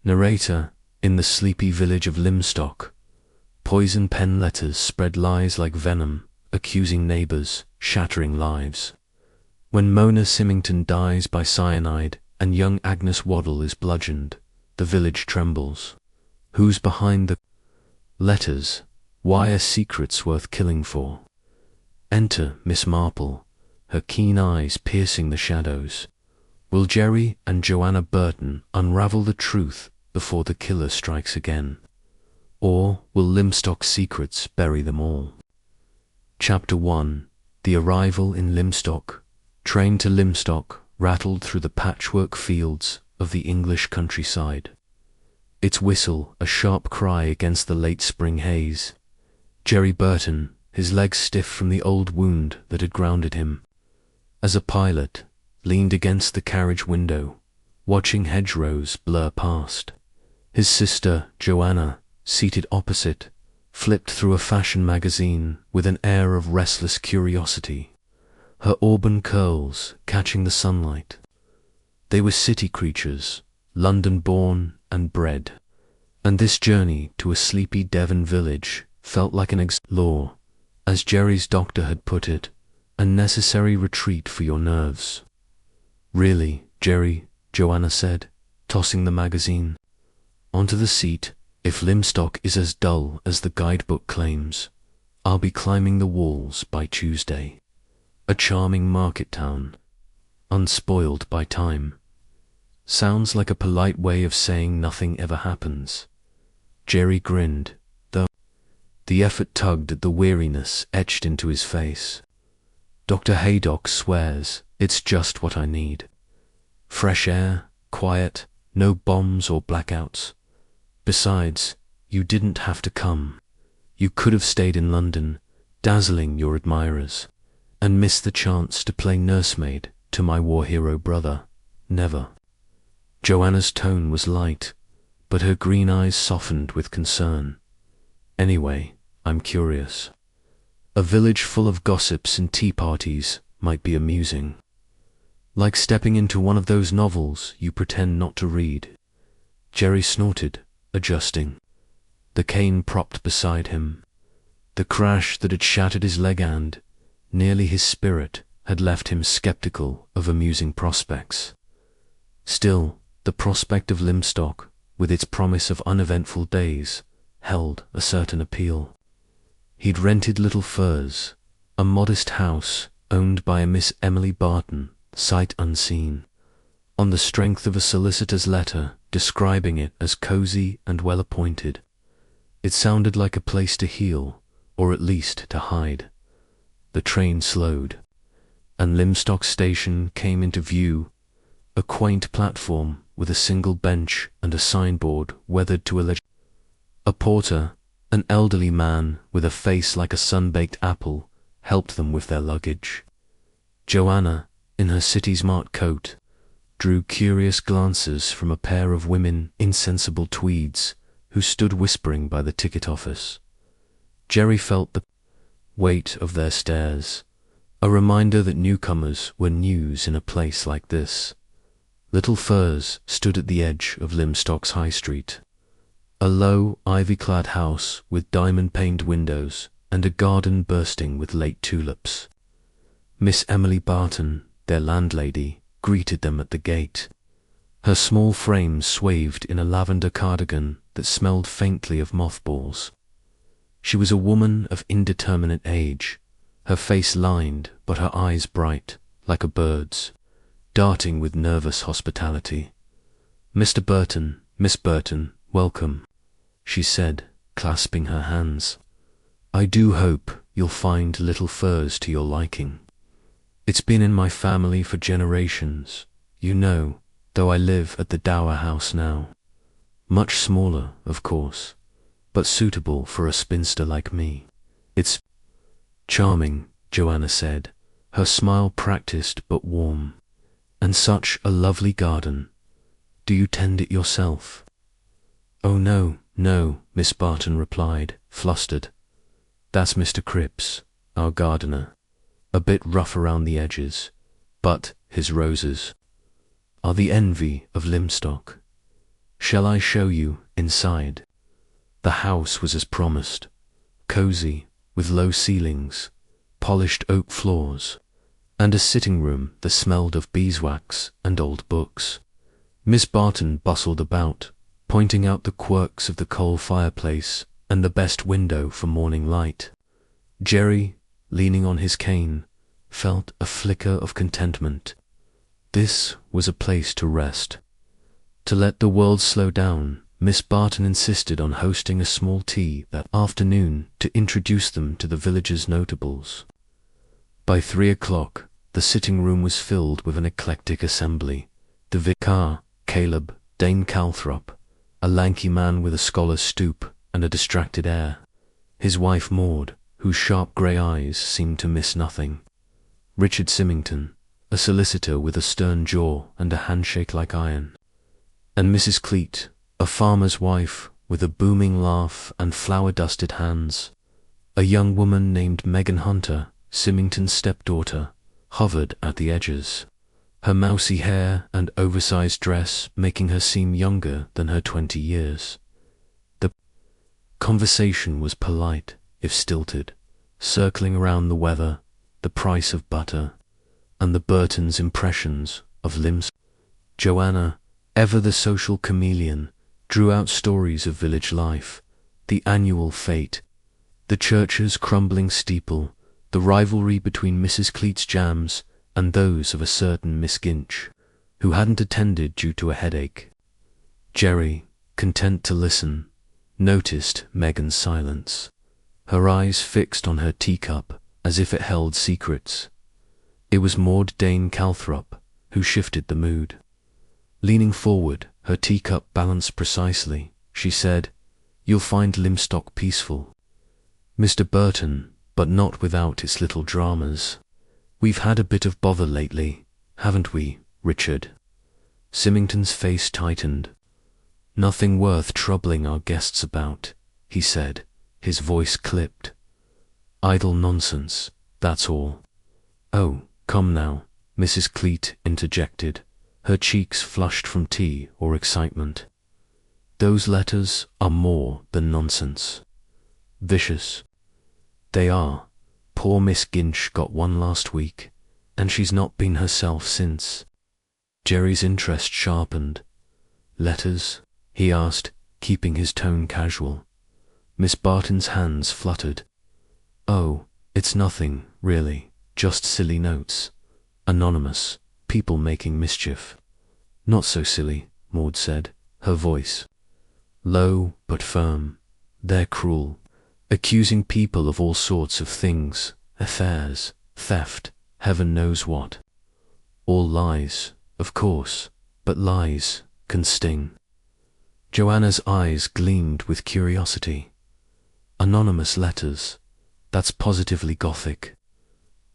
Narrator, in the sleepy village of Limstock, poison pen letters spread lies like venom, accusing neighbours, shattering lives. When Mona Symington dies by cyanide and young Agnes Waddle is bludgeoned, the village trembles. Who's behind the letters? Why are secrets worth killing for? Enter Miss Marple, her keen eyes piercing the shadows. Will Jerry and Joanna Burton unravel the truth before the killer strikes again? Or will Limstock's secrets bury them all? Chapter 1. The Arrival in Limstock. Train to Limstock rattled through the patchwork fields of the English countryside. Its whistle a sharp cry against the late spring haze. Jerry Burton, his legs stiff from the old wound that had grounded him, as a pilot, leaned against the carriage window, watching hedgerows blur past. His sister, Joanna, seated opposite, flipped through a fashion magazine with an air of restless curiosity, her auburn curls catching the sunlight. They were city creatures, London-born and bred, and this journey to a sleepy Devon village felt like an explore, as Jerry's doctor had put it, a necessary retreat for your nerves. Really, Jerry, Joanna said, tossing the magazine onto the seat. If Limstock is as dull as the guidebook claims, I'll be climbing the walls by Tuesday. A charming market town, unspoiled by time. Sounds like a polite way of saying nothing ever happens. Jerry grinned, though the effort tugged at the weariness etched into his face. Dr. Haydock swears it's just what I need. Fresh air, quiet, no bombs or blackouts. Besides, you didn't have to come. You could have stayed in London, dazzling your admirers, and missed the chance to play nursemaid to my war hero brother. Never. Joanna's tone was light, but her green eyes softened with concern. Anyway, I'm curious. A village full of gossips and tea parties might be amusing. Like stepping into one of those novels you pretend not to read. Jerry snorted, adjusting, the cane propped beside him. The crash that had shattered his leg and, nearly his spirit, had left him skeptical of amusing prospects. Still, the prospect of Limstock, with its promise of uneventful days, held a certain appeal. He'd rented Little Furze, a modest house owned by a Miss Emily Barton, sight unseen, on the strength of a solicitor's letter describing it as cosy and well-appointed. It sounded like a place to heal, or at least to hide. The train slowed, and Limstock Station came into view, a quaint platform with a single bench and a signboard weathered to a porter, an elderly man with a face like a sun-baked apple, helped them with their luggage. Joanna, in her city-smart coat, drew curious glances from a pair of women in sensible tweeds who stood whispering by the ticket office. Jerry felt the weight of their stares, a reminder that newcomers were news in a place like this. Little Furze stood at the edge of Limstock's High Street, a low, ivy-clad house with diamond-paned windows and a garden bursting with late tulips. Miss Emily Barton, their landlady, greeted them at the gate. Her small frame swathed in a lavender cardigan that smelled faintly of mothballs. She was a woman of indeterminate age, her face lined but her eyes bright, like a bird's, darting with nervous hospitality. "Mr. Burton, Miss Burton, welcome," she said, clasping her hands. "I do hope you'll find Little Furze to your liking. It's been in my family for generations, you know, though I live at the Dower House now. Much smaller, of course, but suitable for a spinster like me. It's charming," Joanna said, her smile practiced but warm. "And such a lovely garden. Do you tend it yourself?" "Oh no, no," Miss Barton replied, flustered. "That's Mr. Cripps, our gardener. A bit rough around the edges, but his roses are the envy of Limstock." Shall I show you inside? The house was as promised, cozy, with low ceilings, polished oak floors, and a sitting room that smelled of beeswax and old books. Miss Barton bustled about, pointing out the quirks of the coal fireplace and the best window for morning light. Jerry, leaning on his cane, felt a flicker of contentment. This was a place to rest. To let the world slow down, Miss Barton insisted on hosting a small tea that afternoon to introduce them to the village's notables. By 3 o'clock, the sitting room was filled with an eclectic assembly. The vicar, Caleb, Dame Calthrop, a lanky man with a scholar's stoop and a distracted air, his wife Maud, whose sharp grey eyes seemed to miss nothing, Richard Symington, a solicitor with a stern jaw and a handshake like iron, and Mrs. Cleet, a farmer's wife with a booming laugh and flower-dusted hands. A young woman named Megan Hunter, Symington's stepdaughter, hovered at the edges, her mousy hair and oversized dress making her seem younger than her 20 years. The conversation was polite, if stilted, circling around the weather, the price of butter, and the Burtons' impressions of limbs. Joanna, ever the social chameleon, drew out stories of village life, the annual fete, the church's crumbling steeple, the rivalry between Mrs. Cleet's jams and those of a certain Miss Ginch, who hadn't attended due to a headache. Jerry, content to listen, noticed Megan's silence, her eyes fixed on her teacup as if it held secrets. It was Maud Dane Calthrop who shifted the mood. Leaning forward, her teacup balanced precisely, she said, "You'll find Lymstock peaceful, Mr. Burton, but not without its little dramas. We've had a bit of bother lately, haven't we, Richard?" Symington's face tightened. "Nothing worth troubling our guests about," he said, his voice clipped. "Idle nonsense, that's all." "Oh, come now," Mrs. Cleet interjected, her cheeks flushed from tea or excitement. "Those letters are more than nonsense. Vicious. They are. Poor Miss Ginch got one last week, and she's not been herself since." Jerry's interest sharpened. "Letters?" he asked, keeping his tone casual. Miss Barton's hands fluttered. "Oh, it's nothing, really, just silly notes. Anonymous, people making mischief." "Not so silly," Maud said, her voice low but firm. "They're cruel, accusing people of all sorts of things, affairs, theft, heaven knows what. All lies, of course, but lies can sting." Joanna's eyes gleamed with curiosity. "Anonymous letters, that's positively Gothic.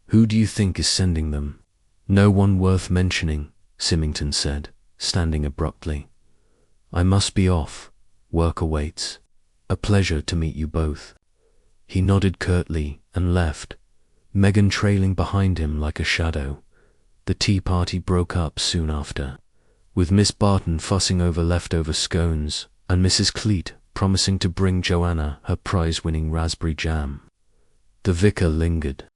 Who do you think is sending them?" "No one worth mentioning," Symington said, standing abruptly. "I must be off. Work awaits. A pleasure to meet you both." He nodded curtly and left, Megan trailing behind him like a shadow. The tea party broke up soon after, with Miss Barton fussing over leftover scones and Mrs. Cleet promising to bring Joanna her prize-winning raspberry jam. The vicar lingered,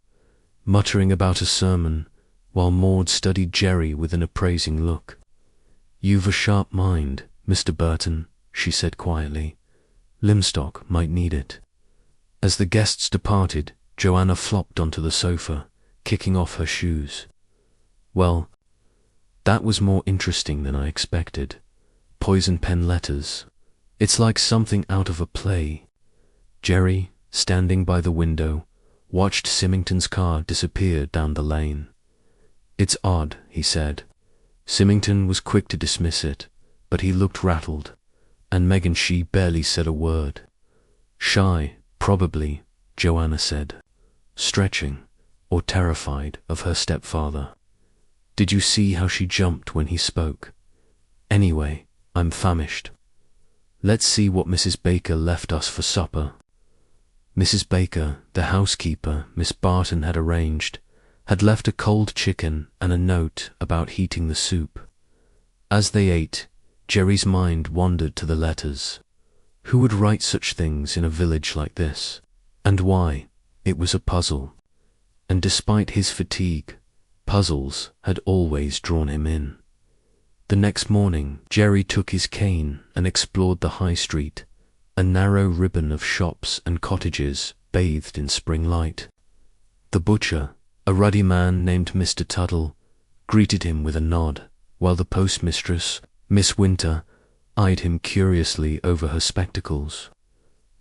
muttering about a sermon, while Maud studied Jerry with an appraising look. "You've a sharp mind, Mr. Burton," she said quietly. "Lymstock might need it." As the guests departed, Joanna flopped onto the sofa, kicking off her shoes. "Well, that was more interesting than I expected. Poison pen letters. It's like something out of a play." Jerry, standing by the window, watched Symington's car disappear down the lane. "It's odd," he said. Symington was quick to dismiss it, but he looked rattled, and Meg and she barely said a word. "Shy, probably," Joanna said, stretching, or terrified of her stepfather. "Did you see how she jumped when he spoke? Anyway, I'm famished. Let's see what Mrs. Baker left us for supper." Mrs. Baker, the housekeeper Miss Barton had arranged, had left a cold chicken and a note about heating the soup. As they ate, Jerry's mind wandered to the letters. Who would write such things in a village like this? And why? It was a puzzle. And despite his fatigue, puzzles had always drawn him in. The next morning, Jerry took his cane and explored the high street, a narrow ribbon of shops and cottages bathed in spring light. The butcher, a ruddy man named Mr. Tuttle, greeted him with a nod, while the postmistress, Miss Winter, eyed him curiously over her spectacles.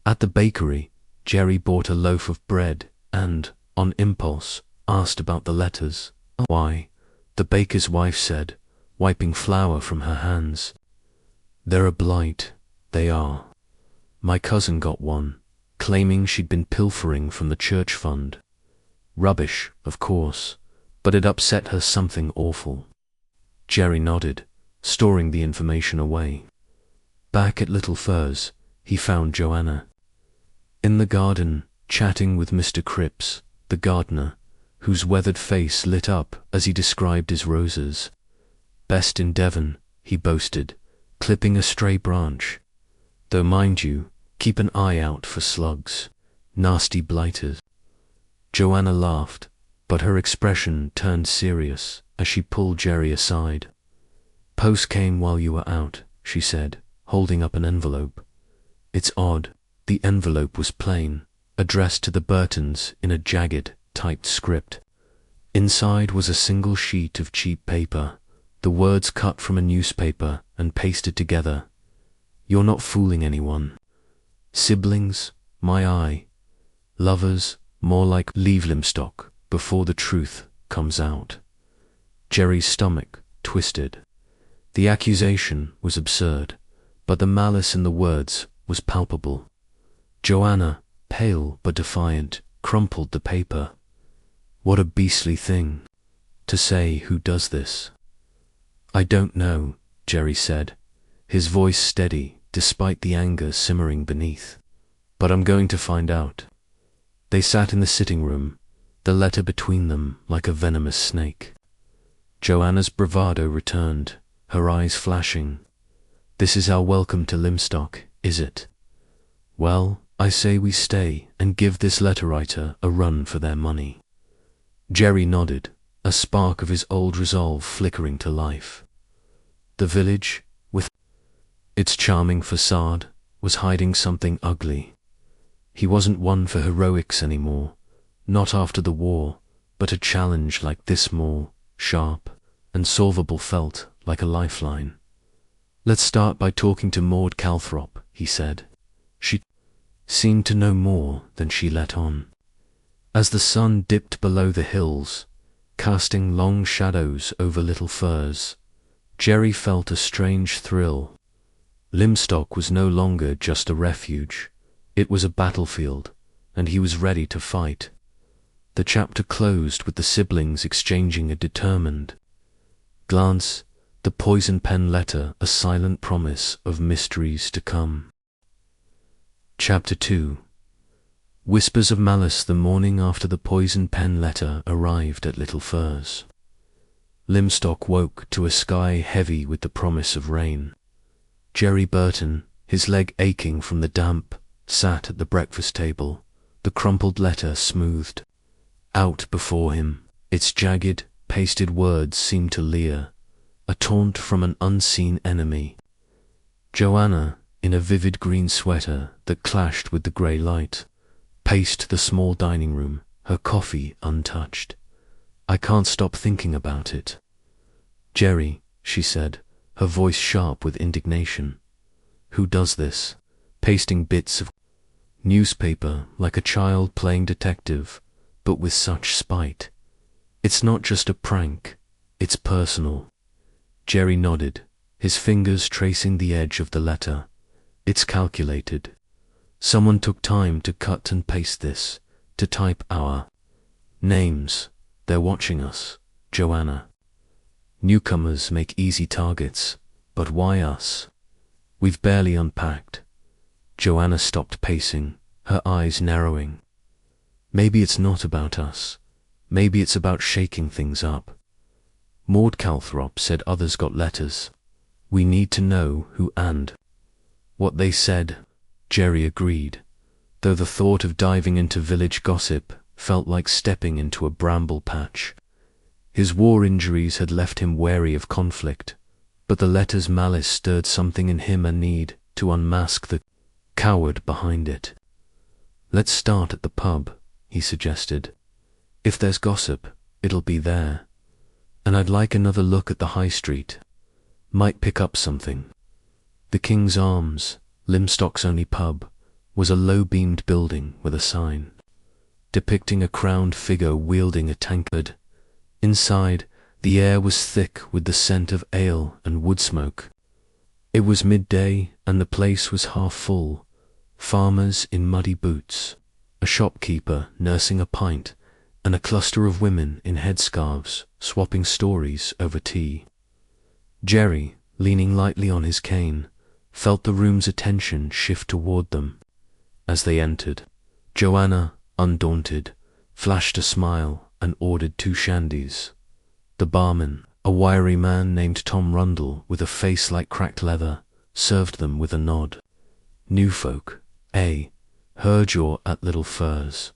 At the bakery, Jerry bought a loaf of bread and, on impulse, asked about the letters. Why, the baker's wife said, wiping flour from her hands. They're a blight, they are. My cousin got one, claiming she'd been pilfering from the church fund. Rubbish, of course, but it upset her something awful. Jerry nodded, storing the information away. Back at Little Furze, he found Joanna. In the garden, chatting with Mr. Cripps, the gardener, whose weathered face lit up as he described his roses. Best in Devon, he boasted, clipping a stray branch. Though mind you, keep an eye out for slugs, nasty blighters. Joanna laughed, but her expression turned serious as she pulled Jerry aside. Post came while you were out, she said, holding up an envelope. It's odd, the envelope was plain, addressed to the Burtons in a jagged, typed script. Inside was a single sheet of cheap paper, the words cut from a newspaper and pasted together. You're not fooling anyone. Siblings, my eye. Lovers, more like leave Limstock before the truth comes out. Jerry's stomach twisted. The accusation was absurd, but the malice in the words was palpable. Joanna, pale but defiant, crumpled the paper. What a beastly thing to say. Who does this? I don't know, Jerry said, his voice steady despite the anger simmering beneath. But I'm going to find out. They sat in the sitting room, the letter between them like a venomous snake. Joanna's bravado returned, her eyes flashing. This is our welcome to Limstock, is it? Well, I say we stay and give this letter writer a run for their money. Jerry nodded, a spark of his old resolve flickering to life. The village, with its charming facade, was hiding something ugly. He wasn't one for heroics anymore, not after the war, but a challenge like this small, sharp, and solvable felt like a lifeline. Let's start by talking to Maud Calthrop, he said. She seemed to know more than she let on. As the sun dipped below the hills, casting long shadows over Little Furze, Jerry felt a strange thrill. Limstock was no longer just a refuge. It was a battlefield, and he was ready to fight. The chapter closed with the siblings exchanging a determined glance, the poison pen letter a silent promise of mysteries to come. Chapter 2. Whispers of malice the morning after the poison pen letter arrived at Little Furze. Limstock woke to a sky heavy with the promise of rain. Jerry Burton, his leg aching from the damp, sat at the breakfast table, the crumpled letter smoothed out before him. Its jagged, pasted words seemed to leer, a taunt from an unseen enemy. Joanna, in a vivid green sweater that clashed with the grey light, paced the small dining room, her coffee untouched. I can't stop thinking about it. Jerry, she said, her voice sharp with indignation. Who does this? Pasting bits of newspaper like a child playing detective, but with such spite. It's not just a prank, it's personal. Jerry nodded, his fingers tracing the edge of the letter. It's calculated. Someone took time to cut and paste this, to type our names. They're watching us, Joanna. Newcomers make easy targets, but why us? We've barely unpacked. Joanna stopped pacing, her eyes narrowing. Maybe it's not about us. Maybe it's about shaking things up. Maud Calthrop said others got letters. We need to know who and what they said, Jerry agreed, though the thought of diving into village gossip felt like stepping into a bramble patch. His war injuries had left him wary of conflict, but the letter's malice stirred something in him, a need to unmask the coward behind it. Let's start at the pub, he suggested. If there's gossip, it'll be there. And I'd like another look at the high street. Might pick up something. The King's Arms, Limstock's only pub, was a low-beamed building with a sign depicting a crowned figure wielding a tankard. Inside, the air was thick with the scent of ale and wood smoke. It was midday, and the place was half full. Farmers in muddy boots, a shopkeeper nursing a pint, and a cluster of women in headscarves swapping stories over tea. Jerry, leaning lightly on his cane, felt the room's attention shift toward them. As they entered, Joanna, undaunted, flashed a smile and ordered 2 shandies. The barman, a wiry man named Tom Rundle with a face like cracked leather, served them with a nod. New folk, eh? Heard you're at Little Furze.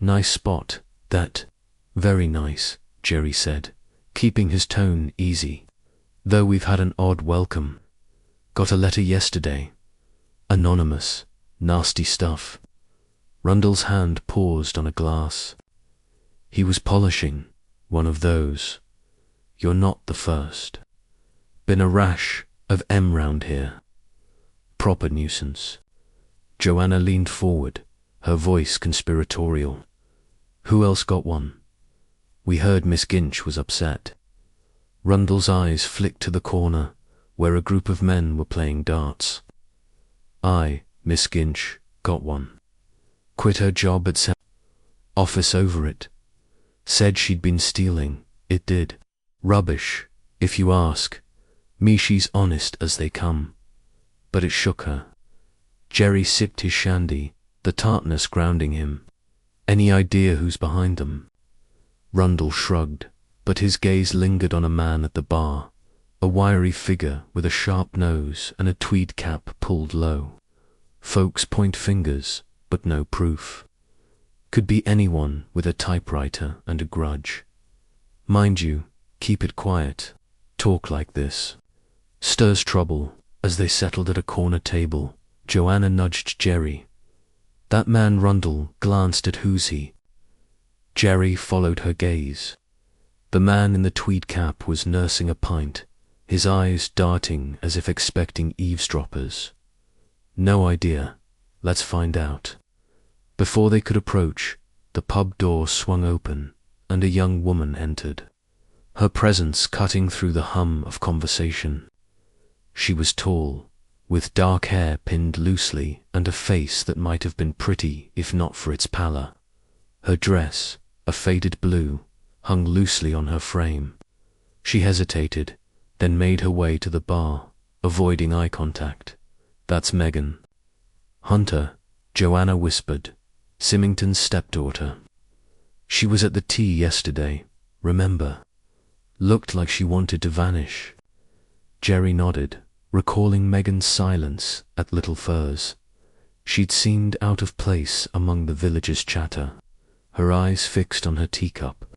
Nice spot, that. Very nice, Jerry said, keeping his tone easy. Though we've had an odd welcome. Got a letter yesterday. Anonymous. Nasty stuff. Rundle's hand paused on a glass. He was polishing one of those. You're not the first. Been a rash of M round here. Proper nuisance. Joanna leaned forward, her voice conspiratorial. Who else got one? We heard Miss Ginch was upset. Rundle's eyes flicked to the corner, where a group of men were playing darts. Miss Ginch, got one. Quit her job at office over it. Said she'd been stealing, it did. Rubbish, if you ask. Me, she's honest as they come. But it shook her. Jerry sipped his shandy, the tartness grounding him. Any idea who's behind them? Rundle shrugged, but his gaze lingered on a man at the bar, a wiry figure with a sharp nose and a tweed cap pulled low. Folks point fingers, but no proof. Could be anyone with a typewriter and a grudge. Mind you, keep it quiet. Talk like this. Stirs trouble. As they settled at a corner table, Joanna nudged Jerry. That man Rundle glanced at who's he. Jerry followed her gaze. The man in the tweed cap was nursing a pint, his eyes darting as if expecting eavesdroppers. No idea. Let's find out. Before they could approach, the pub door swung open, and a young woman entered, her presence cutting through the hum of conversation. She was tall, with dark hair pinned loosely and a face that might have been pretty if not for its pallor. Her dress, a faded blue, hung loosely on her frame. She hesitated, then made her way to the bar, avoiding eye contact. That's Megan. Hunter, Joanna whispered, Symington's stepdaughter. She was at the tea yesterday, remember? Looked like she wanted to vanish. Jerry nodded, recalling Megan's silence at Little Furze. She'd seemed out of place among the villagers' chatter, her eyes fixed on her teacup.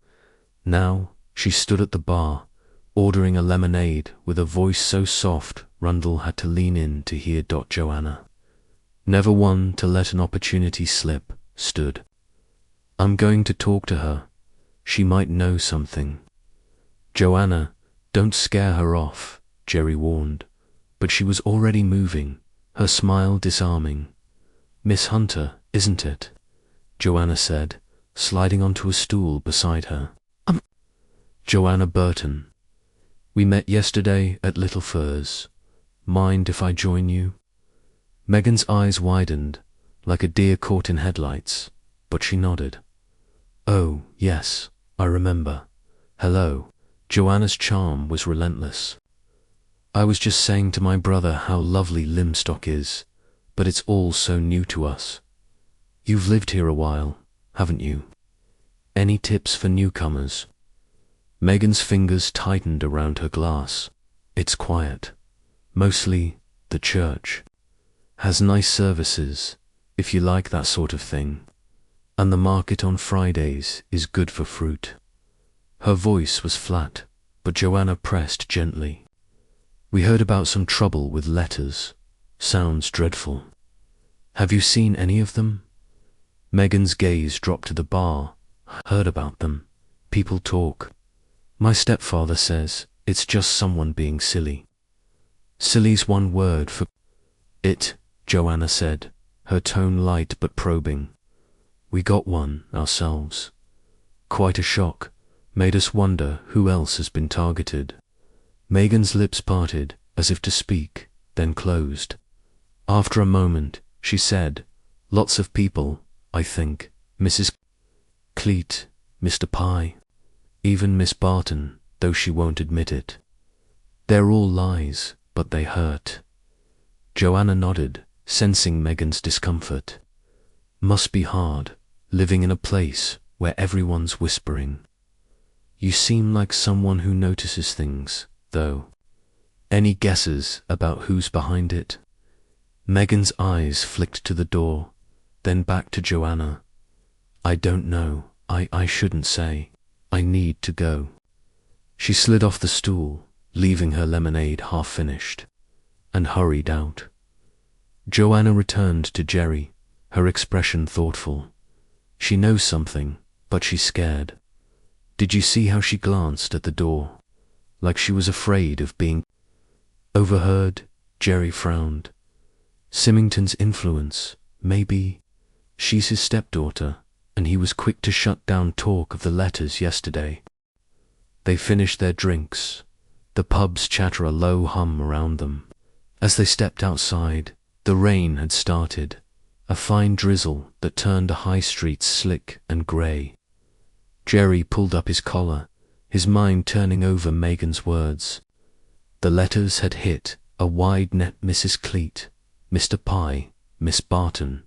Now she stood at the bar, ordering a lemonade with a voice so soft Rundle had to lean in to hear. Joanna, never one to let an opportunity slip, stood. I'm going to talk to her. She might know something. Joanna, don't scare her off, Jerry warned, but she was already moving, her smile disarming. Miss Hunter, isn't it? Joanna said, sliding onto a stool beside her. Joanna Burton. We met yesterday at Little Furze. Mind if I join you? Megan's eyes widened, like a deer caught in headlights, but she nodded. Oh, yes, I remember. Hello. Joanna's charm was relentless. I was just saying to my brother how lovely Limstock is, but it's all so new to us. You've lived here a while, haven't you? Any tips for newcomers? Megan's fingers tightened around her glass. It's quiet. Mostly the church. Has nice services, if you like that sort of thing. And the market on Fridays is good for fruit. Her voice was flat, but Joanna pressed gently. We heard about some trouble with letters. Sounds dreadful. Have you seen any of them? Megan's gaze dropped to the bar. Heard about them. People talk. My stepfather says it's just someone being silly. Silly's one word for it, Joanna said, her tone light but probing. We got one ourselves. Quite a shock. Made us wonder who else has been targeted. Megan's lips parted as if to speak, then closed. After a moment, she said, lots of people, I think. Mrs. Cleet, Mr. Pye, even Miss Barton, though she won't admit it. They're all lies, but they hurt. Joanna nodded, sensing Megan's discomfort. Must be hard, living in a place where everyone's whispering. You seem like someone who notices things, though. Any guesses about who's behind it? Megan's eyes flicked to the door, then back to Joanna. I don't know. I shouldn't say. I need to go. She slid off the stool, leaving her lemonade half-finished, and hurried out. Joanna returned to Jerry, her expression thoughtful. She knows something, but she's scared. Did you see how she glanced at the door? Like she was afraid of being overheard? Jerry frowned. Symington's influence, maybe. She's his stepdaughter, and he was quick to shut down talk of the letters yesterday. They finished their drinks, the pub's chatter a low hum around them. As they stepped outside, the rain had started, a fine drizzle that turned a high street slick and grey. Jerry pulled up his collar, his mind turning over Megan's words. The letters had hit a wide net. Mrs. Cleet, Mr. Pye, Miss Barton.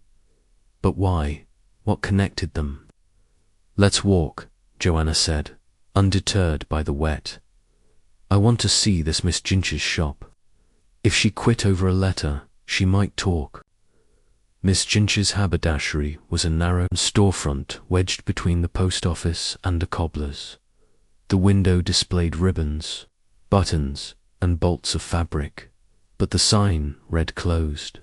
But why? What connected them? Let's walk, Joanna said, undeterred by the wet. I want to see this Miss Jinch's shop. If she quit over a letter, she might talk. Miss Jinch's haberdashery was a narrow storefront wedged between the post office and a cobbler's. The window displayed ribbons, buttons, and bolts of fabric, but the sign read closed.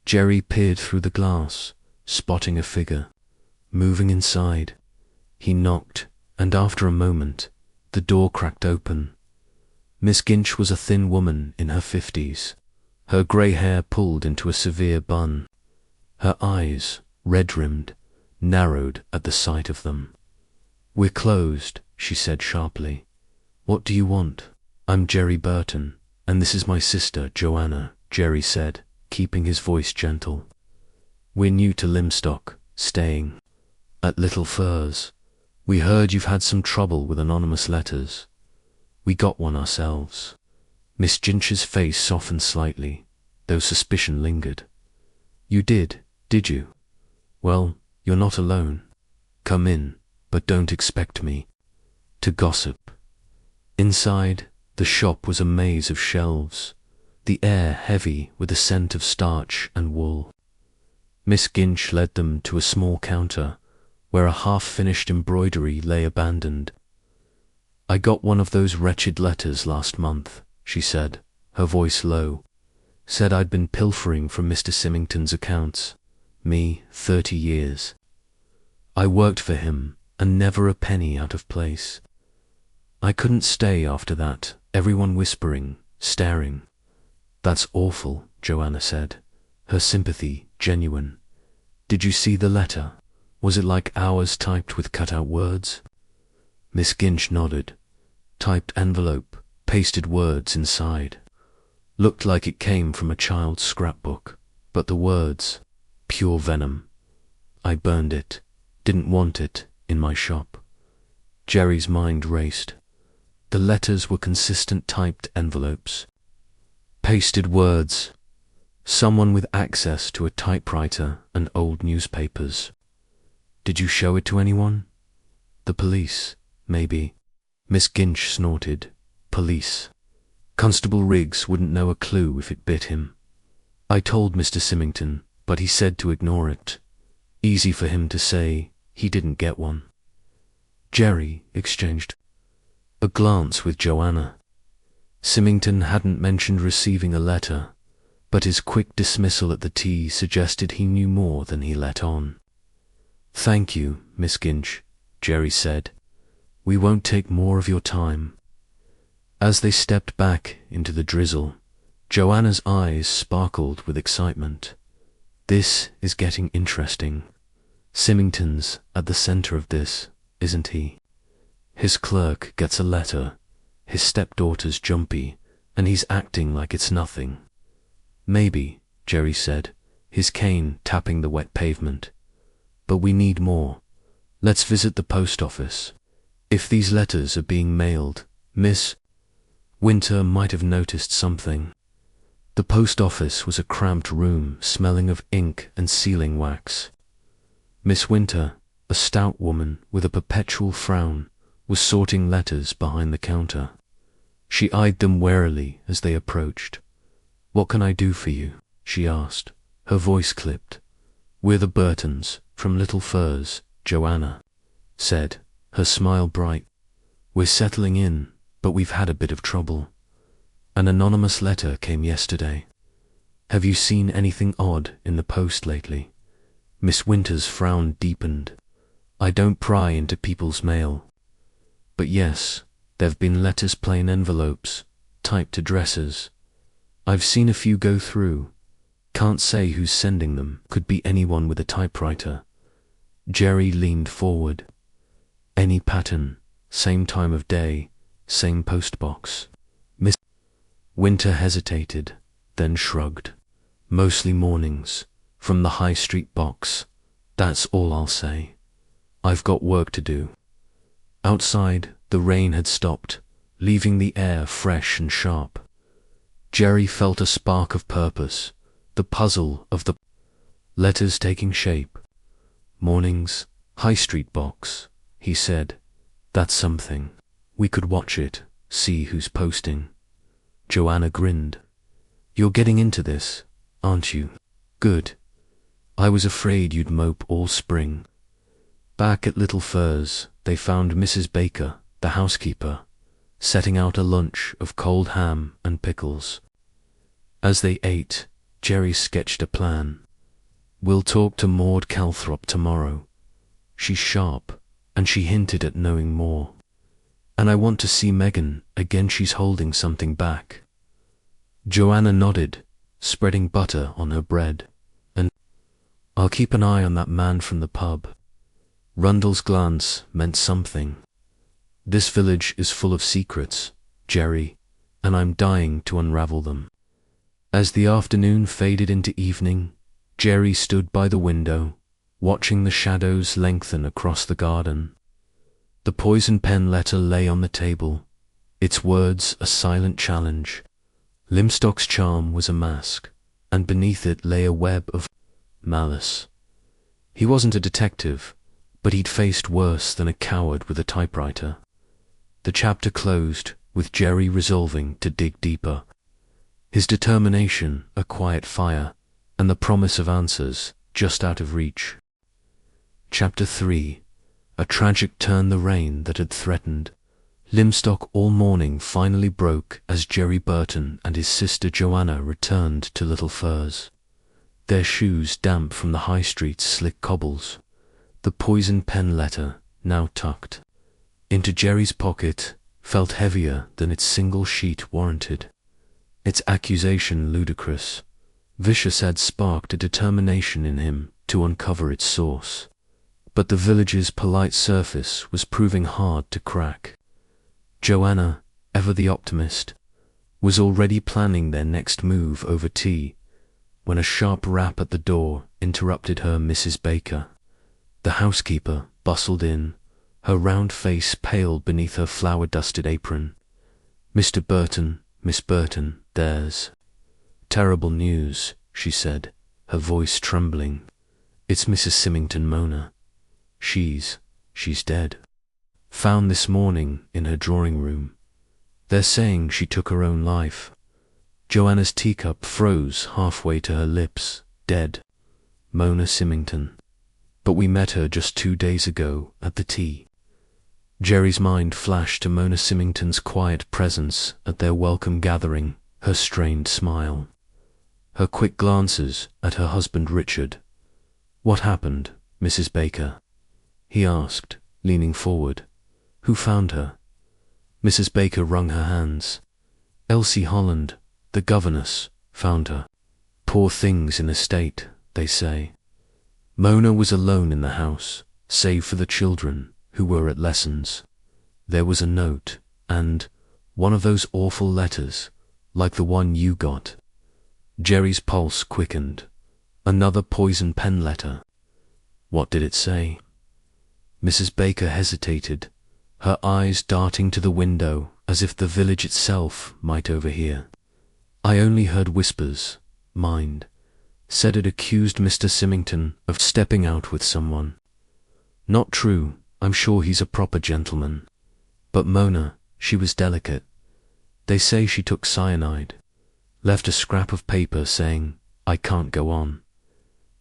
Jerry peered through the glass, spotting a figure. Moving inside, he knocked, and after a moment, the door cracked open. Miss Ginch was a thin woman in her 50s, her grey hair pulled into a severe bun. Her eyes, red-rimmed, narrowed at the sight of them. We're closed, she said sharply. What do you want? I'm Jerry Burton, and this is my sister, Joanna, Jerry said, keeping his voice gentle. We're new to Limstock, staying at Little Furs. We heard you've had some trouble with anonymous letters. We got one ourselves. Miss Jinch's face softened slightly, though suspicion lingered. You did you? Well, you're not alone. Come in, but don't expect me to gossip. Inside, the shop was a maze of shelves, the air heavy with the scent of starch and wool. Miss Ginch led them to a small counter, where a half-finished embroidery lay abandoned. I got one of those wretched letters last month, she said, her voice low. Said I'd been pilfering from Mr. Symington's accounts. Me, 30 years. I worked for him, and never a penny out of place. I couldn't stay after that, everyone whispering, staring. That's awful, Joanna said, her sympathy genuine. Did you see the letter? Was it like ours typed with cut-out words? Miss Ginch nodded. Typed envelope, pasted words inside. Looked like it came from a child's scrapbook, but the words, pure venom. I burned it, didn't want it, in my shop. Jerry's mind raced. The letters were consistent typed envelopes. Pasted words. Someone with access to a typewriter and old newspapers. Did you show it to anyone? The police, maybe. Miss Ginch snorted. Police. Constable Riggs wouldn't know a clue if it bit him. I told Mr. Symington, but he said to ignore it. Easy for him to say he didn't get one. Jerry exchanged a glance with Joanna. Symington hadn't mentioned receiving a letter, but his quick dismissal at the tea suggested he knew more than he let on. Thank you, Miss Ginch, Jerry said. We won't take more of your time. As they stepped back into the drizzle, Joanna's eyes sparkled with excitement. This is getting interesting. Symington's at the center of this, isn't he? His clerk gets a letter, his stepdaughter's jumpy, and he's acting like it's nothing. Maybe, Jerry said, his cane tapping the wet pavement. But we need more. Let's visit the post office. If these letters are being mailed, Miss Winter might have noticed something. The post office was a cramped room smelling of ink and sealing wax. Miss Winter, a stout woman with a perpetual frown, was sorting letters behind the counter. She eyed them warily as they approached. What can I do for you? She asked. Her voice clipped. We're the Burtons, from Little Furs, Joanna said, her smile bright. We're settling in, but we've had a bit of trouble. An anonymous letter came yesterday. Have you seen anything odd in the post lately? Miss Winter's frown deepened. I don't pry into people's mail. But yes, there've been letters plain envelopes, typed addresses. I've seen a few go through. Can't say who's sending them. Could be anyone with a typewriter. Jerry leaned forward. Any pattern, same time of day, same postbox. Miss Winter hesitated, then shrugged. Mostly mornings, from the High Street box. That's all I'll say. I've got work to do. Outside, the rain had stopped, leaving the air fresh and sharp. Jerry felt a spark of purpose, the puzzle of the letters taking shape. Mornings, High Street box, he said. That's something. We could watch it, see who's posting. Joanna grinned. You're getting into this, aren't you? Good. I was afraid you'd mope all spring. Back at Little Furs, they found Mrs. Baker, the housekeeper, setting out a lunch of cold ham and pickles. As they ate, Jerry sketched a plan. We'll talk to Maud Calthrop tomorrow. She's sharp, and she hinted at knowing more. And I want to see Megan, again she's holding something back. Joanna nodded, spreading butter on her bread. And I'll keep an eye on that man from the pub. Rundle's glance meant something. This village is full of secrets, Jerry, and I'm dying to unravel them. As the afternoon faded into evening, Jerry stood by the window, watching the shadows lengthen across the garden. The poison pen letter lay on the table, its words a silent challenge. Limstock's charm was a mask, and beneath it lay a web of malice. He wasn't a detective, but he'd faced worse than a coward with a typewriter. The chapter closed with Jerry resolving to dig deeper. His determination a quiet fire, and the promise of answers just out of reach. Chapter 3. A tragic turn the rain that had threatened. Limstock all morning finally broke as Jerry Burton and his sister Joanna returned to Little Furs. Their shoes damp from the High Street's slick cobbles. The poison pen letter, now tucked into Jerry's pocket, felt heavier than its single sheet warranted. Its accusation ludicrous. Vicious had sparked a determination in him to uncover its source. But the village's polite surface was proving hard to crack. Joanna, ever the optimist, was already planning their next move over tea, when a sharp rap at the door interrupted her. Mrs. Baker, the housekeeper, bustled in, her round face pale beneath her flour-dusted apron. Mr. Burton, Miss Burton, there's terrible news, she said, her voice trembling. It's Mrs. Symington Mona. She's dead. Found this morning in her drawing room. They're saying she took her own life. Joanna's teacup froze halfway to her lips, dead. Mona Symington. But we met her just 2 days ago at the tea. Jerry's mind flashed to Mona Symington's quiet presence at their welcome gathering, her strained smile, her quick glances at her husband Richard. "What happened, Mrs. Baker?" he asked, leaning forward. "Who found her?" Mrs. Baker wrung her hands. "Elsie Holland, the governess, found her. Poor thing's in a state, they say." Mona was alone in the house, save for the children, who were at lessons. There was a note, and one of those awful letters, like the one you got. Jerry's pulse quickened. Another poison pen letter. What did it say? Mrs. Baker hesitated, her eyes darting to the window as if the village itself might overhear. "I only heard whispers, mind. Said it accused Mr. Symington of stepping out with someone. Not true, I'm sure he's a proper gentleman. But Mona, she was delicate. They say she took cyanide. Left a scrap of paper saying, 'I can't go on.'"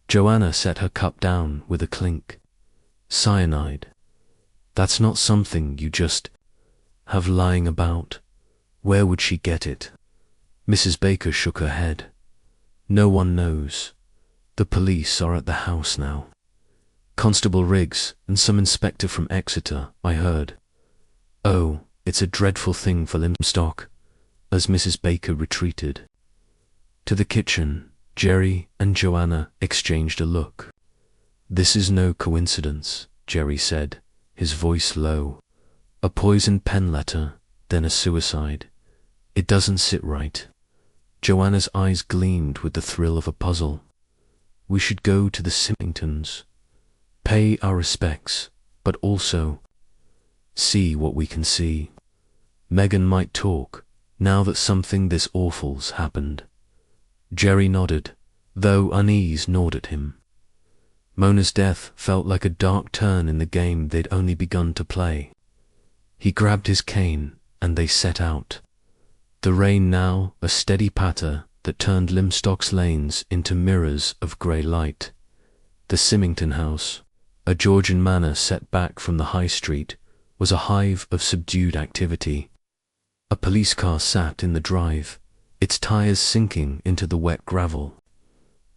Joanna set her cup down with a clink. "Cyanide. That's not something you just have lying about. Where would she get it?" Mrs. Baker shook her head. "No one knows. The police are at the house now. Constable Riggs and some inspector from Exeter, I heard. Oh, it's a dreadful thing for Limstock," as Mrs. Baker retreated. To the kitchen, Jerry and Joanna exchanged a look. "This is no coincidence," Jerry said, his voice low. "A poisoned pen letter, then a suicide. It doesn't sit right." Joanna's eyes gleamed with the thrill of a puzzle. "We should go to the Symingtons, pay our respects, but also see what we can see. Megan might talk, now that something this awful's happened." Jerry nodded, though unease gnawed at him. Mona's death felt like a dark turn in the game they'd only begun to play. He grabbed his cane, and they set out. The rain now a steady patter that turned Limstock's lanes into mirrors of grey light. The Symington house, a Georgian manor set back from the high street, was a hive of subdued activity. A police car sat in the drive, its tyres sinking into the wet gravel.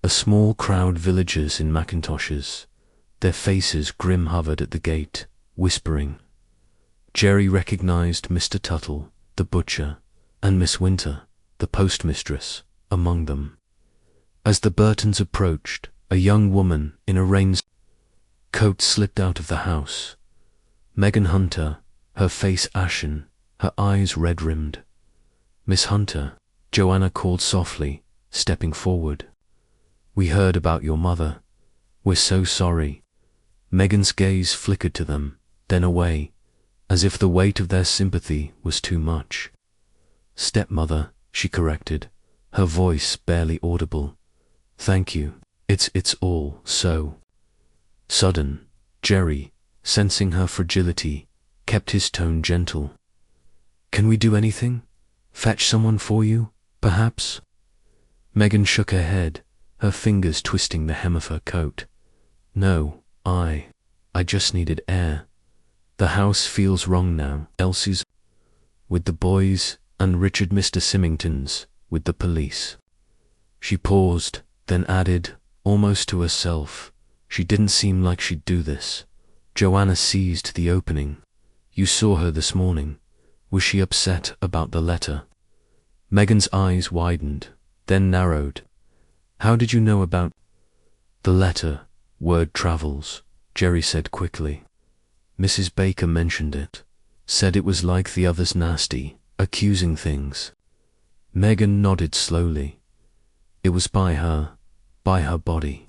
A small crowd villagers in macintoshes, their faces grim, hovered at the gate, whispering. Jerry recognized Mr. Tuttle, the butcher, and Miss Winter, the postmistress, among them. As the Burtons approached, a young woman in a raincoat slipped out of the house. Megan Hunter, her face ashen, her eyes red-rimmed. "Miss Hunter," Joanna called softly, stepping forward. "We heard about your mother. We're so sorry." Megan's gaze flickered to them, then away, as if the weight of their sympathy was too much. "Stepmother," she corrected, her voice barely audible. "Thank you. It's all so sudden." Jerry, sensing her fragility, kept his tone gentle. "Can we do anything? Fetch someone for you, perhaps?" Megan shook her head, her fingers twisting the hem of her coat. "No, I just needed air. The house feels wrong now. Elsie's with the boys, and Richard Mr. Symington's with the police." She paused, then added, almost to herself, "She didn't seem like she'd do this." Joanna seized the opening. "You saw her this morning. Was she upset about the letter?" Megan's eyes widened, then narrowed. "How did you know about the letter?" "Word travels," Jerry said quickly. "Mrs. Baker mentioned it. Said it was like the others, nasty, accusing things." Megan nodded slowly. "It was by her body.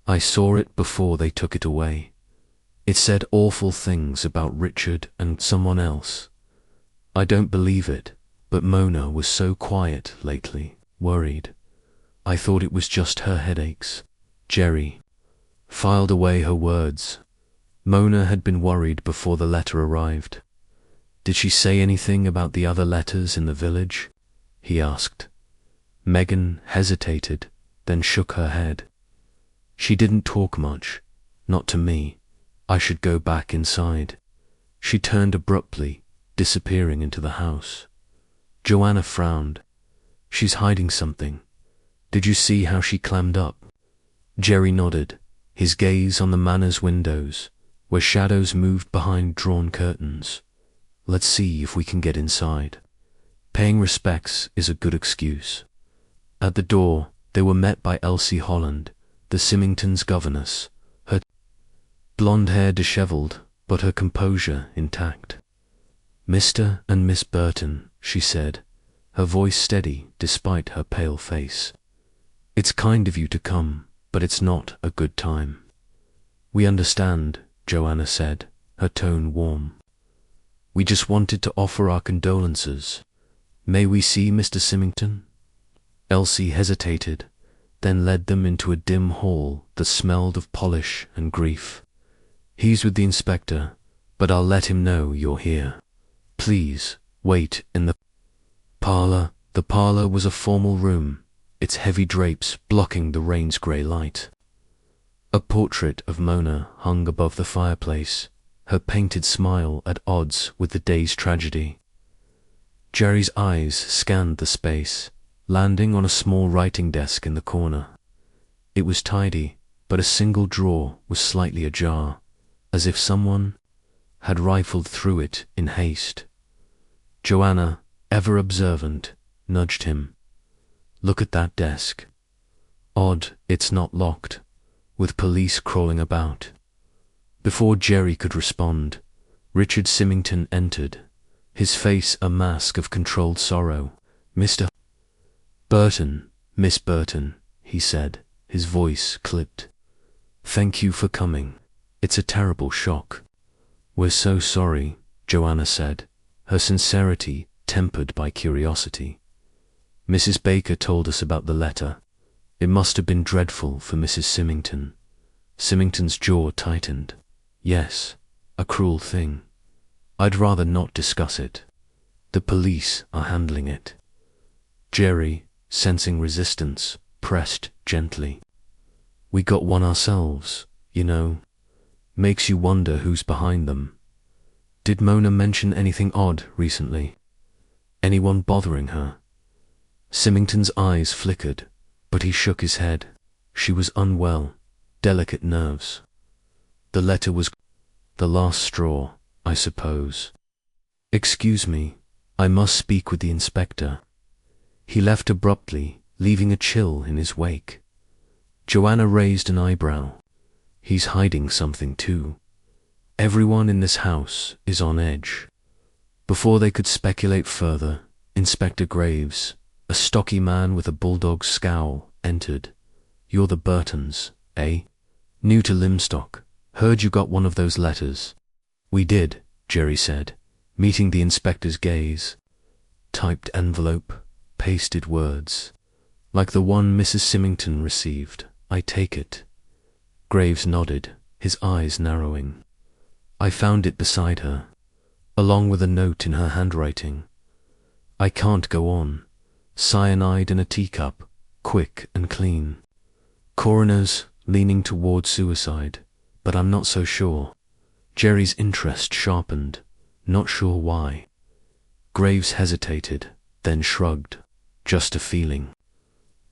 I saw it before they took it away. It said awful things about Richard and someone else. I don't believe it, but Mona was so quiet lately, worried. I thought it was just her headaches." Jerry filed away her words. Mona had been worried before the letter arrived. Did she say anything about the other letters in the village? He asked. Megan hesitated, then shook her head. She didn't talk much. Not to me. I should go back inside. She turned abruptly, disappearing into the house. Joanna frowned. She's hiding something. Did you see how she clammed up? Jerry nodded, his gaze on the manor's windows, where shadows moved behind drawn curtains. Let's see if we can get inside. Paying respects is a good excuse. At the door, they were met by Elsie Holland, the Symingtons' governess, her blonde hair dishevelled, but her composure intact. Mr. and Miss Burton, she said, her voice steady despite her pale face. It's kind of you to come, but it's not a good time. We understand, Joanna said, her tone warm. We just wanted to offer our condolences. May we see Mr. Symington? Elsie hesitated, then led them into a dim hall that smelled of polish and grief. He's with the inspector, but I'll let him know you're here. Please, wait in the parlour. The parlour was a formal room, its heavy drapes blocking the rain's grey light. A portrait of Mona hung above the fireplace, her painted smile at odds with the day's tragedy. Jerry's eyes scanned the space, landing on a small writing desk in the corner. It was tidy, but a single drawer was slightly ajar, as if someone had rifled through it in haste. Joanna, ever observant, nudged him. Look at that desk. Odd it's not locked, with police crawling about. Before Jerry could respond, Richard Symington entered, his face a mask of controlled sorrow. Mr. Burton, Miss Burton, he said, his voice clipped. Thank you for coming. It's a terrible shock. We're so sorry, Joanna said, her sincerity tempered by curiosity. Mrs. Baker told us about the letter. It must have been dreadful for Mrs. Symington. Symington's jaw tightened. Yes, a cruel thing. I'd rather not discuss it. The police are handling it. Jerry, sensing resistance, pressed gently. We got one ourselves, you know. Makes you wonder who's behind them. Did Mona mention anything odd recently? Anyone bothering her? Symington's eyes flickered, but he shook his head. She was unwell, delicate nerves. The letter was the last straw, I suppose. Excuse me, I must speak with the inspector. He left abruptly, leaving a chill in his wake. Joanna raised an eyebrow. He's hiding something too. Everyone in this house is on edge. Before they could speculate further, Inspector Graves, a stocky man with a bulldog's scowl, entered. You're the Burtons, eh? New to Limstock. Heard you got one of those letters. We did, Jerry said, meeting the inspector's gaze. Typed envelope, pasted words. Like the one Mrs. Symington received, I take it. Graves nodded, his eyes narrowing. I found it beside her, along with a note in her handwriting. I can't go on. Cyanide in a teacup, quick and clean. Coroner's leaning toward suicide, but I'm not so sure. Jerry's interest sharpened, not sure why. Graves hesitated, then shrugged. Just a feeling.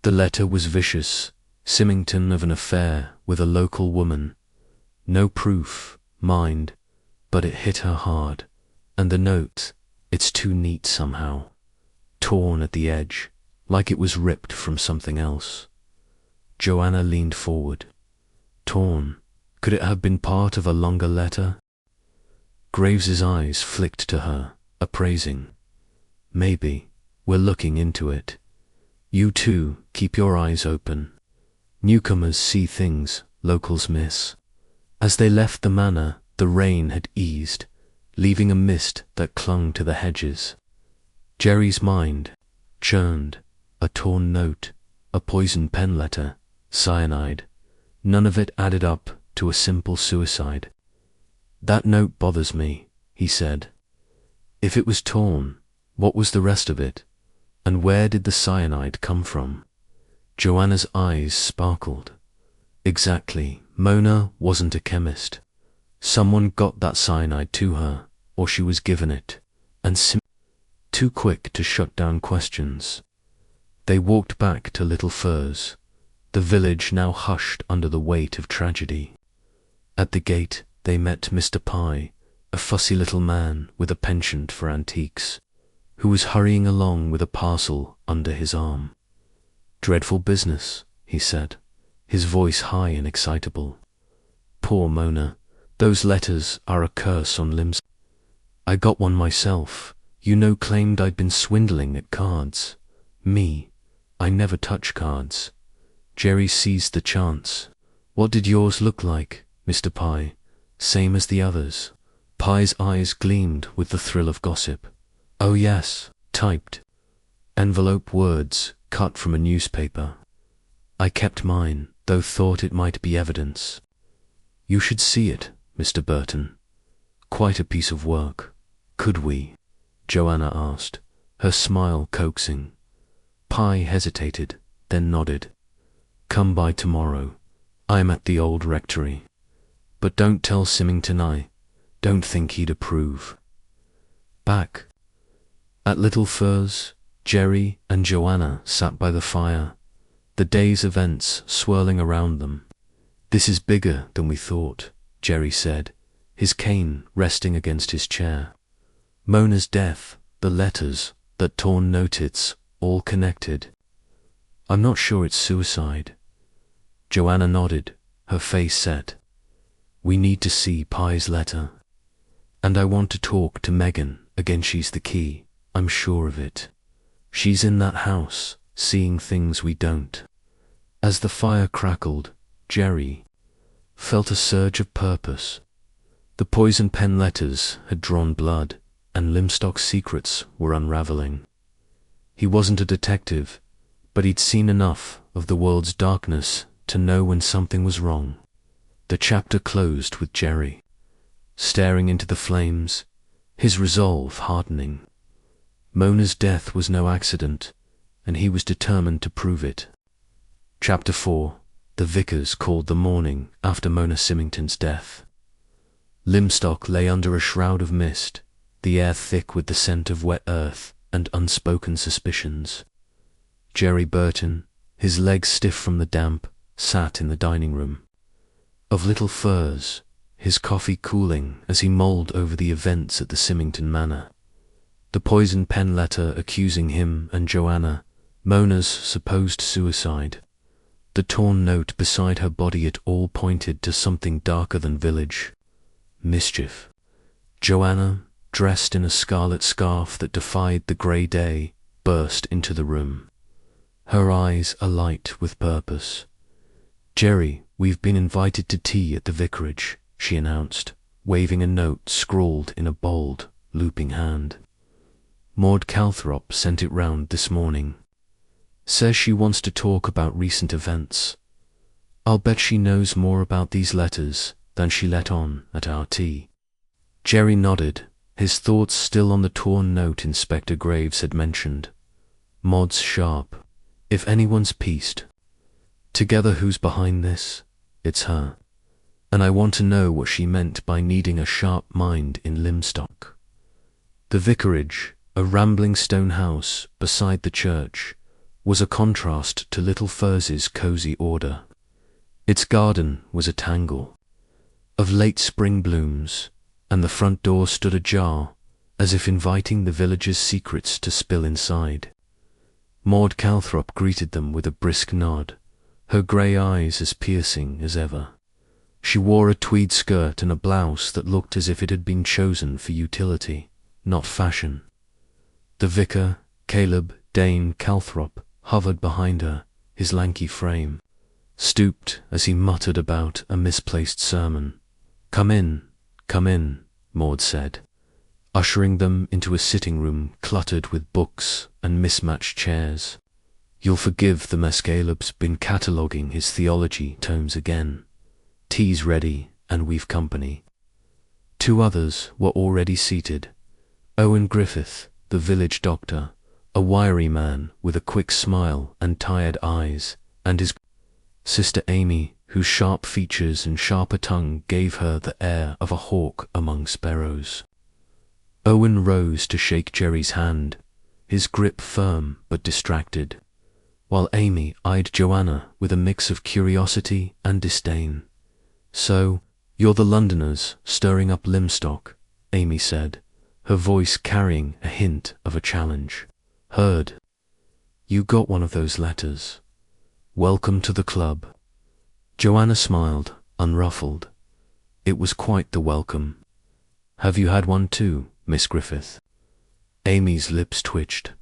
The letter was vicious. Symington of an affair with a local woman. No proof, mind, but it hit her hard. And the note, it's too neat somehow. Torn at the edge, like it was ripped from something else. Joanna leaned forward. Torn. Could it have been part of a longer letter? Graves's eyes flicked to her, appraising. Maybe. We're looking into it. You too, keep your eyes open. Newcomers see things locals miss. As they left the manor, the rain had eased, leaving a mist that clung to the hedges. Jerry's mind churned. A torn note, a poisoned pen letter, cyanide. None of it added up to a simple suicide. That note bothers me, he said. If it was torn, what was the rest of it? And where did the cyanide come from? Joanna's eyes sparkled. Exactly, Mona wasn't a chemist. Someone got that cyanide to her, or she was given it, and too quick to shut down questions. They walked back to Little Furze, the village now hushed under the weight of tragedy. At the gate they met Mr. Pye, a fussy little man with a penchant for antiques, who was hurrying along with a parcel under his arm. "Dreadful business," he said, his voice high and excitable. "Poor Mona, those letters are a curse on limbs. I got one myself, claimed I'd been swindling at cards. Me, I never touch cards." Jerry seized the chance. "What did yours look like, Mr. Pye? Same as the others?" Pye's eyes gleamed with the thrill of gossip. "Oh yes, typed. Envelope words cut from a newspaper. I kept mine, though thought it might be evidence. You should see it, Mr. Burton. Quite a piece of work." "Could we?" Joanna asked, her smile coaxing. Pye hesitated, then nodded. "Come by tomorrow. I'm at the old rectory. But don't tell Symington I don't think he'd approve." Back at Little Furze, Jerry and Joanna sat by the fire, the day's events swirling around them. "This is bigger than we thought," Jerry said, his cane resting against his chair. "Mona's death, the letters, that torn notice, all connected. I'm not sure it's suicide." Joanna nodded, her face set. "We need to see Pye's letter. And I want to talk to Megan again. She's the key, I'm sure of it. She's in that house, seeing things we don't." As the fire crackled, Jerry felt a surge of purpose. The poison pen letters had drawn blood, and Limstock's secrets were unraveling. He wasn't a detective, but he'd seen enough of the world's darkness to know when something was wrong. The chapter closed with Jerry staring into the flames, his resolve hardening. Mona's death was no accident, and he was determined to prove it. Chapter 4. The Vicars called the morning after Mona Symington's death. Limstock lay under a shroud of mist, the air thick with the scent of wet earth and unspoken suspicions. Jerry Burton, his legs stiff from the damp, sat in the dining room of Little Furze, his coffee cooling as he mulled over the events at the Symington Manor. The poison pen letter accusing him and Joanna, Mona's supposed suicide. The torn note beside her body, it all pointed to something darker than village mischief. Joanna, dressed in a scarlet scarf that defied the grey day, burst into the room, her eyes alight with purpose. "Jerry, we've been invited to tea at the vicarage," she announced, waving a note scrawled in a bold, looping hand. "Maud Calthrop sent it round this morning. Says she wants to talk about recent events. I'll bet she knows more about these letters than she let on at our tea." Jerry nodded, his thoughts still on the torn note Inspector Graves had mentioned. Maud's sharp. If anyone's pieced together who's behind this, it's her. And I want to know what she meant by needing a sharp mind in Limstock. The vicarage, a rambling stone house beside the church, was a contrast to Little Furze's cosy order. Its garden was a tangle of late spring blooms, and the front door stood ajar, as if inviting the villagers' secrets to spill inside. Maud Calthrop greeted them with a brisk nod, her grey eyes as piercing as ever. She wore a tweed skirt and a blouse that looked as if it had been chosen for utility, not fashion. The vicar, Caleb Dane Calthrop, hovered behind her, his lanky frame stooped as he muttered about a misplaced sermon. Come in, Maud said, ushering them into a sitting room cluttered with books and mismatched chairs. "You'll forgive the mess. Caleb's been cataloguing his theology tomes again. Tea's ready, and we've company." Two others were already seated, Owen Griffith, the village doctor, a wiry man with a quick smile and tired eyes, and his sister Amy, whose sharp features and sharper tongue gave her the air of a hawk among sparrows. Owen rose to shake Jerry's hand, his grip firm but distracted, while Amy eyed Joanna with a mix of curiosity and disdain. "So, you're the Londoners stirring up Lymstock," Amy said, her voice carrying a hint of a challenge. "Heard. You got one of those letters. Welcome to the club." Joanna smiled, unruffled. It was quite the welcome. "Have you had one too, Miss Griffith?" Amy's lips twitched.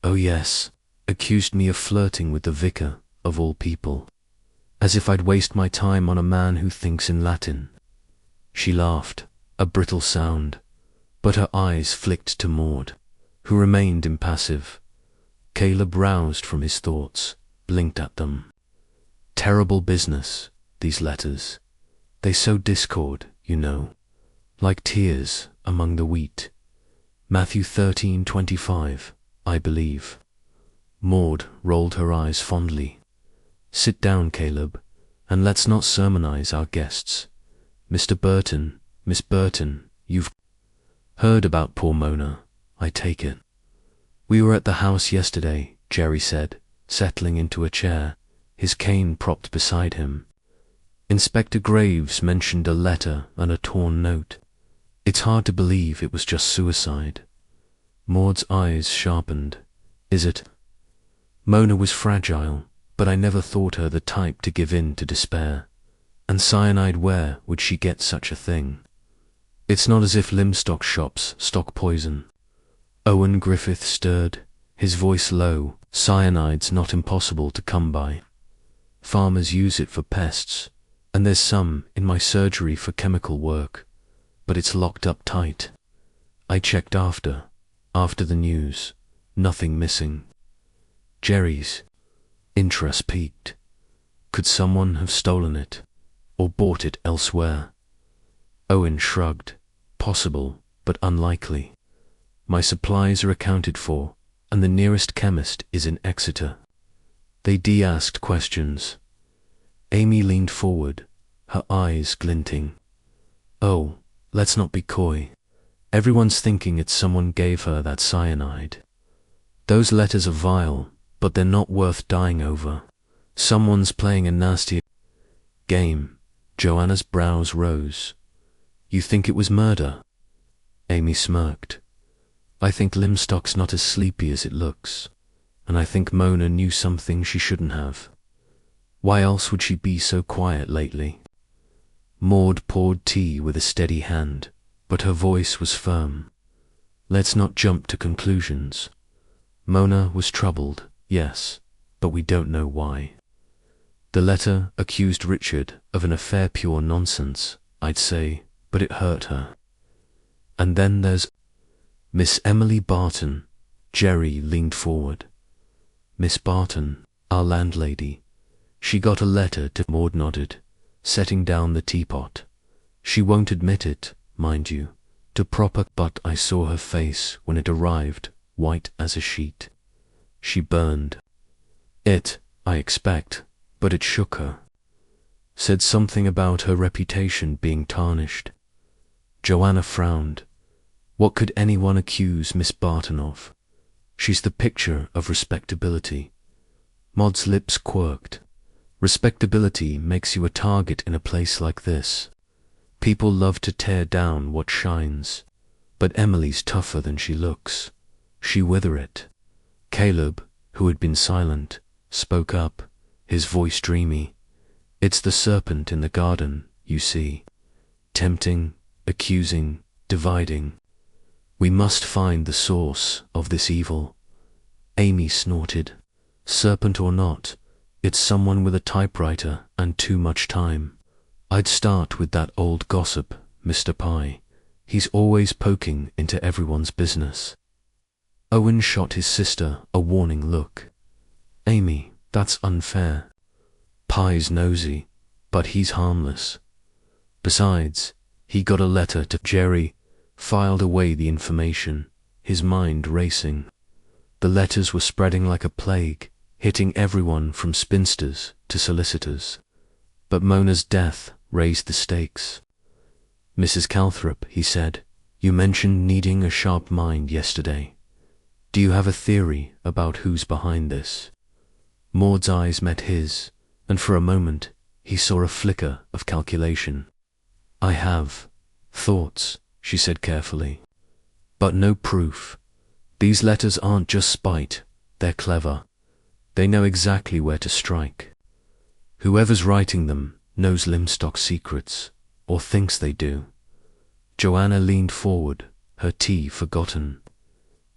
"Oh yes, accused me of flirting with the vicar, of all people. As if I'd waste my time on a man who thinks in Latin." She laughed, a brittle sound, but her eyes flicked to Maud, who remained impassive. Caleb roused from his thoughts, blinked at them. Terrible business, these letters. They sow discord, you know, like tears among the wheat. Matthew 13:25, I believe. Maud rolled her eyes fondly. "Sit down, Caleb, and let's not sermonize our guests. Mr. Burton, Miss Burton, you've heard about poor Mona, I take it." "We were at the house yesterday," Jerry said, settling into a chair, his cane propped beside him. "Inspector Graves mentioned a letter and a torn note. It's hard to believe it was just suicide." Maud's eyes sharpened. "Is it?" "Mona was fragile, but I never thought her the type to give in to despair. And cyanide, where would she get such a thing? It's not as if Lymstock shops stock poison." Owen Griffith stirred, his voice low. "Cyanide's not impossible to come by. Farmers use it for pests, and there's some in my surgery for chemical work, but it's locked up tight. I checked after the news, nothing missing." Jerry's interest peaked. Could someone have stolen it, or bought it elsewhere? Owen shrugged. "Possible, but unlikely. My supplies are accounted for, and the nearest chemist is in Exeter." They asked questions. Amy leaned forward, her eyes glinting. "Oh, let's not be coy. Everyone's thinking it's someone gave her that cyanide. Those letters are vile, but they're not worth dying over. Someone's playing a nasty game." Joanna's brows rose. "You think it was murder?" Amy smirked. "I think Lymstock's not as sleepy as it looks, and I think Mona knew something she shouldn't have. Why else would she be so quiet lately?" Maud poured tea with a steady hand, but her voice was firm. "Let's not jump to conclusions. Mona was troubled, yes, but we don't know why. The letter accused Richard of an affair, pure nonsense, I'd say, but it hurt her. And then there's Miss Emily Barton." Jerry leaned forward. "Miss Barton, our landlady. She got a letter to..." Maud nodded, setting down the teapot. "She won't admit it, mind you, to proper, but I saw her face when it arrived, white as a sheet. She burned. It, I expect, but it shook her. Said something about her reputation being tarnished." Joanna frowned. What could anyone accuse Miss Barton of? She's the picture of respectability. Maud's lips quirked. Respectability makes you a target in a place like this. People love to tear down what shines. But Emily's tougher than she looks. She wither it. Caleb, who had been silent, spoke up, his voice dreamy. "It's the serpent in the garden, you see. Tempting, accusing, dividing. We must find the source of this evil." Amy snorted. "Serpent or not, it's someone with a typewriter and too much time. I'd start with that old gossip, Mr. Pye. He's always poking into everyone's business." Owen shot his sister a warning look. "Amy, that's unfair. Pye's nosy, but he's harmless. Besides, he got a letter to..." Jerry filed away the information, his mind racing. The letters were spreading like a plague, hitting everyone from spinsters to solicitors. But Mona's death raised the stakes. "Mrs. Calthrop," he said, "you mentioned needing a sharp mind yesterday. Do you have a theory about who's behind this?" Maud's eyes met his, and for a moment he saw a flicker of calculation. "I have thoughts," she said carefully, "but no proof. These letters aren't just spite, they're clever. They know exactly where to strike. Whoever's writing them knows Lymstock's secrets, or thinks they do." Joanna leaned forward, her tea forgotten.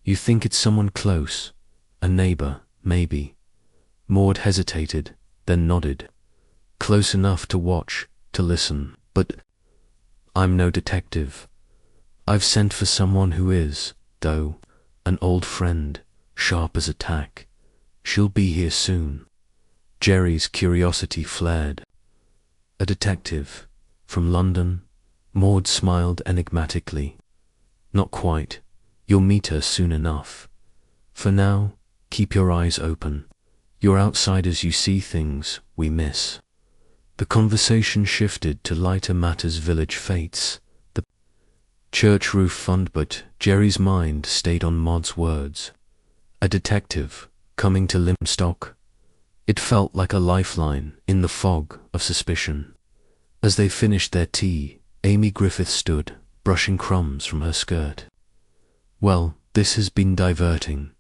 "You think it's someone close? A neighbour, maybe?" Maud hesitated, then nodded. "Close enough to watch, to listen, but I'm no detective. I've sent for someone who is, though, an old friend, sharp as a tack. She'll be here soon." Jerry's curiosity flared. "A detective? From London?" Maud smiled enigmatically. "Not quite. You'll meet her soon enough. For now, keep your eyes open. You're outsiders, you see things we miss." The conversation shifted to lighter matters, village fates, the church roof fund, but Jerry's mind stayed on Maud's words. A detective coming to Lymstock? It felt like a lifeline in the fog of suspicion. As they finished their tea, Amy Griffith stood, brushing crumbs from her skirt. "Well, this has been diverting,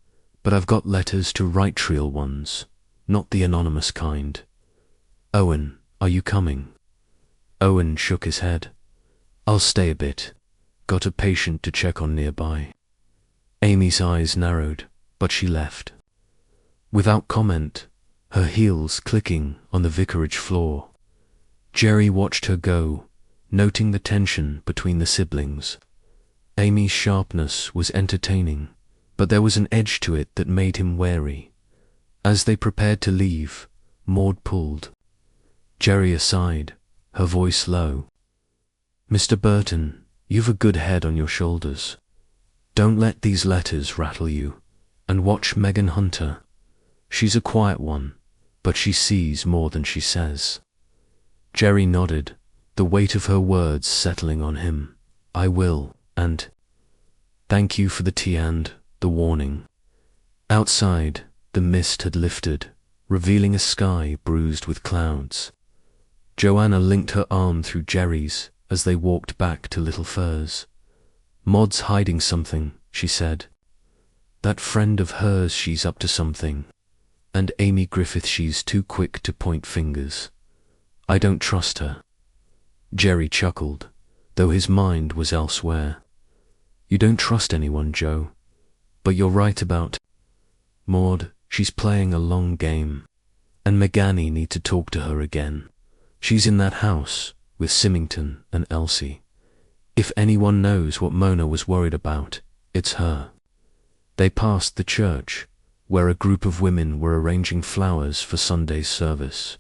but I've got letters to write, real ones, not the anonymous kind. Owen, are you coming?" Owen shook his head. "I'll stay a bit. Got a patient to check on nearby." Amy's eyes narrowed, but she left. Without comment, her heels clicking on the vicarage floor. Jerry watched her go, noting the tension between the siblings. Amy's sharpness was entertaining, but there was an edge to it that made him wary. As they prepared to leave, Maud pulled Jerry aside, her voice low. "Mr. Burton, you've a good head on your shoulders. Don't let these letters rattle you, and watch Megan Hunter. She's a quiet one, but she sees more than she says." Jerry nodded, the weight of her words settling on him. "I will, and thank you for the tea and the warning." Outside, the mist had lifted, revealing a sky bruised with clouds. Joanna linked her arm through Jerry's as they walked back to Little Furze. "Maud's hiding something," she said. "That friend of hers, she's up to something. And Amy Griffith, she's too quick to point fingers. I don't trust her." Jerry chuckled, though his mind was elsewhere. "You don't trust anyone, Joe. But you're right about Maud. She's playing a long game. And Megani need to talk to her again. She's in that house with Symington and Elsie. If anyone knows what Mona was worried about, it's her." They passed the church, where a group of women were arranging flowers for Sunday's service.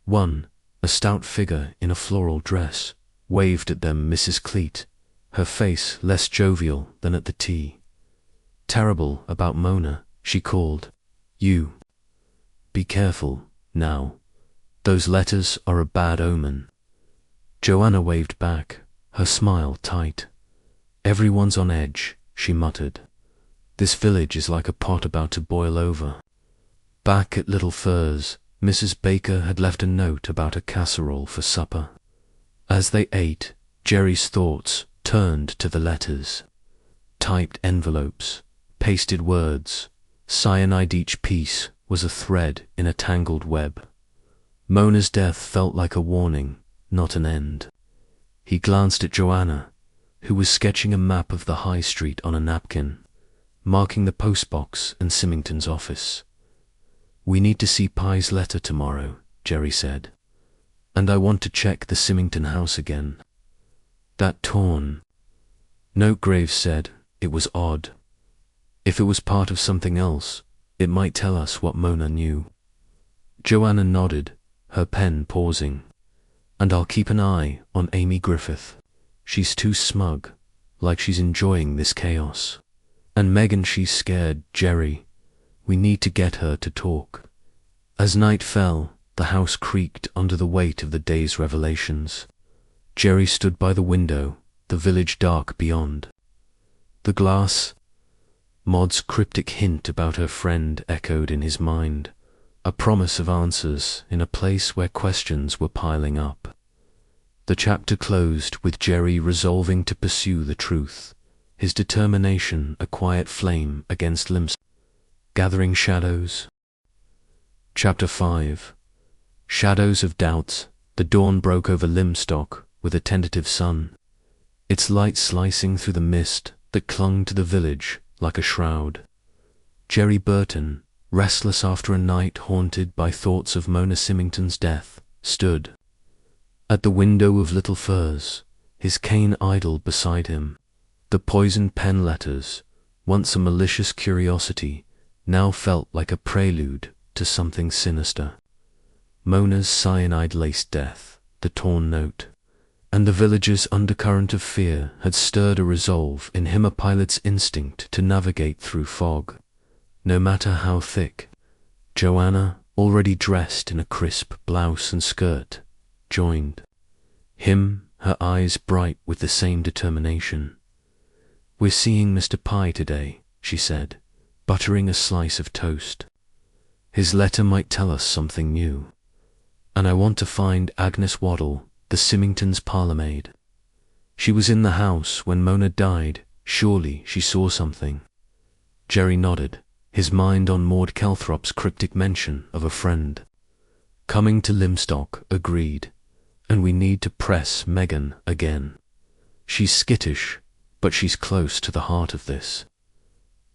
One, a stout figure in a floral dress, waved at them Mrs. Cleet, her face less jovial than at the tea. "Terrible about Mona," she called. "You. Be careful, now. Those letters are a bad omen." Joanna waved back, her smile tight. "Everyone's on edge," she muttered. "This village is like a pot about to boil over." Back at Little Furze, Mrs. Baker had left a note about a casserole for supper. As they ate, Jerry's thoughts turned to the letters. Typed envelopes, pasted words, cyanide, each piece was a thread in a tangled web. Mona's death felt like a warning, not an end. He glanced at Joanna, who was sketching a map of the high street on a napkin, marking the postbox and Symington's office. "We need to see Pye's letter tomorrow," Jerry said. "And I want to check the Symington house again. That torn note," Graves said, "it was odd. If it was part of something else, it might tell us what Mona knew." Joanna nodded, her pen pausing. "And I'll keep an eye on Amy Griffith. She's too smug, like she's enjoying this chaos. And Megan, she's scared. Jerry, we need to get her to talk. As night fell, the house creaked under the weight of the day's revelations. Jerry stood by the window, the village dark beyond. The glass, Maud's cryptic hint about her friend echoed in his mind, a promise of answers in a place where questions were piling up. The chapter closed with Jerry resolving to pursue the truth, his determination a quiet flame against limbs. Gathering shadows. Chapter 5. Shadows of doubts. The dawn broke over Limstock with a tentative sun, its light slicing through the mist that clung to the village like a shroud. Jerry Burton, restless after a night haunted by thoughts of Mona Symington's death, stood at the window of Little Furs, his cane idle beside him. The poisoned pen letters, once a malicious curiosity, now felt like a prelude to something sinister. Mona's cyanide-laced death, the torn note, and the villagers' undercurrent of fear had stirred a resolve in him, a pilot's instinct to navigate through fog, no matter how thick. Joanna, already dressed in a crisp blouse and skirt, joined him, her eyes bright with the same determination. "We're seeing Mr. Pye today," she said, buttering a slice of toast. "His letter might tell us something new. And I want to find Agnes Waddle, the Symingtons' parlourmaid. She was in the house when Mona died. Surely she saw something." Jerry nodded, his mind on Maud Calthrop's cryptic mention of a friend coming to Limstock. "Agreed. And we need to press Megan again. She's skittish, but she's close to the heart of this.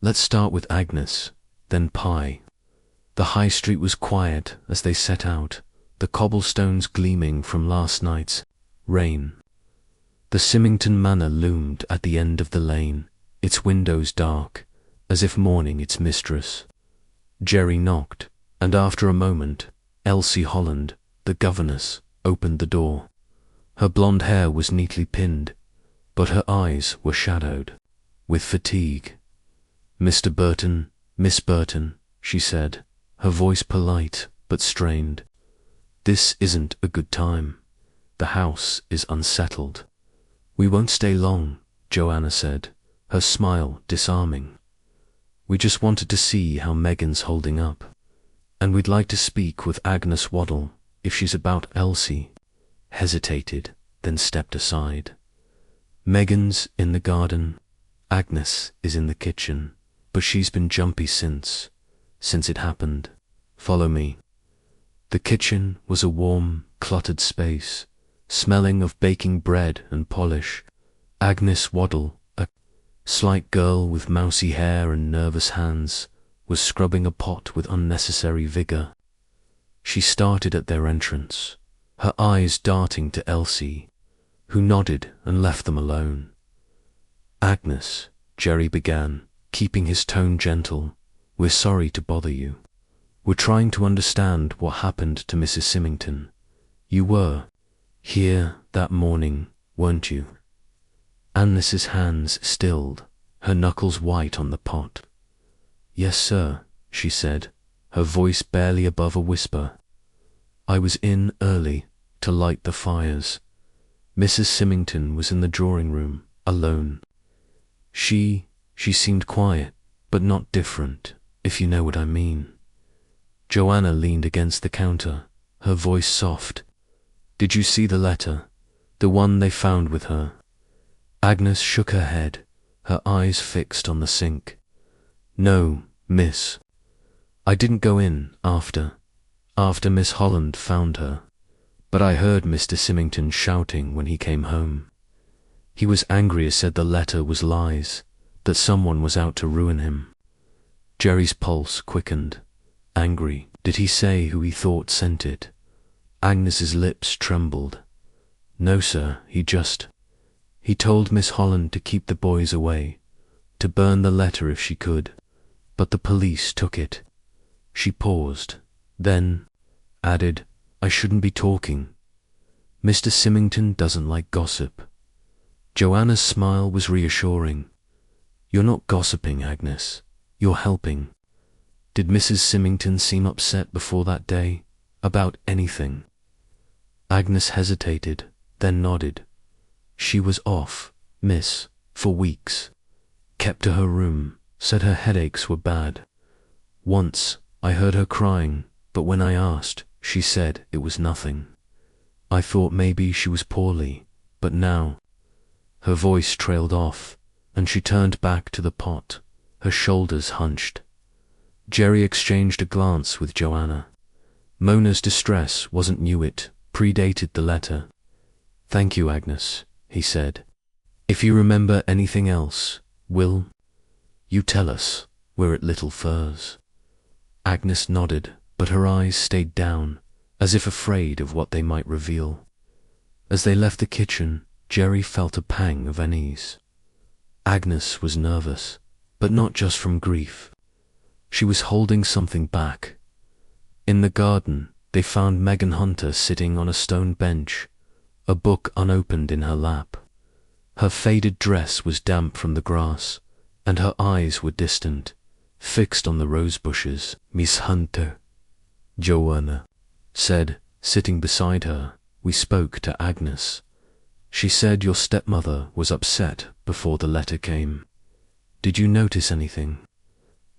Let's start with Agnes, then Pye." The high street was quiet as they set out, the cobblestones gleaming from last night's rain. The Symington manor loomed at the end of the lane, its windows dark, as if mourning its mistress. Jerry knocked, and after a moment, Elsie Holland, the governess, opened the door. Her blonde hair was neatly pinned, but her eyes were shadowed with fatigue. "Mr. Burton, Miss Burton," she said, her voice polite but strained. "This isn't a good time. The house is unsettled." "We won't stay long," Joanna said, her smile disarming. "We just wanted to see how Megan's holding up. And we'd like to speak with Agnes Waddle, if she's about." Elsie hesitated, then stepped aside. "Megan's in the garden. Agnes is in the kitchen, but she's been jumpy since it happened. Follow me." The kitchen was a warm, cluttered space, smelling of baking bread and polish. Agnes Waddle, a slight girl with mousy hair and nervous hands, was scrubbing a pot with unnecessary vigor. She started at their entrance, her eyes darting to Elsie, who nodded and left them alone. "Agnes," Jerry began, keeping his tone gentle, "we're sorry to bother you. We're trying to understand what happened to Mrs. Symington. You were here that morning, weren't you?" Agnes's hands stilled, her knuckles white on the pot. "Yes, sir," she said, her voice barely above a whisper. "I was in early to light the fires. Mrs. Symington was in the drawing room, alone. She seemed quiet, but not different, if you know what I mean." Joanna leaned against the counter, her voice soft. "Did you see the letter? The one they found with her?" Agnes shook her head, her eyes fixed on the sink. "No, miss. I didn't go in after Miss Holland found her, but I heard Mr. Symington shouting when he came home. He was angry and said the letter was lies, that someone was out to ruin him." Jerry's pulse quickened. Angry. Did he say who he thought sent it? Agnes's lips trembled. "No, sir, he told Miss Holland to keep the boys away, to burn the letter if she could, but the police took it." She paused, then added, "I shouldn't be talking. Mr. Symington doesn't like gossip." Joanna's smile was reassuring. "You're not gossiping, Agnes. You're helping." "Did Mrs. Symington seem upset before that day? About anything?" Agnes hesitated, then nodded. "She was off, miss, for weeks. Kept to her room, said her headaches were bad. Once, I heard her crying, but when I asked, she said it was nothing. I thought maybe she was poorly, but now—" Her voice trailed off, and she turned back to the pot, her shoulders hunched. Jerry exchanged a glance with Joanna. Mona's distress wasn't new, it predated the letter. "Thank you, Agnes," he said. "If you remember anything else, will you tell us? We're at Little Furs." Agnes nodded, but her eyes stayed down, as if afraid of what they might reveal. As they left the kitchen, Jerry felt a pang of unease. Agnes was nervous, but not just from grief. She was holding something back. In the garden, they found Megan Hunter sitting on a stone bench, a book unopened in her lap. Her faded dress was damp from the grass, and her eyes were distant, fixed on the rose bushes. "Miss Hunter," Joanna said, sitting beside her. "We spoke to Agnes. She said your stepmother was upset before the letter came. Did you notice anything?"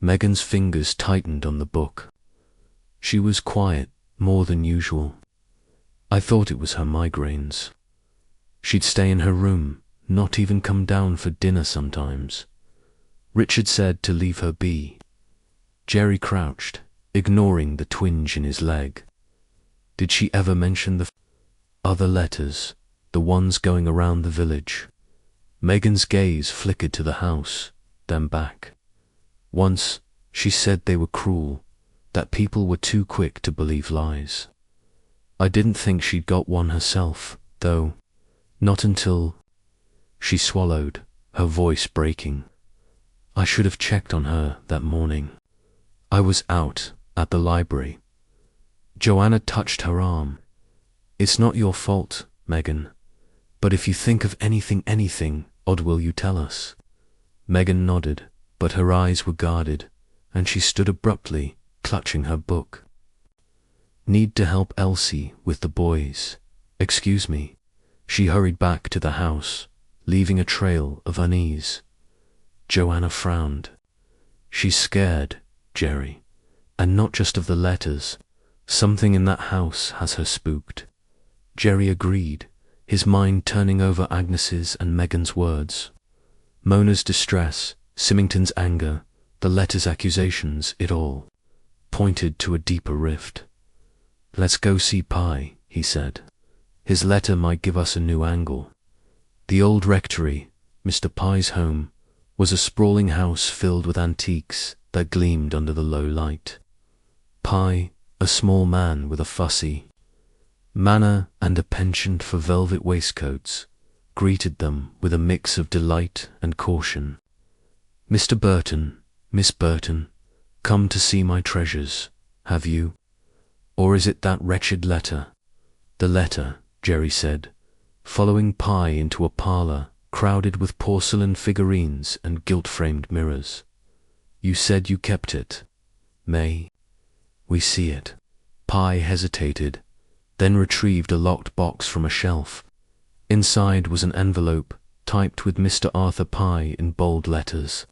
Megan's fingers tightened on the book. She was quiet, more than usual. "I thought it was her migraines. She'd stay in her room, not even come down for dinner sometimes. Richard said to leave her be." Jerry crouched, ignoring the twinge in his leg. "Did she ever mention the other letters, the ones going around the village?" Megan's gaze flickered to the house, then back. "Once, she said they were cruel, that people were too quick to believe lies. I didn't think she'd got one herself, though. Not until—" She swallowed, her voice breaking. "I should have checked on her that morning. I was out at the library." Joanna touched her arm. "It's not your fault, Megan. But if you think of anything odd, will you tell us?" Megan nodded, but her eyes were guarded, and she stood abruptly, clutching her book. "Need to help Elsie with the boys. Excuse me." She hurried back to the house, leaving a trail of unease. Joanna frowned. "She's scared, Jerry. And not just of the letters. Something in that house has her spooked." Jerry agreed, his mind turning over Agnes's and Megan's words. Mona's distress, Symington's anger, the letters' accusations, it all pointed to a deeper rift. "Let's go see Pye," he said. "His letter might give us a new angle." The old rectory, Mr. Pye's home, was a sprawling house filled with antiques that gleamed under the low light. Pye, a small man with a fussy manner and a penchant for velvet waistcoats, greeted them with a mix of delight and caution. "Mr. Burton, Miss Burton, come to see my treasures, have you? Or is it that wretched letter?" "The letter," Jerry said, following Pye into a parlour crowded with porcelain figurines and gilt-framed mirrors. "You said you kept it. May we see it?" Pye hesitated, then retrieved a locked box from a shelf. Inside was an envelope typed with Mr. Arthur Pye in bold letters.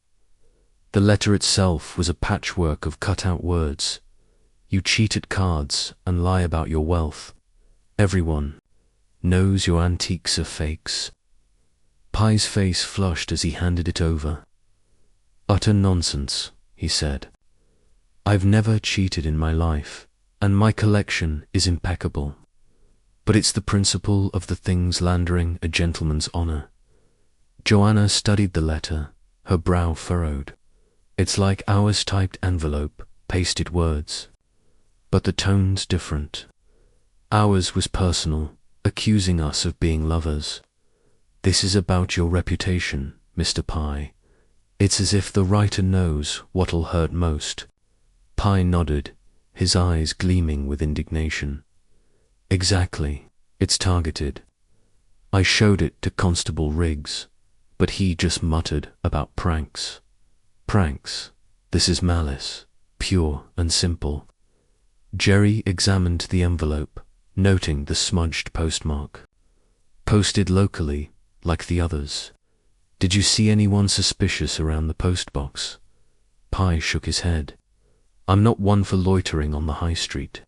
The letter itself was a patchwork of cut-out words. "You cheat at cards and lie about your wealth. Everyone knows your antiques are fakes." Pye's face flushed as he handed it over. "Utter nonsense," he said. "I've never cheated in my life, and my collection is impeccable. But it's the principle of the things landering a gentleman's honour." Joanna studied the letter, her brow furrowed. "It's like ours typed envelope, pasted words. But the tone's different. Ours was personal, accusing us of being lovers. This is about your reputation, Mr. Pye. It's as if the writer knows what'll hurt most." Pye nodded, his eyes gleaming with indignation. "Exactly. It's targeted. I showed it to Constable Riggs, but he just muttered about pranks. Pranks. This is malice, pure and simple. Jerry examined the envelope, noting the smudged postmark. Posted locally, like the others. Did you see anyone suspicious around the postbox? Pye shook his head. I'm not one for loitering on the high street,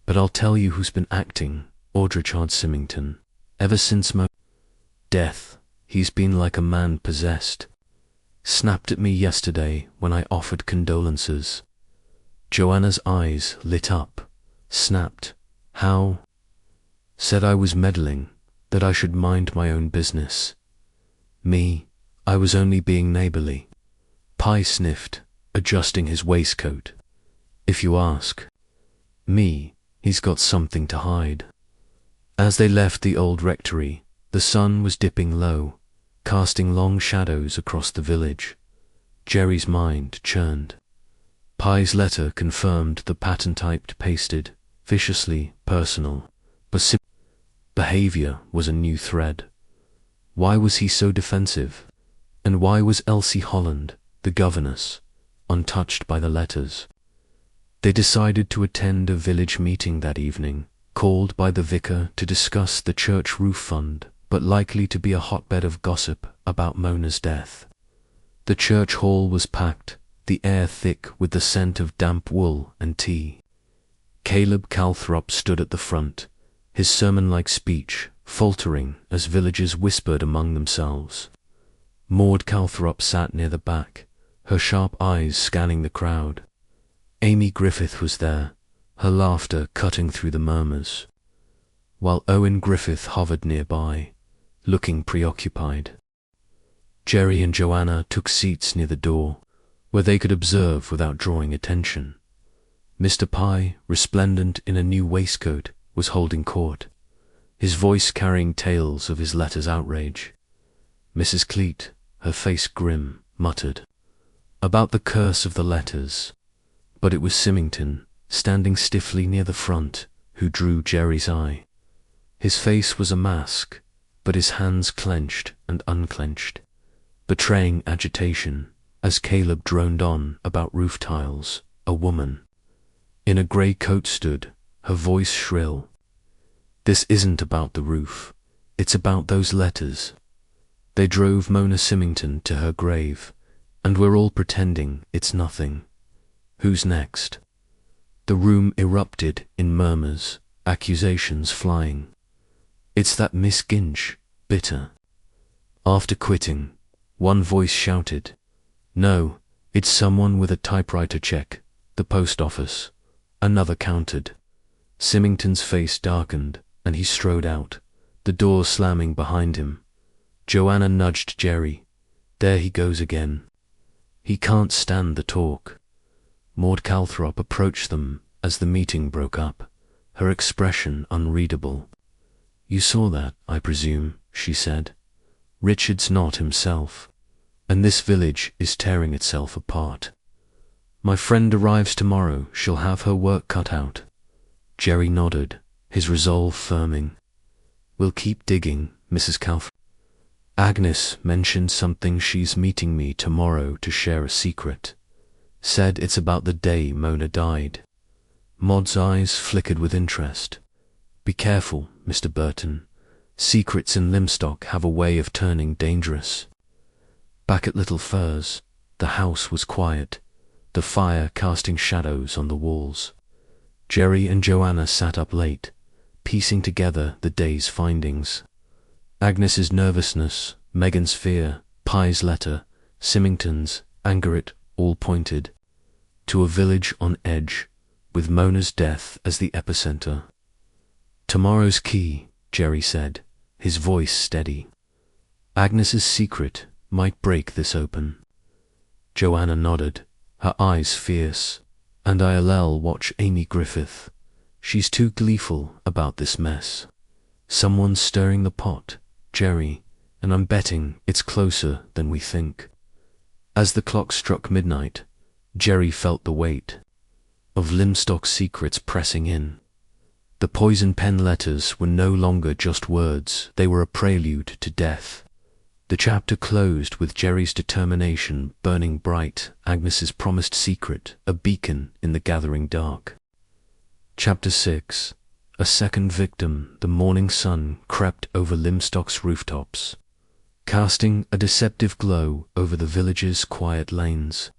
but I'll tell you who's been acting, Audrichard Symington. Ever since Mo's death, he's been like a man possessed. Snapped at me yesterday when I offered condolences. Joanna's eyes lit up. Snapped. How? Said I was meddling, that I should mind my own business. Me, I was only being neighbourly. Pye sniffed, adjusting his waistcoat. If you ask. Me, he's got something to hide. As they left the old rectory, the sun was dipping low, casting long shadows across the village. Jerry's mind churned. Pye's letter confirmed the pattern-typed pasted, viciously personal, but behaviour was a new thread. Why was he so defensive? And why was Elsie Holland, the governess, untouched by the letters? They decided to attend a village meeting that evening, called by the vicar to discuss the church roof fund, but likely to be a hotbed of gossip about Mona's death. The church hall was packed, the air thick with the scent of damp wool and tea. Caleb Calthrop stood at the front, his sermon-like speech faltering as villagers whispered among themselves. Maud Calthrop sat near the back, her sharp eyes scanning the crowd. Amy Griffith was there, her laughter cutting through the murmurs, while Owen Griffith hovered nearby, looking preoccupied. Jerry and Joanna took seats near the door, where they could observe without drawing attention. Mr. Pye, resplendent in a new waistcoat, was holding court, his voice carrying tales of his letter's outrage. Mrs. Cleet, her face grim, muttered about the curse of the letters, but it was Symington, standing stiffly near the front, who drew Jerry's eye. His face was a mask, but his hands clenched and unclenched, betraying agitation, as Caleb droned on about roof tiles. A woman in a grey coat stood, her voice shrill. This isn't about the roof, it's about those letters. They drove Mona Symington to her grave, and we're all pretending it's nothing. Who's next? The room erupted in murmurs, accusations flying. It's that Miss Ginch, bitter. After quitting, one voice shouted, No, it's someone with a typewriter check, the post office. Another countered. Symington's face darkened, and he strode out, the door slamming behind him. Joanna nudged Jerry. There he goes again. He can't stand the talk. Maud Calthrop approached them as the meeting broke up, her expression unreadable. You saw that, I presume, she said. Richard's not himself, and this village is tearing itself apart. My friend arrives tomorrow, she'll have her work cut out. Jerry nodded, his resolve firming. We'll keep digging, Mrs. Calthrop. Agnes mentioned something. She's meeting me tomorrow to share a secret. Said it's about the day Mona died. Maud's eyes flickered with interest. Be careful, Mr. Burton. Secrets in Limstock have a way of turning dangerous. Back at Little Firs, the house was quiet, the fire casting shadows on the walls. Jerry and Joanna sat up late, piecing together the day's findings. Agnes's nervousness, Megan's fear, Pye's letter, Symington's anger, it all pointed to a village on edge, with Mona's death as the epicenter. Tomorrow's key, Jerry said, his voice steady. Agnes's secret might break this open. Joanna nodded, her eyes fierce, and I'll watch Amy Griffith. She's too gleeful about this mess. Someone's stirring the pot, Jerry, and I'm betting it's closer than we think. As the clock struck midnight, Jerry felt the weight of Limstock's secrets pressing in. The poison pen letters were no longer just words, they were a prelude to death. The chapter closed with Jerry's determination burning bright, Agnes's promised secret, a beacon in the gathering dark. Chapter 6. A second victim. The morning sun crept over Limstock's rooftops, casting a deceptive glow over the village's quiet lanes.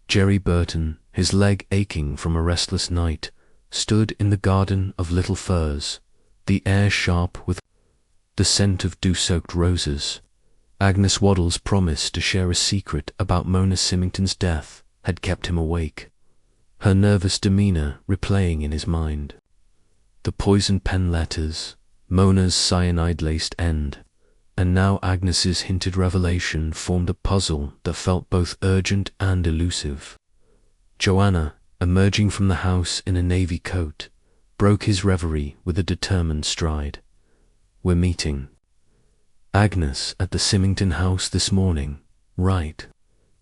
Jerry Burton, his leg aching from a restless night, stood in the garden of little firs, the air sharp with the scent of dew-soaked roses. Agnes Waddle's promise to share a secret about Mona Symington's death had kept him awake, her nervous demeanour replaying in his mind. The poison pen letters, Mona's cyanide-laced end, and now Agnes's hinted revelation formed a puzzle that felt both urgent and elusive. Joanna, emerging from the house in a navy coat, broke his reverie with a determined stride. "We're meeting. Agnes at the Symington house this morning, right?"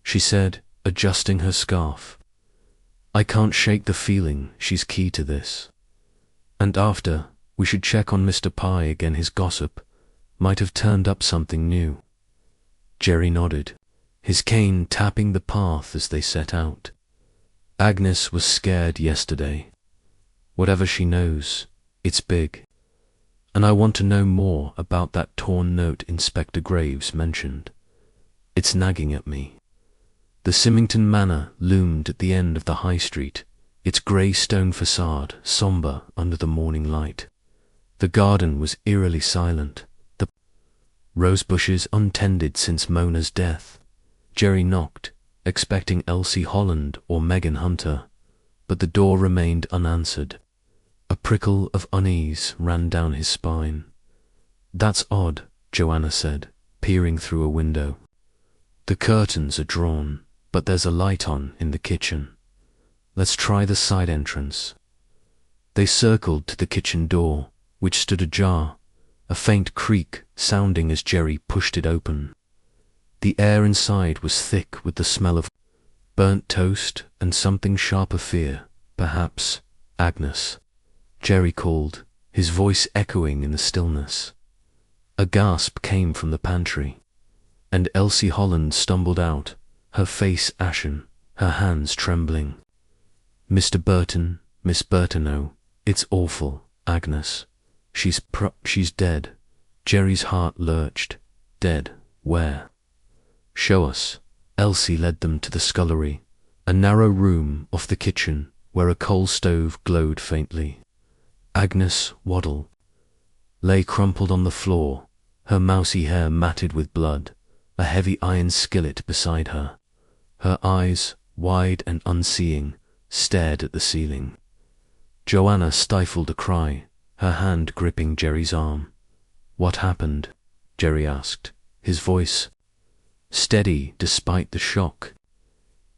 she said, adjusting her scarf. "I can't shake the feeling she's key to this. And after, we should check on Mr. Pye again. His gossip might have turned up something new." Jerry nodded, his cane tapping the path as they set out. "Agnes was scared yesterday. Whatever she knows, it's big. And I want to know more about that torn note Inspector Graves mentioned. It's nagging at me." The Symington Manor loomed at the end of the high street, its grey stone facade sombre under the morning light. The garden was eerily silent, the rose bushes untended since Mona's death. Jerry knocked, expecting Elsie Holland or Megan Hunter, but the door remained unanswered. A prickle of unease ran down his spine. "That's odd," Joanna said, peering through a window. "The curtains are drawn, but there's a light on in the kitchen. Let's try the side entrance." They circled to the kitchen door, which stood ajar, a faint creak sounding as Jerry pushed it open. The air inside was thick with the smell of burnt toast and something sharp of fear, perhaps Agnes. Jerry called, his voice echoing in the stillness. A gasp came from the pantry, and Elsie Holland stumbled out, her face ashen, her hands trembling. "Mr. Burton, Miss Burtonow, it's awful, Agnes. She's dead." Jerry's heart lurched. "Dead? Where?" "Show us." Elsie led them to the scullery, a narrow room off the kitchen where a coal stove glowed faintly. Agnes Waddle lay crumpled on the floor, her mousy hair matted with blood, a heavy iron skillet beside her. Her eyes, wide and unseeing, stared at the ceiling. Joanna stifled a cry, her hand gripping Jerry's arm. "What happened?" Jerry asked, his voice steady despite the shock.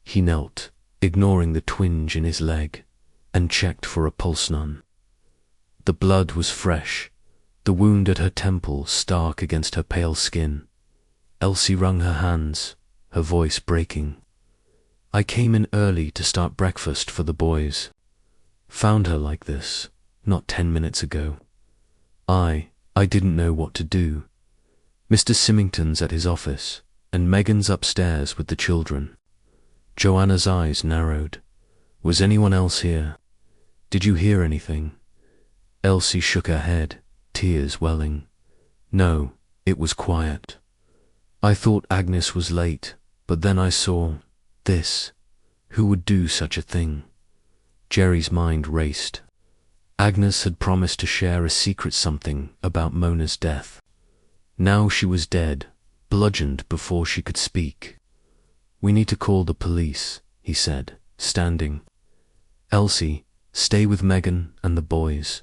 He knelt, ignoring the twinge in his leg, and checked for a pulse none. The blood was fresh, the wound at her temple stark against her pale skin. Elsie wrung her hands, her voice breaking. "I came in early to start breakfast for the boys. Found her like this, not 10 minutes ago. I didn't know what to do. Mr. Symington's at his office, and Megan's upstairs with the children." Joanna's eyes narrowed. "Was anyone else here? Did you hear anything?" Elsie shook her head, tears welling. "No, it was quiet. I thought Agnes was late, but then I saw this. Who would do such a thing?" Jerry's mind raced. Agnes had promised to share a secret something about Mona's death. Now she was dead, bludgeoned before she could speak. "We need to call the police," he said, standing. "Elsie, stay with Megan and the boys.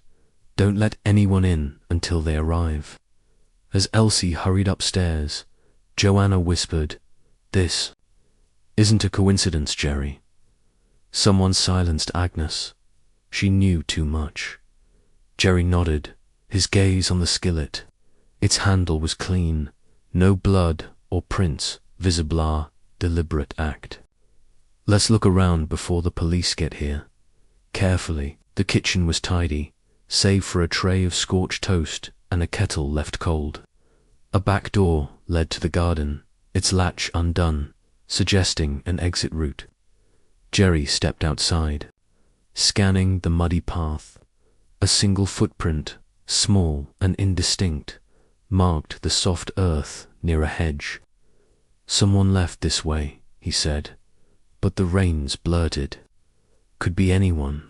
Don't let anyone in until they arrive." As Elsie hurried upstairs, Joanna whispered, "This isn't a coincidence, Jerry. Someone silenced Agnes. She knew too much." Jerry nodded, his gaze on the skillet. Its handle was clean, no blood or prints visible. Deliberate act. "Let's look around before the police get here." Carefully, the kitchen was tidy, save for a tray of scorched toast and a kettle left cold. A back door led to the garden, its latch undone, suggesting an exit route. Jerry stepped outside, scanning the muddy path. A single footprint, small and indistinct, marked the soft earth near a hedge. "Someone left this way," he said, but the reins blurted. Could be anyone.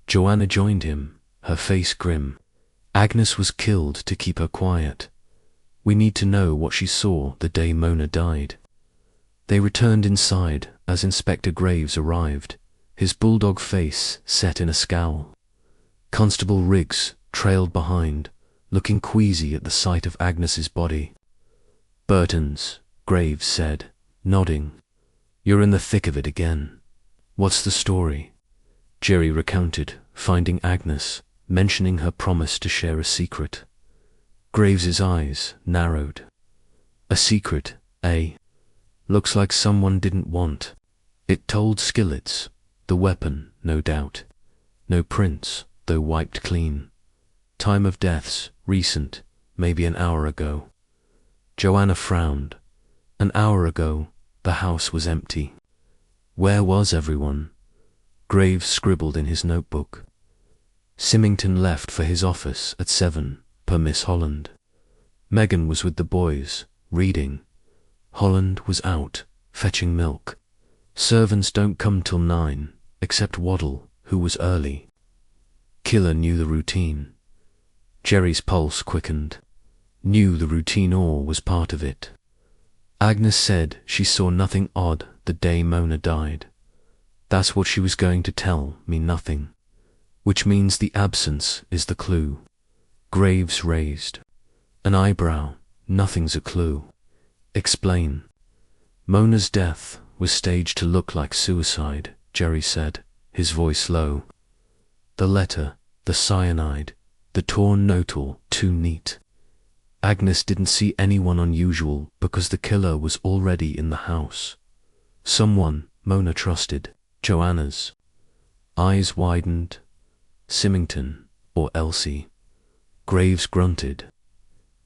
Joanna joined him, her face grim. "Agnes was killed to keep her quiet. We need to know what she saw the day Mona died." They returned inside as Inspector Graves arrived, his bulldog face set in a scowl. Constable Riggs trailed behind, looking queasy at the sight of Agnes's body. "Burton's," Graves said, nodding. "You're in the thick of it again. What's the story?" Jerry recounted finding Agnes, mentioning her promise to share a secret. Graves's eyes narrowed. "A secret, eh? Looks like someone didn't want." It told skillets, the weapon, no doubt. No prints, though wiped clean. Time of deaths, recent, maybe an hour ago. Joanna frowned. An hour ago, the house was empty. Where was everyone? Graves scribbled in his notebook. Symington left for his office at 7, per Miss Holland. Megan was with the boys, reading. Holland was out, fetching milk. Servants don't come till 9, except Waddle, who was early. Killer knew the routine. Jerry's pulse quickened. Knew the routine or was part of it. Agnes said she saw nothing odd the day Mona died. That's what she was going to tell me, nothing. Which means the absence is the clue. Graves raised an eyebrow. Nothing's a clue. Explain. Mona's death was staged to look like suicide, Jerry said, his voice low. The letter, the cyanide, the torn note, all too neat. Agnes didn't see anyone unusual because the killer was already in the house. Someone Mona trusted, Joanna's. Eyes widened. Symington or Elsie. Graves grunted.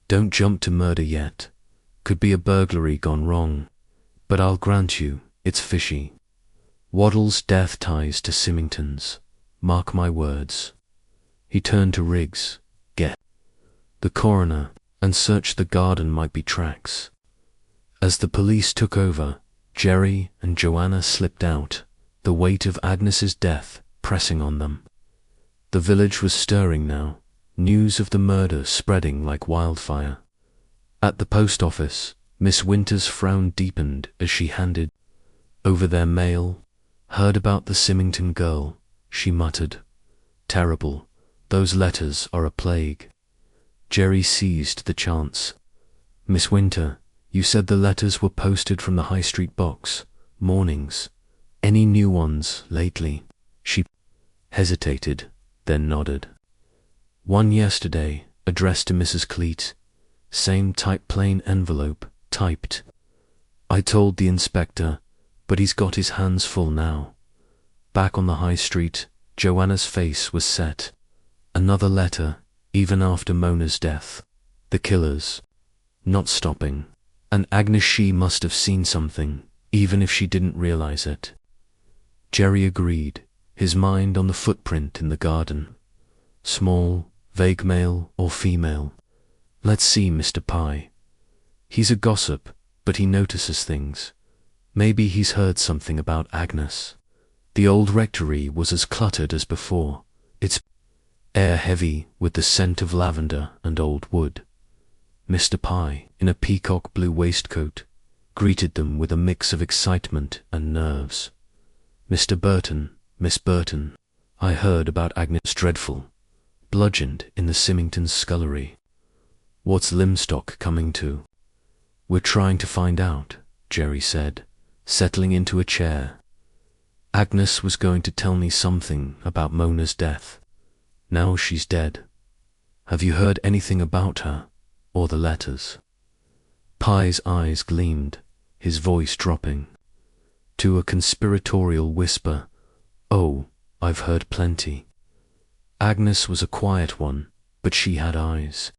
"Don't jump to murder yet. Could be a burglary gone wrong. But I'll grant you, it's fishy. Waddle's death ties to Symington's. Mark my words." He turned to Riggs. "Get the coroner and search the garden, might be tracks." As the police took over, Jerry and Joanna slipped out, the weight of Agnes's death pressing on them. The village was stirring now, news of the murder spreading like wildfire. At the post office, Miss Winter's frown deepened as she handed over their mail. "Heard about the Symington girl," she muttered. "Terrible. Those letters are a plague." Jerry seized the chance. "Miss Winter, you said the letters were posted from the High Street box, mornings. Any new ones lately?" She hesitated, then nodded. "One yesterday, addressed to Mrs. Cleet. Same type plain envelope, typed. I told the inspector, but he's got his hands full now." Back on the High Street, Joanna's face was set. Another letter, even after Mona's death. The killers. Not stopping. And Agnes, she must have seen something, even if she didn't realize it. Jerry agreed, his mind on the footprint in the garden. Small, vague, male or female. Let's see Mr. Pye. He's a gossip, but he notices things. Maybe he's heard something about Agnes. The old rectory was as cluttered as before, its air heavy with the scent of lavender and old wood. Mr. Pye, in a peacock blue waistcoat, greeted them with a mix of excitement and nerves. "Mr. Burton, Miss Burton, I heard about Agnes dreadful, bludgeoned in the Symington scullery. What's Limstock coming to?" "We're trying to find out," Jerry said, settling into a chair. "Agnes was going to tell me something about Mona's death. Now she's dead. Have you heard anything about her, or the letters?" Pye's eyes gleamed, his voice dropping to a conspiratorial whisper. "Oh, I've heard plenty. Agnes was a quiet one, but she had eyes.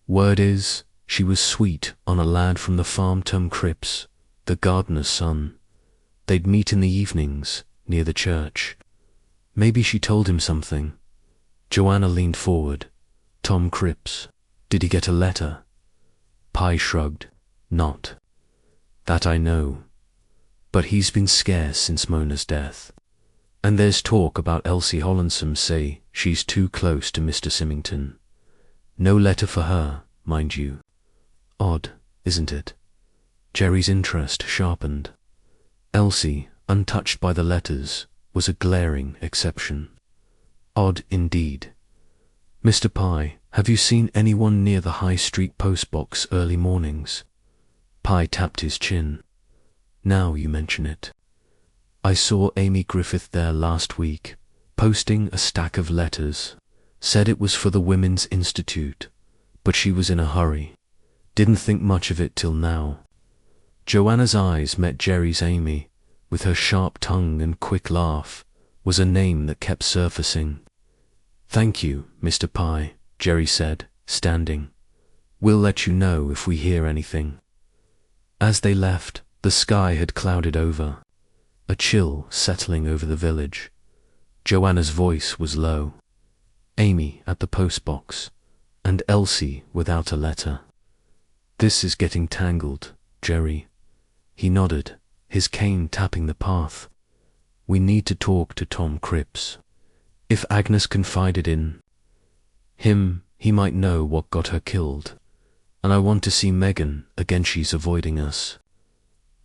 Word is, she was sweet on a lad from the farm, Tom Cripps, the gardener's son. They'd meet in the evenings, near the church. Maybe she told him something. Joanna leaned forward. Tom Cripps. Did he get a letter? Pye shrugged. Not that I know. But he's been scarce since Mona's death. And there's talk about Elsie Hollandsome say she's too close to Mr. Symington. No letter for her, mind you. Odd, isn't it? Jerry's interest sharpened. Elsie, untouched by the letters, was a glaring exception. Odd indeed. Mr. Pye, have you seen anyone near the High Street postbox early mornings? Pye tapped his chin. Now you mention it. I saw Amy Griffith there last week, posting a stack of letters. Said it was for the Women's Institute, but she was in a hurry. Didn't think much of it till now. Joanna's eyes met Jerry's. Amy, with her sharp tongue and quick laugh, was a name that kept surfacing. Thank you, Mr. Pye, Jerry said, standing. We'll let you know if we hear anything. As they left, the sky had clouded over, a chill settling over the village. Joanna's voice was low. Amy at the postbox, and Elsie without a letter. This is getting tangled, Jerry. He nodded, his cane tapping the path. We need to talk to Tom Cripps. If Agnes confided in him, he might know what got her killed. And I want to see Megan again. She's avoiding us.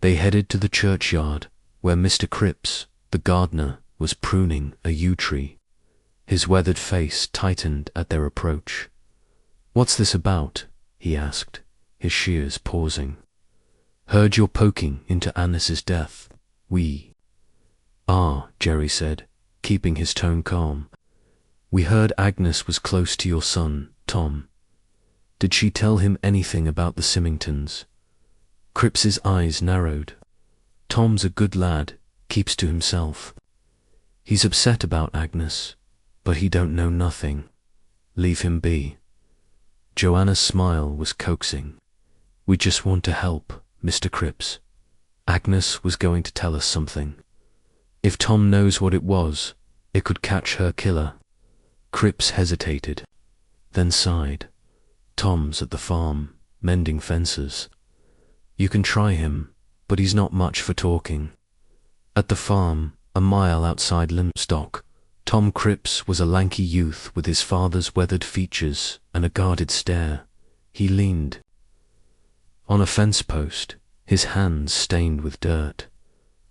They headed to the churchyard, where Mr. Cripps, the gardener, was pruning a yew tree. His weathered face tightened at their approach. What's this about? He asked, his shears pausing. Heard you're poking into Agnes's death. We are, Jerry said, keeping his tone calm. We heard Agnes was close to your son, Tom. Did she tell him anything about the Symingtons? Cripps's eyes narrowed. Tom's a good lad, keeps to himself. He's upset about Agnes, but he don't know nothing. Leave him be. Joanna's smile was coaxing. We just want to help, Mr. Cripps. Agnes was going to tell us something. If Tom knows what it was, it could catch her killer. Cripps hesitated, then sighed. Tom's at the farm, mending fences. You can try him, but he's not much for talking. At the farm, a mile outside Limstock, Tom Cripps was a lanky youth with his father's weathered features and a guarded stare. He leaned on a fence post, his hands stained with dirt.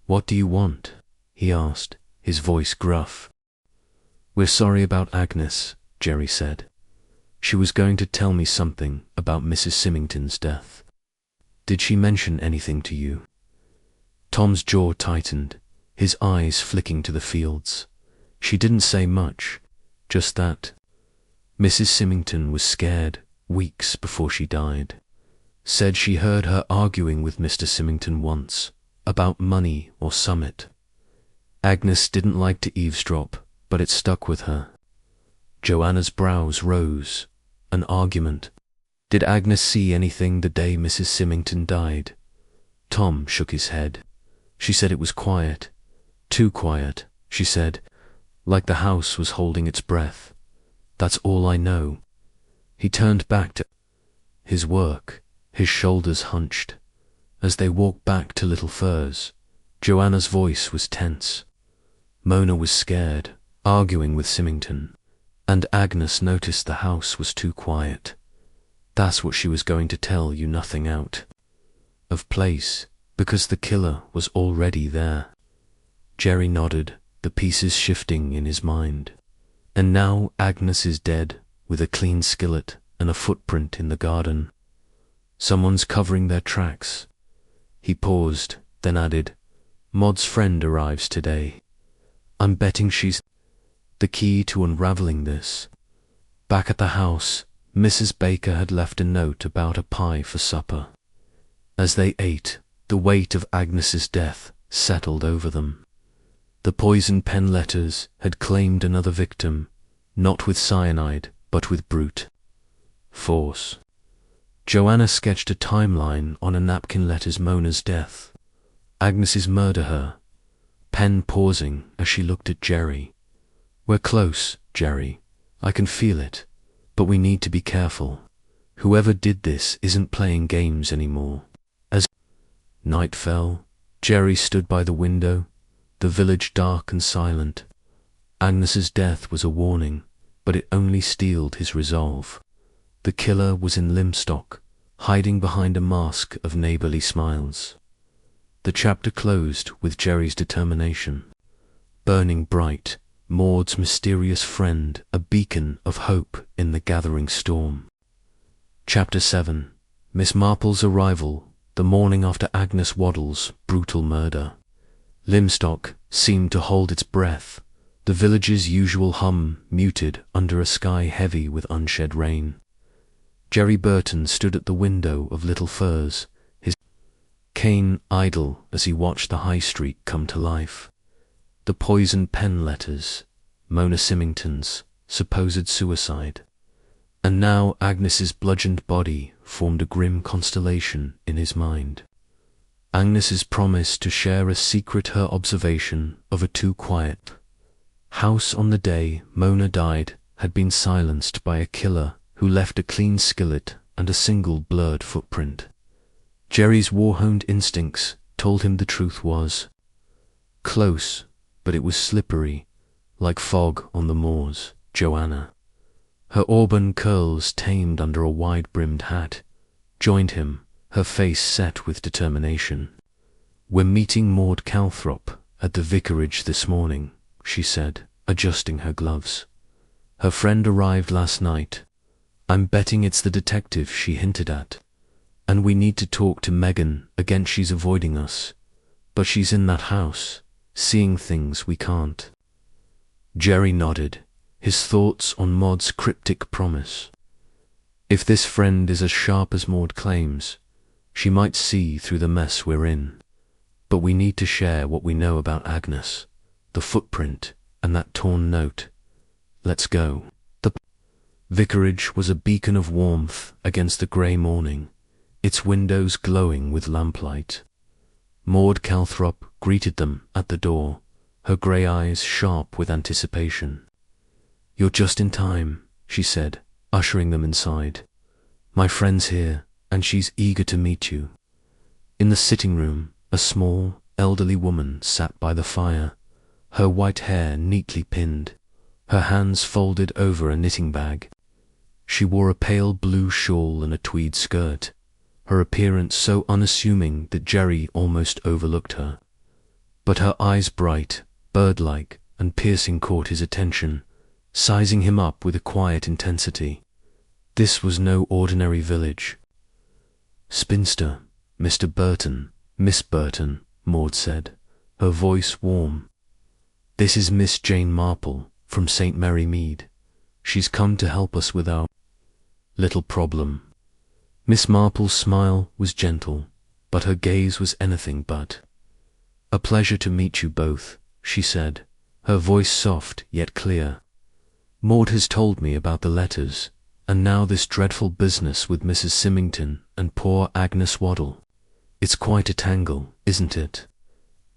What do you want? He asked, his voice gruff. We're sorry about Agnes, Jerry said. She was going to tell me something about Mrs. Symington's death. Did she mention anything to you? Tom's jaw tightened, his eyes flicking to the fields. She didn't say much, just that Mrs. Symington was scared weeks before she died. Said she heard her arguing with Mr. Symington once, about money or summit. Agnes didn't like to eavesdrop, but it stuck with her. Joanna's brows rose. An argument. Did Agnes see anything the day Mrs. Symington died? Tom shook his head. She said it was quiet. Too quiet, she said, like the house was holding its breath. That's all I know. He turned back to his work, his shoulders hunched. As they walked back to Little Furze, Joanna's voice was tense. Mona was scared, arguing with Symington, and Agnes noticed the house was too quiet. That's what she was going to tell you, nothing out of place, because the killer was already there. Jerry nodded, the pieces shifting in his mind. And now Agnes is dead, with a clean skillet and a footprint in the garden. Someone's covering their tracks. He paused, then added, Maud's friend arrives today. I'm betting she's the key to unraveling this. Back at the house, Mrs. Baker had left a note about a pie for supper. As they ate, the weight of Agnes's death settled over them. The poison pen letters had claimed another victim, not with cyanide, but with brute force. Joanna sketched a timeline on a napkin letters: Mona's death, Agnes's murder, her pen pausing as she looked at Jerry. We're close, Jerry. I can feel it. But we need to be careful. Whoever did this isn't playing games anymore. As night fell, Jerry stood by the window, the village dark and silent. Agnes's death was a warning, but it only steeled his resolve. The killer was in Limstock, hiding behind a mask of neighborly smiles. The chapter closed with Jerry's determination. Burning bright, Maud's mysterious friend, a beacon of hope in the gathering storm. Chapter 7. Miss Marple's arrival, the morning after Agnes Waddle's brutal murder. Limstock seemed to hold its breath, the village's usual hum muted under a sky heavy with unshed rain. Jerry Burton stood at the window of Little Furze, his cane idle as he watched the high street come to life. The poisoned pen letters, Mona Symington's supposed suicide. And now Agnes's bludgeoned body formed a grim constellation in his mind. Agnes's promise to share a secret, her observation of a too quiet house on the day Mona died had been silenced by a killer who left a clean skillet and a single blurred footprint. Jerry's war-honed instincts told him the truth was close, but it was slippery, like fog on the moors. Joanna, her auburn curls tamed under a wide-brimmed hat, joined him, her face set with determination. "We're meeting Maud Calthrop at the vicarage this morning," she said, adjusting her gloves. "Her friend arrived last night. I'm betting it's the detective she hinted at. And we need to talk to Megan again. She's avoiding us. But she's in that house, seeing things we can't." Jerry nodded, his thoughts on Maud's cryptic promise. If this friend is as sharp as Maud claims, she might see through the mess we're in. But we need to share what we know about Agnes, the footprint, and that torn note. Let's go. The vicarage was a beacon of warmth against the grey morning, its windows glowing with lamplight. Maud Calthrop greeted them at the door, her grey eyes sharp with anticipation. "You're just in time," she said, ushering them inside. "My friend's here, and she's eager to meet you." In the sitting room, a small, elderly woman sat by the fire, her white hair neatly pinned, her hands folded over a knitting bag. She wore a pale blue shawl and a tweed skirt, her appearance so unassuming that Jerry almost overlooked her. But her eyes bright, bird-like, and piercing caught his attention, sizing him up with a quiet intensity. This was no ordinary village. "Spinster, Mr. Burton, Miss Burton," Maud said, her voice warm. "This is Miss Jane Marple from St. Mary Mead. She's come to help us with our little problem." Miss Marple's smile was gentle, but her gaze was anything but. "A pleasure to meet you both," she said, her voice soft yet clear. "Maud has told me about the letters, and now this dreadful business with Mrs. Symington and poor Agnes Waddle. It's quite a tangle, isn't it?"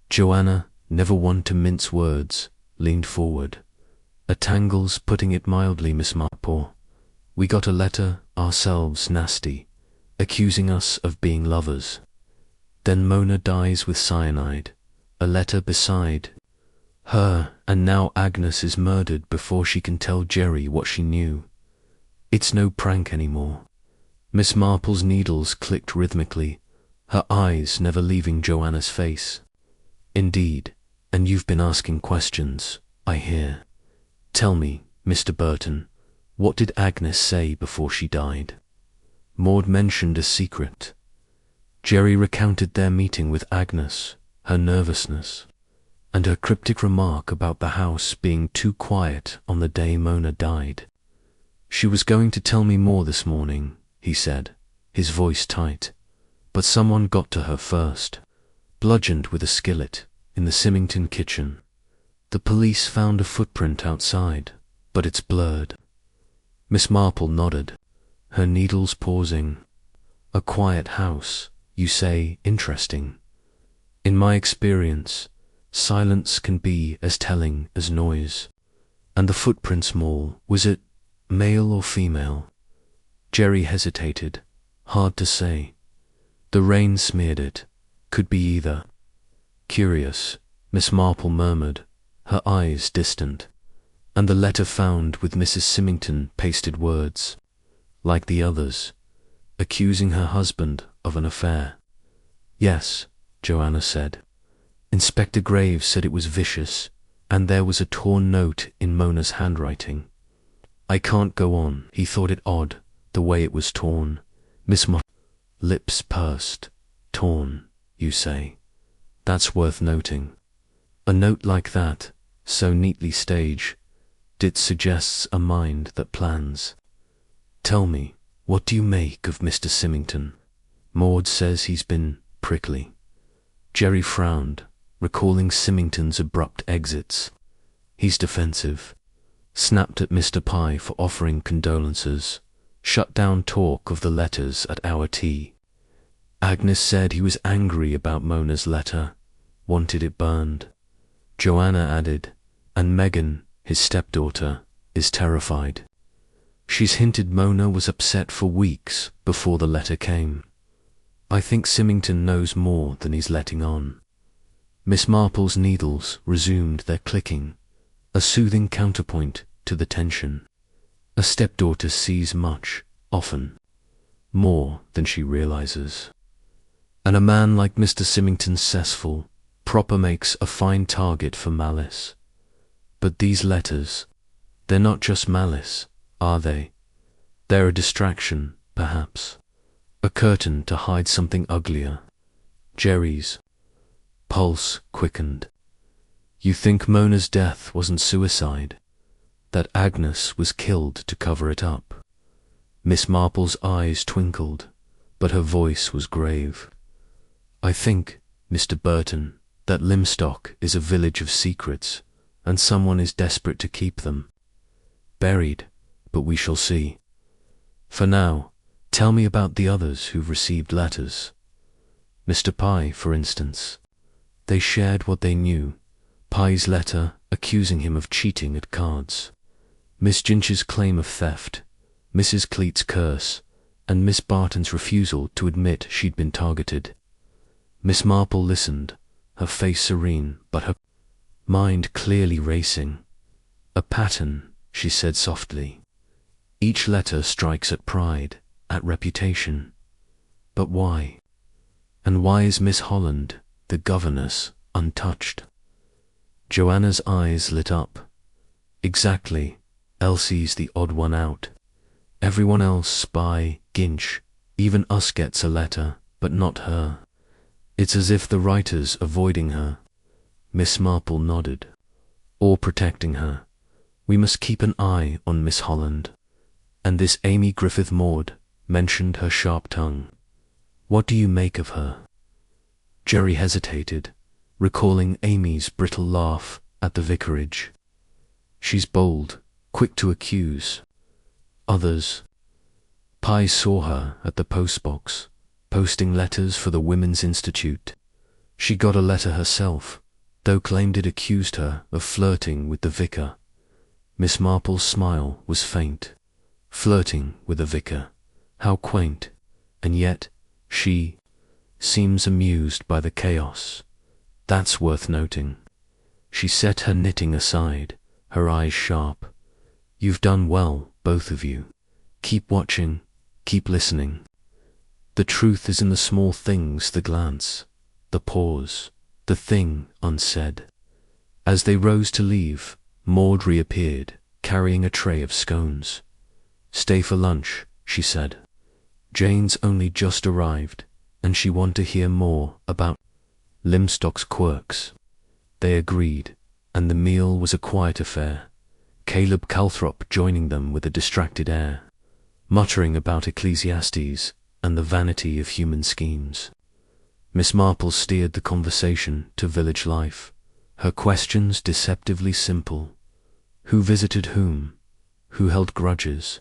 Joanna, never one to mince words, leaned forward. "A tangle's putting it mildly, Miss Marple. We got a letter ourselves, nasty, accusing us of being lovers. Then Mona dies with cyanide, a letter beside her, and now Agnes is murdered before she can tell Jerry what she knew. It's no prank anymore." Miss Marple's needles clicked rhythmically, her eyes never leaving Joanna's face. "Indeed, and you've been asking questions, I hear. Tell me, Mr. Burton, what did Agnes say before she died?" Maud mentioned a secret. Jerry recounted their meeting with Agnes, her nervousness, and her cryptic remark about the house being too quiet on the day Mona died. "She was going to tell me more this morning," he said, his voice tight, "but someone got to her first, bludgeoned with a skillet, in the Symington kitchen. The police found a footprint outside, but it's blurred. Miss Marple nodded, her needles pausing. A quiet house, you say, interesting. In my experience, silence can be as telling as noise. And the footprint small, was it male or female? Jerry hesitated. Hard to say. The rain smeared it. Could be either. Curious, Miss Marple murmured, her eyes distant. And the letter found with Mrs. Symington pasted words, like the others, accusing her husband of an affair. Yes, Joanna said. Inspector Graves said it was vicious, and there was a torn note in Mona's handwriting. I can't go on. He thought it odd, the way it was torn. Miss Marple, lips pursed. Torn, you say. That's worth noting. A note like that, so neatly staged, it suggests a mind that plans. Tell me, what do you make of Mr. Symington? Maud says he's been prickly. Jerry frowned, recalling Symington's abrupt exits. He's defensive. Snapped at Mr. Pye for offering condolences. Shut down talk of the letters at our tea. Agnes said he was angry about Mona's letter, wanted it burned. Joanna added, and Megan, his stepdaughter, is terrified. She's hinted Mona was upset for weeks before the letter came. I think Symington knows more than he's letting on. Miss Marple's needles resumed their clicking, a soothing counterpoint to the tension. A stepdaughter sees much, often, more than she realizes. And a man like Mr. Symington's cessful, proper makes a fine target for malice. But these letters, they're not just malice, are they? They're a distraction, perhaps. A curtain to hide something uglier. Jerry's pulse quickened. You think Mona's death wasn't suicide? That Agnes was killed to cover it up? Miss Marple's eyes twinkled, but her voice was grave. I think, Mr. Burton, that Lymstock is a village of secrets, and someone is desperate to keep them. Buried, but we shall see. For now, tell me about the others who've received letters. Mr. Pye, for instance. They shared what they knew. Pye's letter accusing him of cheating at cards. Miss Ginch's claim of theft. Mrs. Cleet's curse, and Miss Barton's refusal to admit she'd been targeted. Miss Marple listened, her face serene, but her mind clearly racing. A pattern, she said softly. Each letter strikes at pride, at reputation. But why? And why is Miss Holland, the governess, untouched? Joanna's eyes lit up. Exactly. Elsie's the odd one out. Everyone else spy, Ginch, even us gets a letter, but not her. It's as if the writer's avoiding her. Miss Marple nodded. Or protecting her. We must keep an eye on Miss Holland. And this Amy Griffith Maud mentioned her sharp tongue. What do you make of her? Jerry hesitated, recalling Amy's brittle laugh at the vicarage. She's bold, quick to accuse. Others. Pye saw her at the postbox, posting letters for the Women's Institute. She got a letter herself, though claimed it accused her of flirting with the vicar. Miss Marple's smile was faint. Flirting with a vicar. How quaint. And yet, she seems amused by the chaos. That's worth noting. She set her knitting aside, her eyes sharp. You've done well, both of you. Keep watching, keep listening. The truth is in the small things, the glance, the pause, the thing unsaid. As they rose to leave, Maud reappeared, carrying a tray of scones. Stay for lunch, she said. Jane's only just arrived, and she wanted to hear more about Lymstock's quirks. They agreed, and the meal was a quiet affair, Caleb Calthrop joining them with a distracted air, muttering about Ecclesiastes and the vanity of human schemes. Miss Marple steered the conversation to village life, her questions deceptively simple. Who visited whom? who held grudges.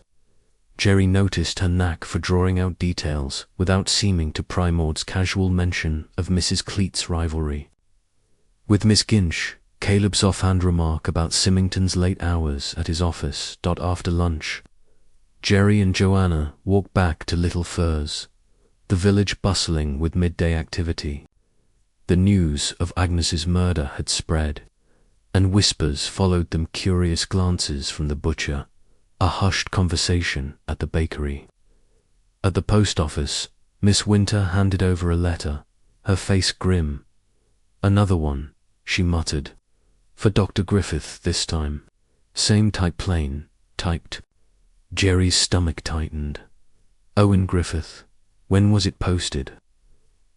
Jerry noticed her knack for drawing out details without seeming to pry Maud's casual mention of Mrs. Cleet's rivalry. With Miss Ginch, Caleb's offhand remark about Symington's late hours at his office. After lunch, Jerry and Joanna walked back to Little Furze, the village bustling with midday activity. The news of Agnes's murder had spread, and whispers followed them, curious glances from the butcher, a hushed conversation at the bakery. At the post office, Miss Winter handed over a letter, her face grim. "Another one," she muttered. "For Dr. Griffith this time. Same type plain, typed." Jerry's stomach tightened. "Owen Griffith. When was it posted?"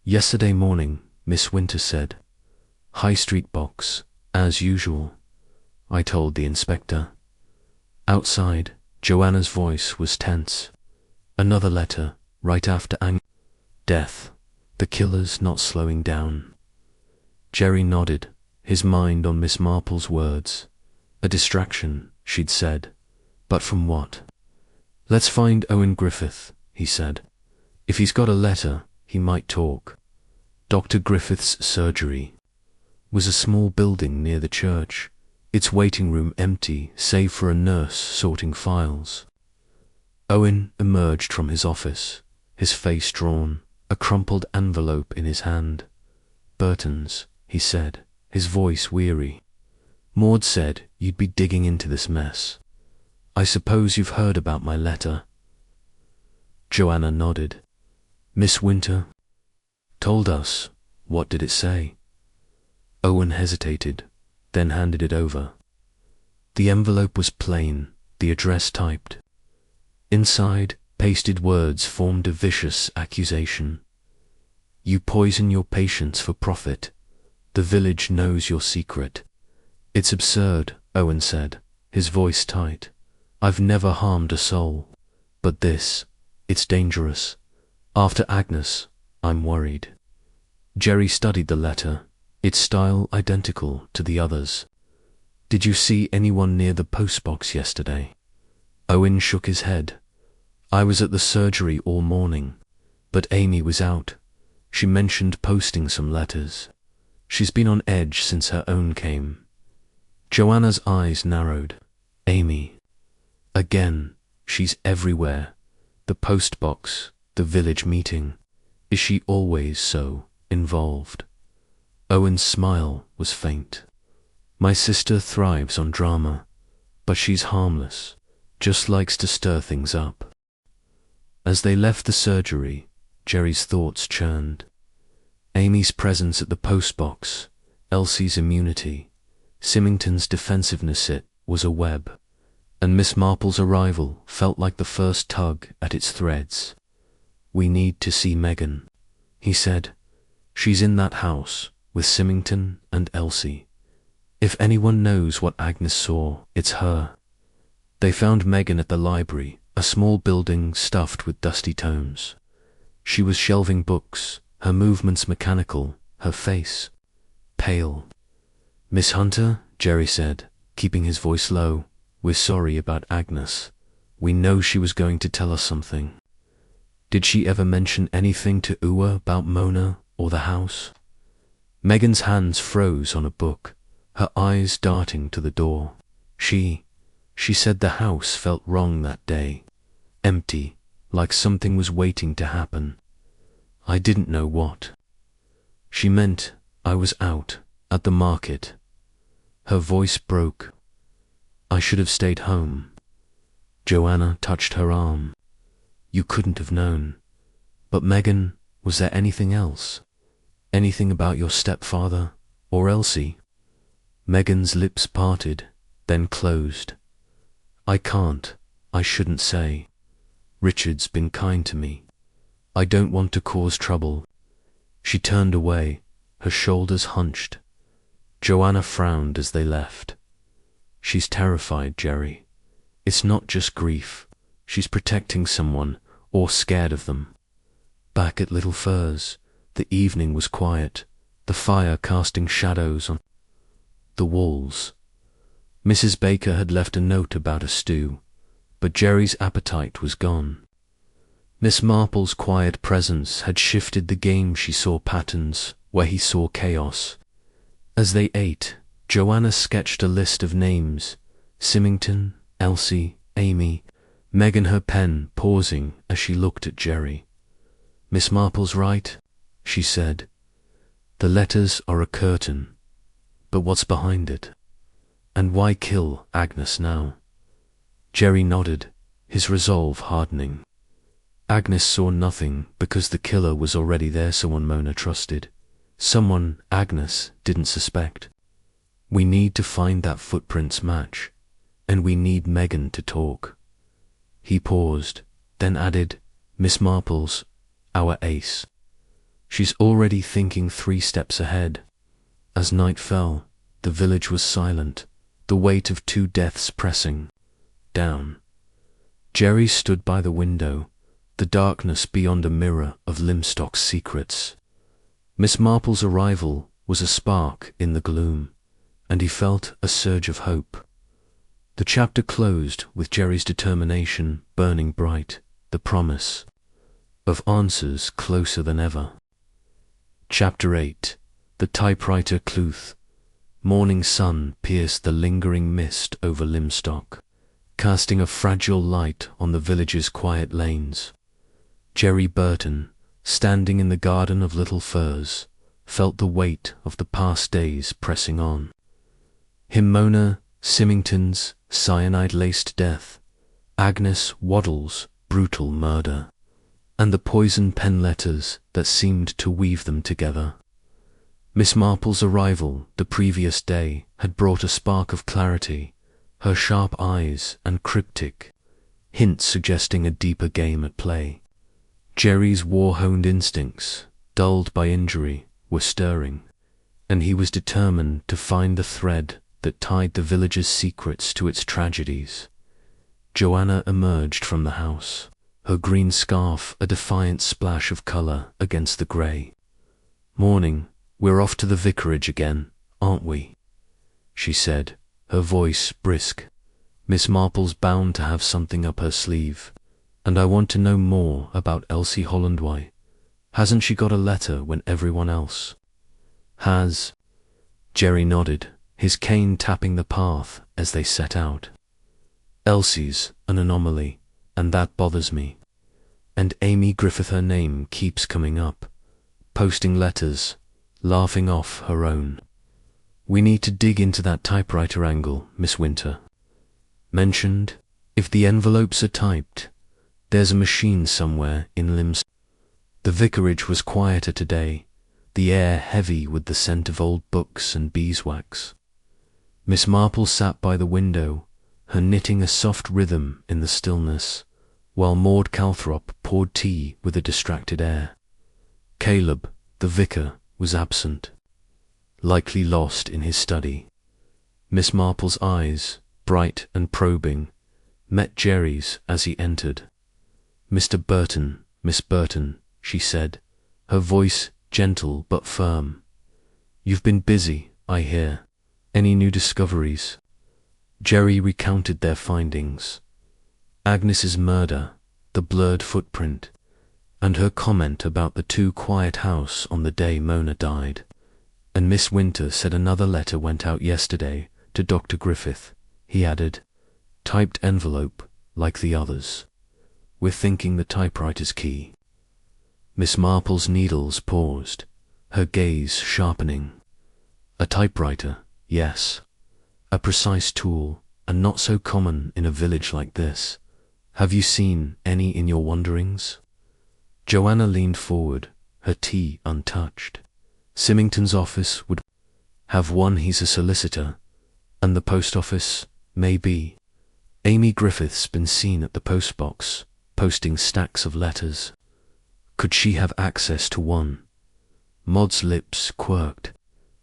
"Yesterday morning," Miss Winter said. "High Street box, as usual. I told the inspector." Outside, Joanna's voice was tense. "Another letter, right after death. The killer's not slowing down." Jerry nodded, his mind on Miss Marple's words. A distraction, she'd said. But from what? "Let's find Owen Griffith," he said. "If he's got a letter, he might talk." Dr. Griffith's surgery was a small building near the church, its waiting room empty save for a nurse sorting files. Owen emerged from his office, his face drawn, a crumpled envelope in his hand. "Burton's," he said, his voice weary. "Maud said you'd be digging into this mess. I suppose you've heard about my letter?" Joanna nodded. "Miss Winter told us. What did it say?" Owen hesitated, then handed it over. The envelope was plain, the address typed. Inside, pasted words formed a vicious accusation. "You poison your patients for profit. The village knows your secret." "It's absurd," Owen said, his voice tight. "I've never harmed a soul. But this, it's dangerous. After Agnes, I'm worried." Jerry studied the letter, its style identical to the others. "Did you see anyone near the postbox yesterday?" Owen shook his head. "I was at the surgery all morning, but Amy was out. She mentioned posting some letters. She's been on edge since her own came." Joanna's eyes narrowed. "Amy. Again, she's everywhere. The postbox, the village meeting. Is she always so involved?" Owen's smile was faint. "My sister thrives on drama, but she's harmless, just likes to stir things up." As they left the surgery, Jerry's thoughts churned. Amy's presence at the postbox, Elsie's immunity, Symington's defensiveness, it was a web, and Miss Marple's arrival felt like the first tug at its threads. "We need to see Megan," he said. "She's in that house with Symington and Elsie. If anyone knows what Agnes saw, it's her." They found Megan at the library, a small building stuffed with dusty tomes. She was shelving books, her movements mechanical, her face pale. "Miss Hunter," Jerry said, keeping his voice low, "we're sorry about Agnes. We know she was going to tell us something." "Did she ever mention anything to Ua about Mona or the house?" Megan's hands froze on a book, her eyes darting to the door. She said the house felt wrong that day. Empty, like something was waiting to happen. I didn't know what. She meant I was out, at the market. Her voice broke. "I should have stayed home." Joanna touched her arm. "You couldn't have known. But Megan, was there anything else? Anything about your stepfather or Elsie?" Megan's lips parted, then closed. "I can't. I shouldn't say. Richard's been kind to me. I don't want to cause trouble." She turned away, her shoulders hunched. Joanna frowned as they left. "She's terrified, Jerry. It's not just grief. She's protecting someone, or scared of them." Back at Little Furze, the evening was quiet, the fire casting shadows on the walls. Mrs. Baker had left a note about a stew, but Jerry's appetite was gone. Miss Marple's quiet presence had shifted the game. She saw patterns where he saw chaos. As they ate, Joanna sketched a list of names: Symington, Elsie, Amy, Megan, her pen pausing as she looked at Jerry. "Miss Marple's right," she said. "The letters are a curtain. But what's behind it? And why kill Agnes now?" Jerry nodded, his resolve hardening. Agnes saw nothing because the killer was already there, someone Mona trusted. Someone Agnes didn't suspect. "We need to find that footprints match, and we need Megan to talk." He paused, then added, "Miss Marple's our ace. She's already thinking 3 steps ahead." As night fell, the village was silent, the weight of 2 deaths pressing down. Jerry stood by the window, the darkness beyond a mirror of Limstock's secrets. Miss Marple's arrival was a spark in the gloom, and he felt a surge of hope. The chapter closed with Jerry's determination burning bright, the promise of answers closer than ever. Chapter 8. The Typewriter Sleuth. Morning sun pierced the lingering mist over Limstock, casting a fragile light on the village's quiet lanes. Jerry Burton, standing in the garden of Little Firs, felt the weight of the past days pressing on. Him Mona Symington's cyanide-laced death, Agnes Waddle's brutal murder, and the poison pen letters that seemed to weave them together. Miss Marple's arrival the previous day had brought a spark of clarity, her sharp eyes and cryptic hints suggesting a deeper game at play. Jerry's war-honed instincts, dulled by injury, were stirring, and he was determined to find the thread that tied the village's secrets to its tragedies. Joanna emerged from the house, her green scarf a defiant splash of colour against the grey. "Morning, we're off to the vicarage again, aren't we?" she said, her voice brisk. "Miss Marple's bound to have something up her sleeve, and I want to know more about Elsie Hollandwhite. Hasn't she got a letter when everyone else has?" Jerry nodded, his cane tapping the path as they set out. "Elsie's an anomaly, and that bothers me. And Amy Griffith, her name keeps coming up, posting letters, laughing off her own. We need to dig into that typewriter angle Miss Winter mentioned. If the envelopes are typed, there's a machine somewhere in Limbs." The vicarage was quieter today, the air heavy with the scent of old books and beeswax. Miss Marple sat by the window, her knitting a soft rhythm in the stillness, while Maud Calthrop poured tea with a distracted air. Caleb, the vicar, was absent, likely lost in his study. Miss Marple's eyes, bright and probing, met Jerry's as he entered. "Mr. Burton, Miss Burton," she said, her voice gentle but firm. "You've been busy, I hear. Any new discoveries?" Jerry recounted their findings. Agnes's murder, the blurred footprint, and her comment about the 2 quiet house on the day Mona died. "And Miss Winter said another letter went out yesterday to Dr. Griffith," he added. "Typed envelope, like the others. We're thinking the typewriter's key." Miss Marple's needles paused, her gaze sharpening. "A typewriter, yes. A precise tool, and not so common in a village like this. Have you seen any in your wanderings?" Joanna leaned forward, her tea untouched. "Symington's office would have one. He's a solicitor. And the post office, maybe. Amy Griffith's been seen at the post box, posting stacks of letters. Could she have access to one?" Maud's lips quirked.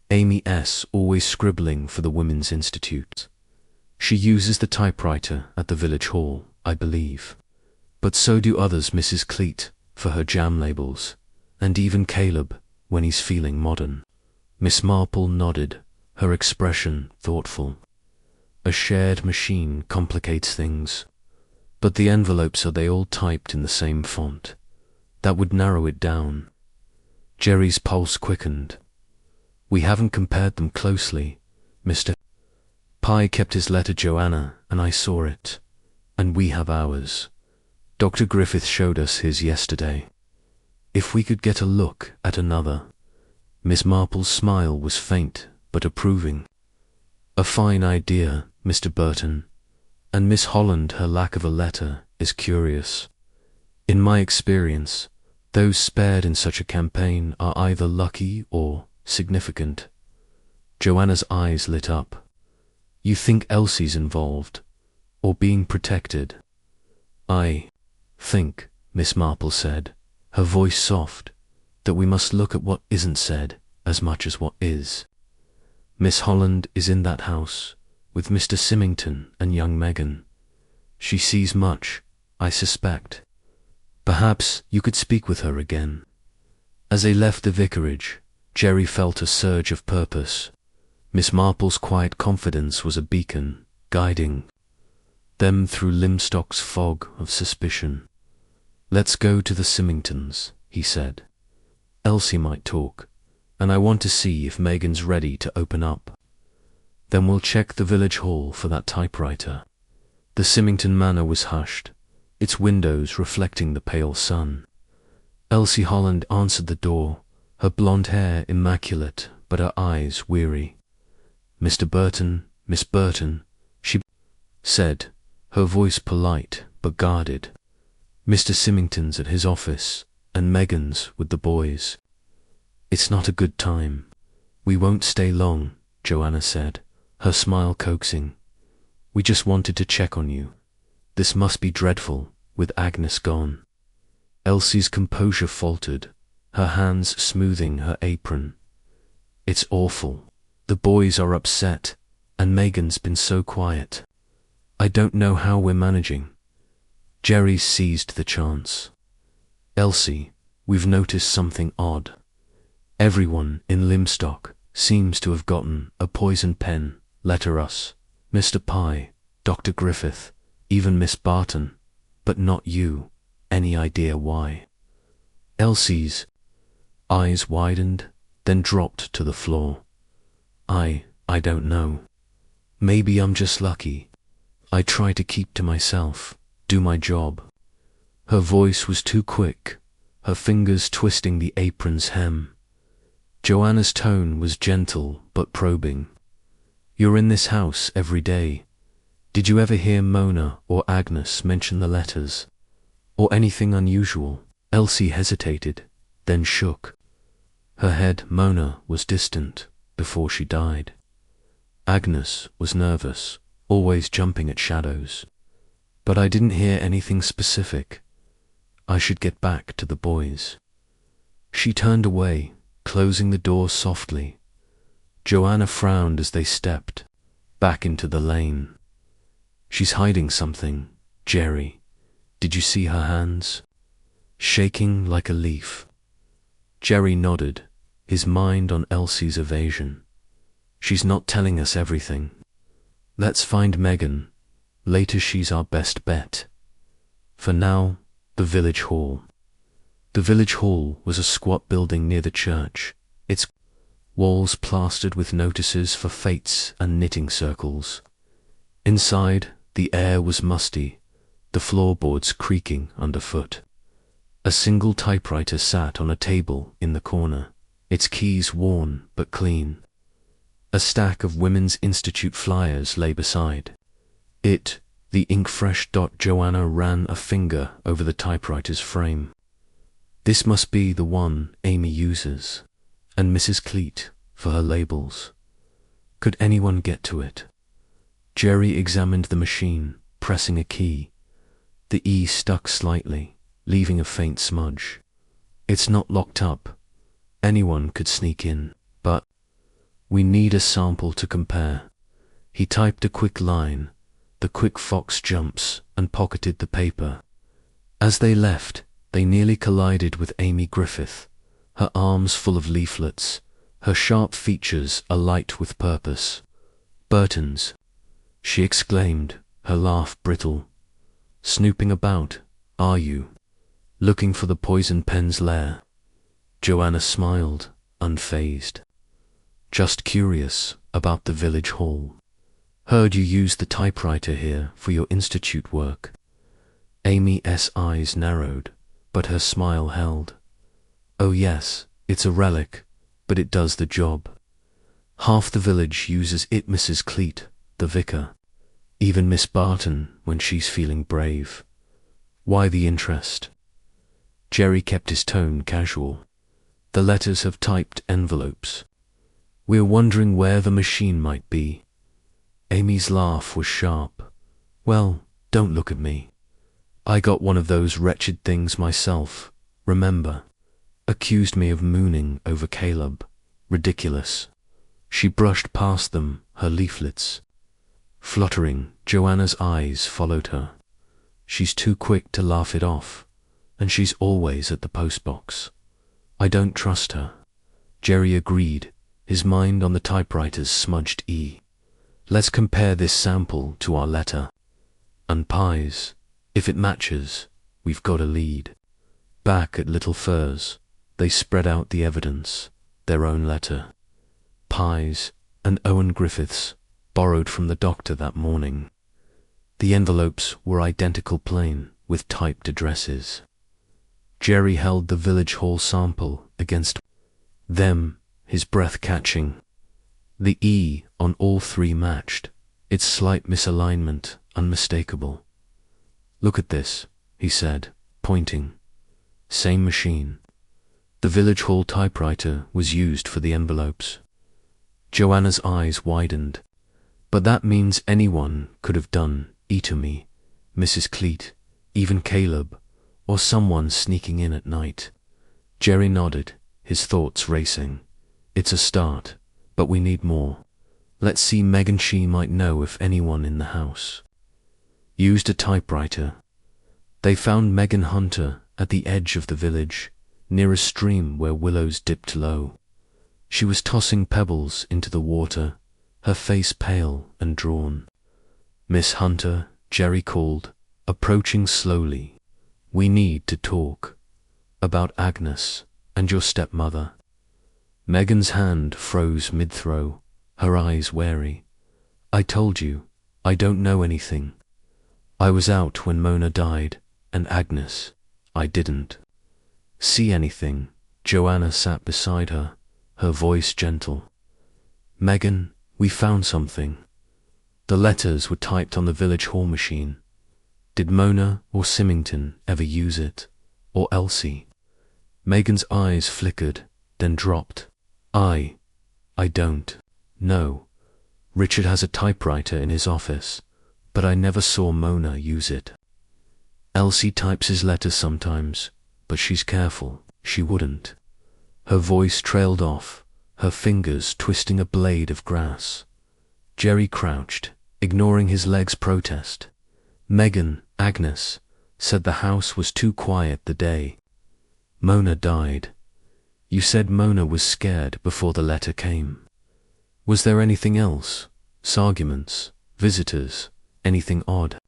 "Amy S. always scribbling for the Women's Institute. She uses the typewriter at the village hall, I believe. But so do others, Mrs. Cleet, for her jam labels, and even Caleb, when he's feeling modern." Miss Marple nodded, her expression thoughtful. "A shared machine complicates things. But the envelopes, are they all typed in the same font? That would narrow it down. Jerry's pulse quickened. We haven't compared them closely. Mr. Pye kept his letter, Joanna, and I saw it. And we have ours. Dr. Griffith showed us his yesterday. If we could get a look at another. Miss Marple's smile was faint but approving. A fine idea, Mr. Burton. And Miss Holland, her lack of a letter is curious. In my experience, those spared in such a campaign are either lucky or significant. Joanna's eyes lit up. You think Elsie's involved, or being protected? I think, Miss Marple said, her voice soft, that we must look at what isn't said as much as what is. Miss Holland is in that house, with Mr. Symington and young Megan. She sees much, I suspect. Perhaps you could speak with her again. As they left the vicarage, Jerry felt a surge of purpose. Miss Marple's quiet confidence was a beacon, guiding them through Lymstock's fog of suspicion. Let's go to the Symingtons, he said. Elsie might talk, and I want to see if Megan's ready to open up. Then we'll check the village hall for that typewriter. The Symington manor was hushed, its windows reflecting the pale sun. Elsie Holland answered the door, her blonde hair immaculate, but her eyes weary. Mr. Burton, Miss Burton, she said, her voice polite but guarded. Mr. Symington's at his office, and Megan's with the boys. It's not a good time. We won't stay long, Joanna said, her smile coaxing. We just wanted to check on you. This must be dreadful, with Agnes gone. Elsie's composure faltered, her hands smoothing her apron. It's awful. The boys are upset, and Megan's been so quiet. I don't know how we're managing. Jerry seized the chance. Elsie, we've noticed something odd. Everyone in Lymstock seems to have gotten a poison pen, letter us, Mr. Pye, Dr. Griffith, even Miss Barton, but not you. Any idea why? Elsie's eyes widened, then dropped to the floor. I don't know. Maybe I'm just lucky. I try to keep to myself, do my job. Her voice was too quick, her fingers twisting the apron's hem. Joanna's tone was gentle but probing. You're in this house every day. Did you ever hear Mona or Agnes mention the letters? Or anything unusual? Elsie hesitated, then shook. Her head, Mona, was distant before she died. Agnes was nervous, always jumping at shadows. But I didn't hear anything specific. I should get back to the boys. She turned away, closing the door softly. Joanna frowned as they stepped back into the lane. She's hiding something, Jerry. Did you see her hands? Shaking like a leaf. Jerry nodded, his mind on Elsie's evasion. She's not telling us everything. Let's find Megan. Later she's our best bet. For now, the village hall. The village hall was a squat building near the church, its walls plastered with notices for fetes and knitting circles. Inside, the air was musty, the floorboards creaking underfoot. A single typewriter sat on a table in the corner, its keys worn but clean. A stack of Women's Institute flyers lay beside it, the ink-fresh dot. Joanna ran a finger over the typewriter's frame. This must be the one Amy uses, and Mrs. Cleet for her labels. Could anyone get to it? Jerry examined the machine, pressing a key. The E stuck slightly, leaving a faint smudge. It's not locked up. Anyone could sneak in, but we need a sample to compare. He typed a quick line, the quick fox jumps, and pocketed the paper. As they left, they nearly collided with Amy Griffith, her arms full of leaflets, her sharp features alight with purpose. Burton's, she exclaimed, her laugh brittle. Snooping about, are you? Looking for the poison pen's lair? Joanna smiled, unfazed. Just curious about the village hall. Heard you used the typewriter here for your institute work. Amy's eyes narrowed, but her smile held. Oh yes, it's a relic, but it does the job. Half the village uses it. Mrs. Cleet, the vicar. Even Miss Barton when she's feeling brave. Why the interest? Jerry kept his tone casual. The letters have typed envelopes. We're wondering where the machine might be. Amy's laugh was sharp. Well, don't look at me. I got one of those wretched things myself, remember? Accused me of mooning over Caleb. Ridiculous. She brushed past them, her leaflets. Fluttering, Joanna's eyes followed her. She's too quick to laugh it off, and she's always at the postbox. I don't trust her. Jerry agreed, his mind on the typewriter's smudged E. Let's compare this sample to our letter. And pies. If it matches, we've got a lead. Back at Little Furs, they spread out the evidence, their own letter. Pies and Owen Griffiths, borrowed from the doctor that morning. The envelopes were identical plain, with typed addresses. Jerry held the village hall sample against them, his breath catching. The E on all three matched, its slight misalignment unmistakable. Look at this, he said, pointing. Same machine. The village hall typewriter was used for the envelopes. Joanna's eyes widened. But that means anyone could have done to me, Mrs. Cleet, even Caleb, or someone sneaking in at night. Jerry nodded, his thoughts racing. It's a start, but we need more. Let's see. Megan, she might know if anyone in the house used a typewriter. They found Megan Hunter at the edge of the village, near a stream where willows dipped low. She was tossing pebbles into the water, her face pale and drawn. Miss Hunter, Jerry called, approaching slowly. We need to talk. About Agnes and your stepmother. Megan's hand froze mid-throw, her eyes wary. I told you, I don't know anything. I was out when Mona died, and Agnes, I didn't see anything. Joanna sat beside her, her voice gentle. Megan, we found something. The letters were typed on the village hall machine. Did Mona or Symington ever use it? Or Elsie? Megan's eyes flickered, then dropped. I don't know. Richard has a typewriter in his office, but I never saw Mona use it. Elsie types his letters sometimes, but she's careful. She wouldn't. Her voice trailed off, her fingers twisting a blade of grass. Jerry crouched, ignoring his leg's protest. Megan, Agnes, said the house was too quiet the day Mona died. You said Mona was scared before the letter came. Was there anything else? Arguments, visitors, anything odd?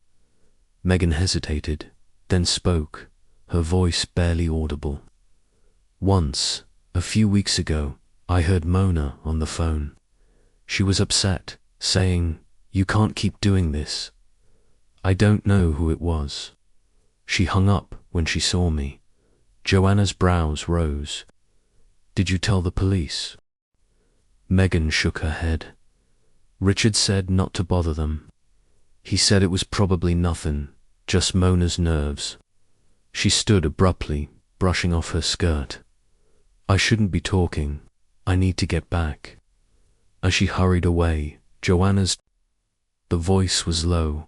Megan hesitated, then spoke, her voice barely audible. Once, a few weeks ago, I heard Mona on the phone. She was upset, saying, "You can't keep doing this." I don't know who it was. She hung up when she saw me. Joanna's brows rose. Did you tell the police? Megan shook her head. Richard said not to bother them. He said it was probably nothing, just Mona's nerves. She stood abruptly, brushing off her skirt. I shouldn't be talking. I need to get back. As she hurried away, the voice was low.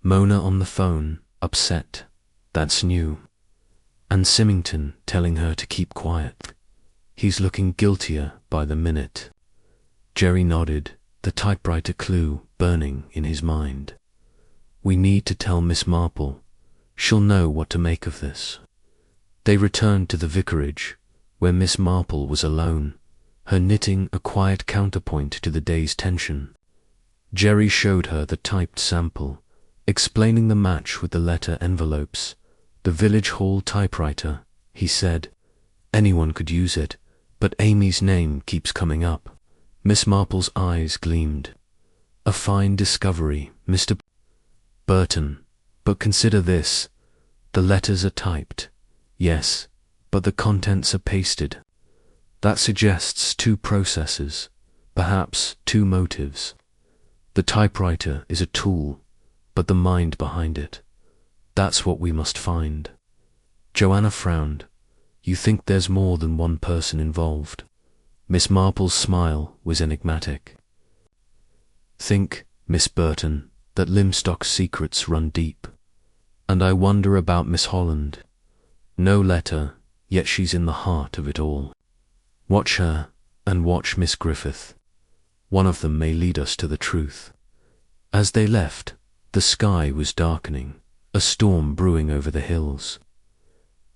Mona on the phone, upset. That's new. And Symington telling her to keep quiet. He's looking guiltier by the minute. Jerry nodded, the typewriter clue burning in his mind. We need to tell Miss Marple. She'll know what to make of this. They returned to the vicarage, where Miss Marple was alone, her knitting a quiet counterpoint to the day's tension. Jerry showed her the typed sample, explaining the match with the letter envelopes. "The village hall typewriter," he said. "Anyone could use it, but Amy's name keeps coming up." Miss Marple's eyes gleamed. "A fine discovery, Mr. Burton. But consider this. The letters are typed. Yes, but the contents are pasted. That suggests two processes, perhaps two motives. The typewriter is a tool, but the mind behind it. That's what we must find." Joanna frowned. "You think there's more than one person involved?" Miss Marple's smile was enigmatic. "Think, Miss Burton, that Limstock's secrets run deep. And I wonder about Miss Holland. No letter, yet she's in the heart of it all. Watch her, and watch Miss Griffith. One of them may lead us to the truth." As they left, the sky was darkening, a storm brewing over the hills.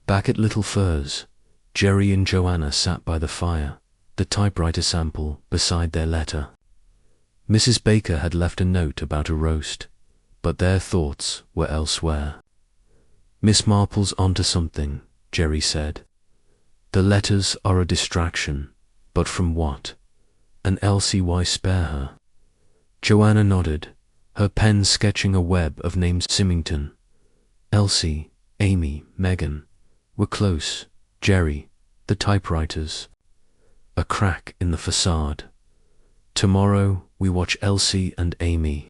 Back at Little Furze, Jerry and Joanna sat by the fire, the typewriter sample beside their letter. Mrs. Baker had left a note about a roast, but their thoughts were elsewhere. "Miss Marple's onto something," Jerry said. "The letters are a distraction, but from what? And Elsie, why spare her?" Joanna nodded, her pen sketching a web of names. Symington, Elsie, Amy, Megan, were close. Jerry, the typewriters. A crack in the facade. "Tomorrow we watch Elsie and Amy.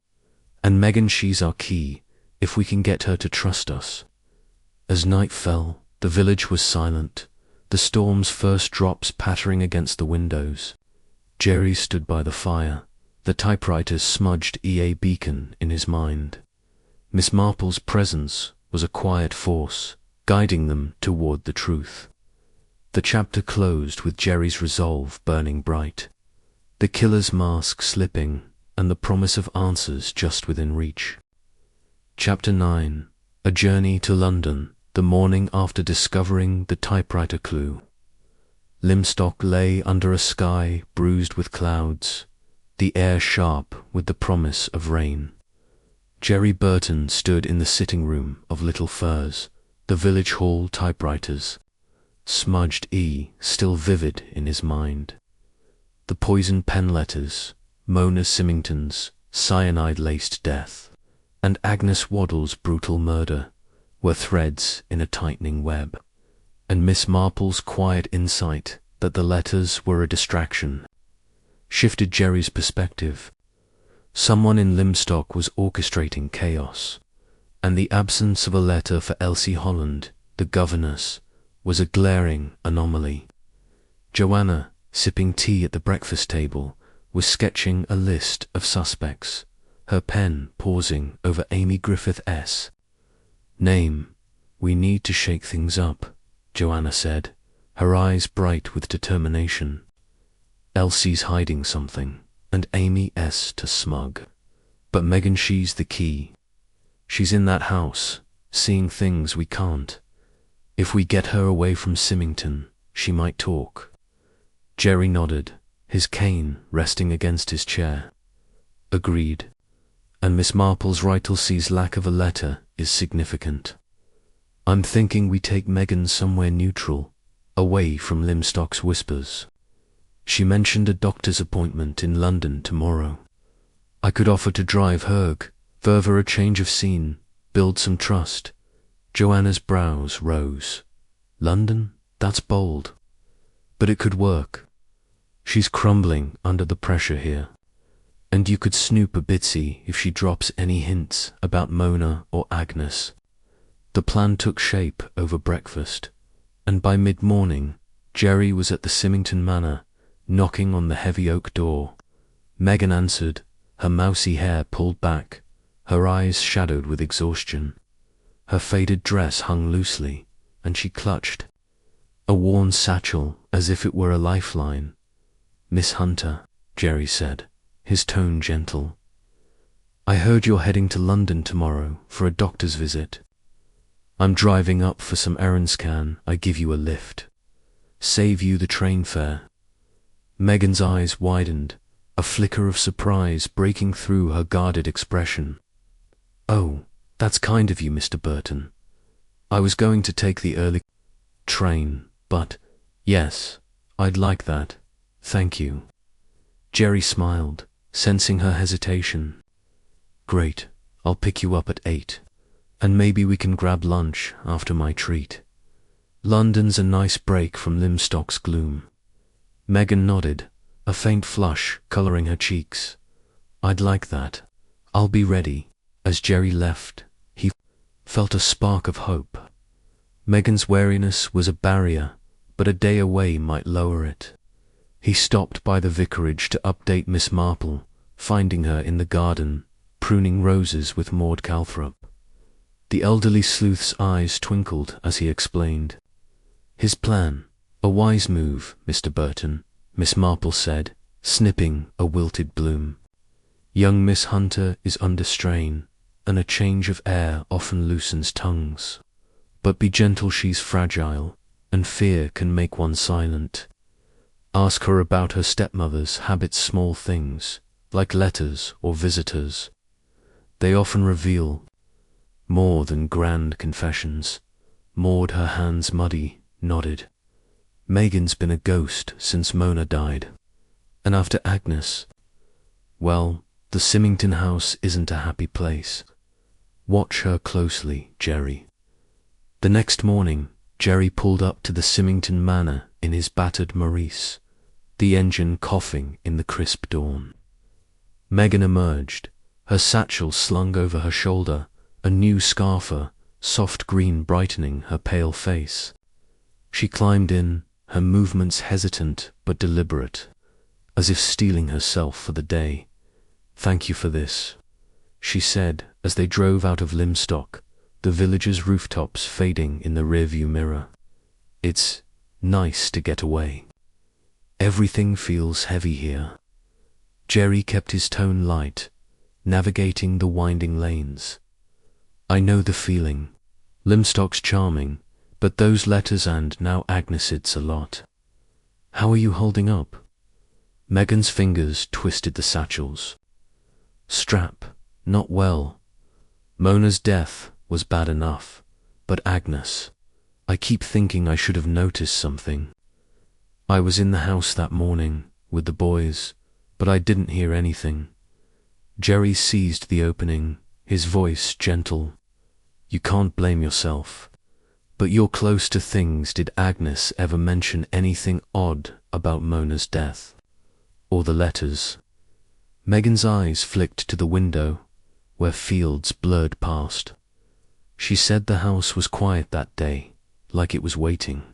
And Megan, she's our key, if we can get her to trust us." As night fell, the village was silent, the storm's first drops pattering against the windows. Jerry stood by the fire, the typewriter's smudged EA beacon in his mind. Miss Marple's presence was a quiet force, guiding them toward the truth. The chapter closed with Jerry's resolve burning bright, the killer's mask slipping, and the promise of answers just within reach. Chapter 9. A Journey to London, the morning after discovering the typewriter clue. Limstock lay under a sky bruised with clouds, the air sharp with the promise of rain. Jerry Burton stood in the sitting room of Little Furze, the village hall typewriters, smudged E still vivid in his mind. The poison pen letters, Mona Symington's cyanide-laced death, and Agnes Waddle's brutal murder were threads in a tightening web, and Miss Marple's quiet insight that the letters were a distraction shifted Jerry's perspective. Someone in Limstock was orchestrating chaos, and the absence of a letter for Elsie Holland, the governess, was a glaring anomaly. Joanna, sipping tea at the breakfast table, was sketching a list of suspects, her pen pausing over Amy Griffith's name. "We need to shake things up," Joanna said, her eyes bright with determination. "Elsie's hiding something, and Amy's too smug. But Megan, she's the key. She's in that house, seeing things we can't. If we get her away from Symington, she might talk." Jerry nodded, his cane resting against his chair. "Agreed. And Miss Marple's right. Elsie's lack of a letter is significant. I'm thinking we take Megan somewhere neutral, away from Limstock's whispers. She mentioned a doctor's appointment in London tomorrow. I could offer to drive Herg, further a change of scene, build some trust." Joanna's brows rose. "London? That's bold. But it could work. She's crumbling under the pressure here. And you could snoop a bitsy if she drops any hints about Mona or Agnes." The plan took shape over breakfast, and by mid-morning, Jerry was at the Symington Manor, knocking on the heavy oak door. Megan answered, her mousy hair pulled back, her eyes shadowed with exhaustion. Her faded dress hung loosely, and she clutched a worn satchel as if it were a lifeline. "Miss Hunter," Jerry said, his tone gentle. "I heard you're heading to London tomorrow for a doctor's visit. I'm driving up for some errands. Can I give you a lift? Save you the train fare?" Megan's eyes widened, a flicker of surprise breaking through her guarded expression. "Oh, That's kind of you, Mr. Burton. I was going to take the early train, but yes, I'd like that. Thank you. Jerry smiled, sensing her hesitation. Great, I'll pick you up at 8. And maybe we can grab lunch after my treat. London's a nice break from Limstock's gloom. Megan nodded, a faint flush colouring her cheeks. I'd like that. I'll be ready. As Jerry left, he felt a spark of hope. Megan's wariness was a barrier, but a day away might lower it. He stopped by the vicarage to update Miss Marple, finding her in the garden, pruning roses with Maud Calthrop. The elderly sleuth's eyes twinkled as he explained. His plan, a wise move, Mr. Burton, Miss Marple said, snipping a wilted bloom. Young Miss Hunter is under strain, and a change of air often loosens tongues. But be gentle, she's fragile, and fear can make one silent. Ask her about her stepmother's habits, small things, like letters or visitors. They often reveal more than grand confessions. Maud, her hands muddy, nodded. Megan's been a ghost since Mona died. And after Agnes, well, the Symington house isn't a happy place. Watch her closely, Jerry. The next morning, Jerry pulled up to the Symington Manor in his battered Maurice, the engine coughing in the crisp dawn. Megan emerged, her satchel slung over her shoulder, a new scarfer, soft green brightening her pale face. She climbed in, her movements hesitant but deliberate, as if steeling herself for the day. Thank you for this, she said as they drove out of Limstock, the village's rooftops fading in the rearview mirror. It's nice to get away. Everything feels heavy here. Jerry kept his tone light, navigating the winding lanes. I know the feeling. Limstock's charming, but those letters and now Agnes, it's a lot. How are you holding up? Megan's fingers twisted the satchels. Strap, not well. Mona's death was bad enough, but Agnes, I keep thinking I should have noticed something. I was in the house that morning with the boys, but I didn't hear anything. Jerry seized the opening, his voice gentle. You can't blame yourself. But you're close to things. Did Agnes ever mention anything odd about Mona's death? Or the letters? Megan's eyes flicked to the window, where fields blurred past. She said the house was quiet that day, like it was waiting.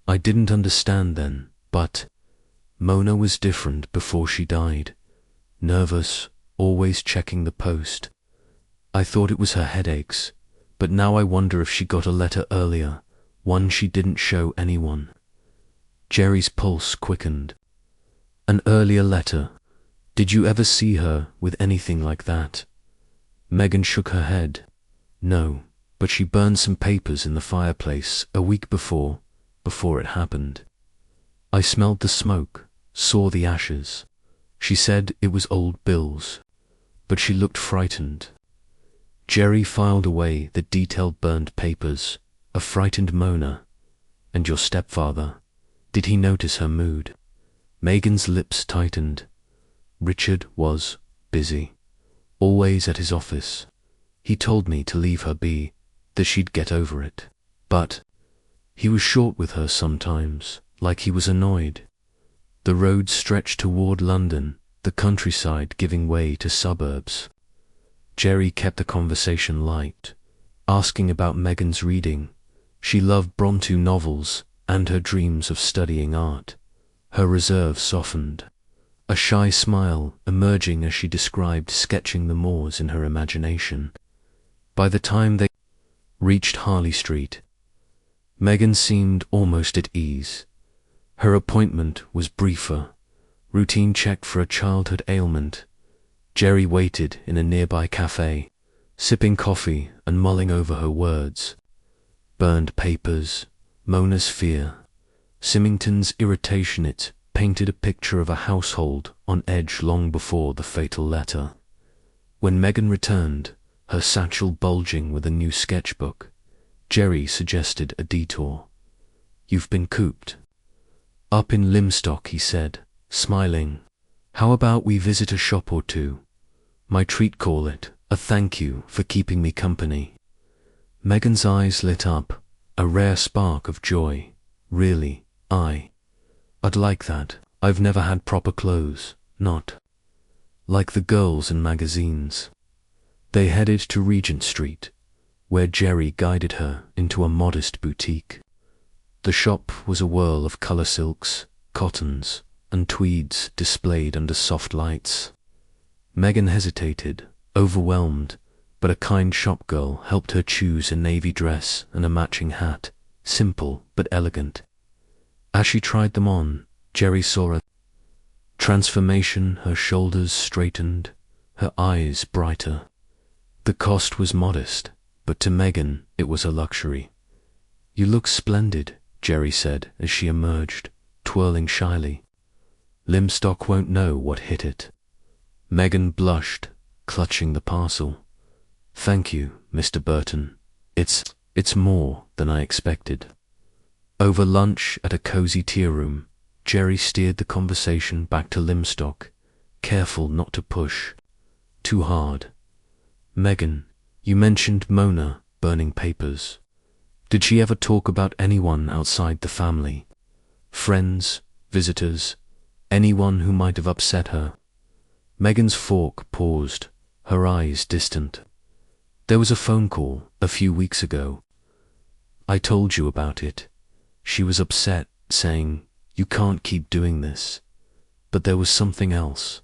I didn't understand then, but Mona was different before she died. Nervous, always checking the post. I thought it was her headaches, but now I wonder if she got a letter earlier, one she didn't show anyone. Jerry's pulse quickened. An earlier letter. Did you ever see her with anything like that? Megan shook her head. No, but she burned some papers in the fireplace a week before it happened. I smelled the smoke, saw the ashes. She said it was old bills, but she looked frightened. Jerry filed away the detailed burned papers, a frightened Mona. And your stepfather, did he notice her mood? Megan's lips tightened. Richard was busy, always at his office. He told me to leave her be, that she'd get over it. But he was short with her sometimes, like he was annoyed. The road stretched toward London, the countryside giving way to suburbs. Jerry kept the conversation light, asking about Megan's reading. She loved Brontë novels and her dreams of studying art. Her reserve softened, a shy smile emerging as she described sketching the moors in her imagination. By the time they reached Harley Street, Megan seemed almost at ease. Her appointment was briefer, routine check for a childhood ailment. Jerry waited in a nearby cafe, sipping coffee and mulling over her words. Burned papers, Mona's fear, Symington's irritation. It painted a picture of a household on edge long before the fatal letter. When Megan returned, her satchel bulging with a new sketchbook. Jerry suggested a detour. "You've been cooped." "Up in Limstock," he said, smiling. "How about we visit a shop or two? My treat, call it, a thank you for keeping me company." Megan's eyes lit up, a rare spark of joy. "Really, I'd like that. I've never had proper clothes, not like the girls in magazines." They headed to Regent Street, where Jerry guided her into a modest boutique. The shop was a whirl of color silks, cottons, and tweeds displayed under soft lights. Megan hesitated, overwhelmed, but a kind shop girl helped her choose a navy dress and a matching hat, simple but elegant. As she tried them on, Jerry saw a transformation. Her shoulders straightened, her eyes brighter. The cost was modest, but to Megan it was a luxury. "You look splendid," Jerry said as she emerged, twirling shyly. "Limstock won't know what hit it." Megan blushed, clutching the parcel. "Thank you, Mr. Burton. It's more than I expected." Over lunch at a cozy tea room, Jerry steered the conversation back to Limstock, careful not to push too hard. "Megan, you mentioned Mona burning papers. Did she ever talk about anyone outside the family? Friends, visitors, anyone who might have upset her?" Megan's fork paused, her eyes distant. "There was a phone call a few weeks ago. I told you about it. She was upset, saying, 'You can't keep doing this.' But there was something else.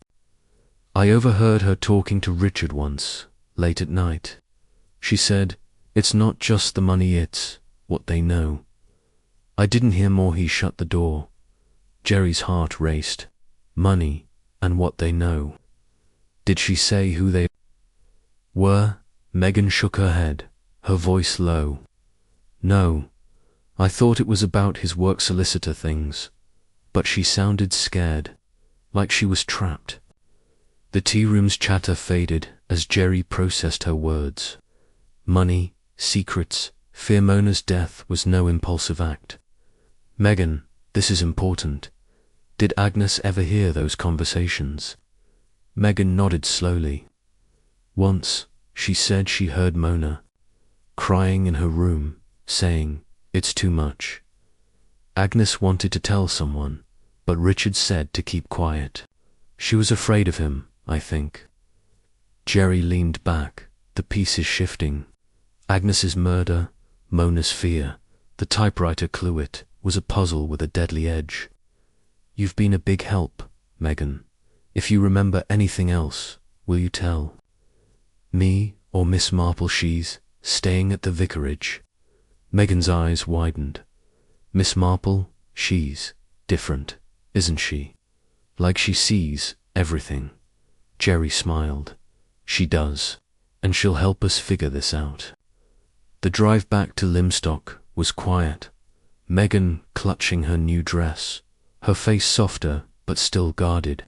I overheard her talking to Richard once, late at night. She said, 'It's not just the money, it's what they know.' I didn't hear more. He shut the door." Jerry's heart raced. Money and what they know. Did she say who they were? Megan shook her head, her voice low. "No, I thought it was about his work solicitor things." But she sounded scared, like she was trapped. The tea room's chatter faded as Jerry processed her words. Money, secrets, fear. Mona's death was no impulsive act. "Megan, this is important. Did Agnes ever hear those conversations?" Megan nodded slowly. "Once, she said she heard Mona crying in her room, saying, 'It's too much.' Agnes wanted to tell someone, but Richard said to keep quiet. She was afraid of him, I think." Jerry leaned back, the pieces shifting. Agnes's murder, Mona's fear, the typewriter clue. It was a puzzle with a deadly edge. "You've been a big help, Megan. If you remember anything else, will you tell me or Miss Marple? She's staying at the vicarage." Megan's eyes widened. "Miss Marple, she's different, isn't she? Like she sees everything." Jerry smiled. "She does, and she'll help us figure this out." The drive back to Limstock was quiet. Megan clutching her new dress, her face softer but still guarded.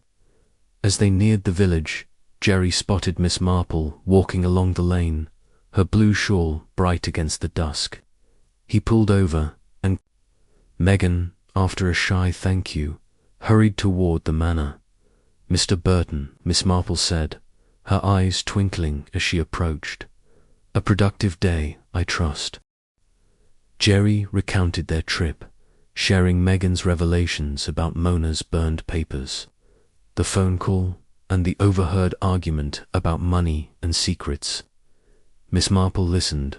As they neared the village, Jerry spotted Miss Marple walking along the lane, her blue shawl bright against the dusk. He pulled over, and Megan, after a shy thank you, hurried toward the manor. "Mr. Burton," Miss Marple said, her eyes twinkling as she approached. "A productive day, I trust." Jerry recounted their trip, sharing Megan's revelations about Mona's burned papers, the phone call, and the overheard argument about money and secrets. Miss Marple listened,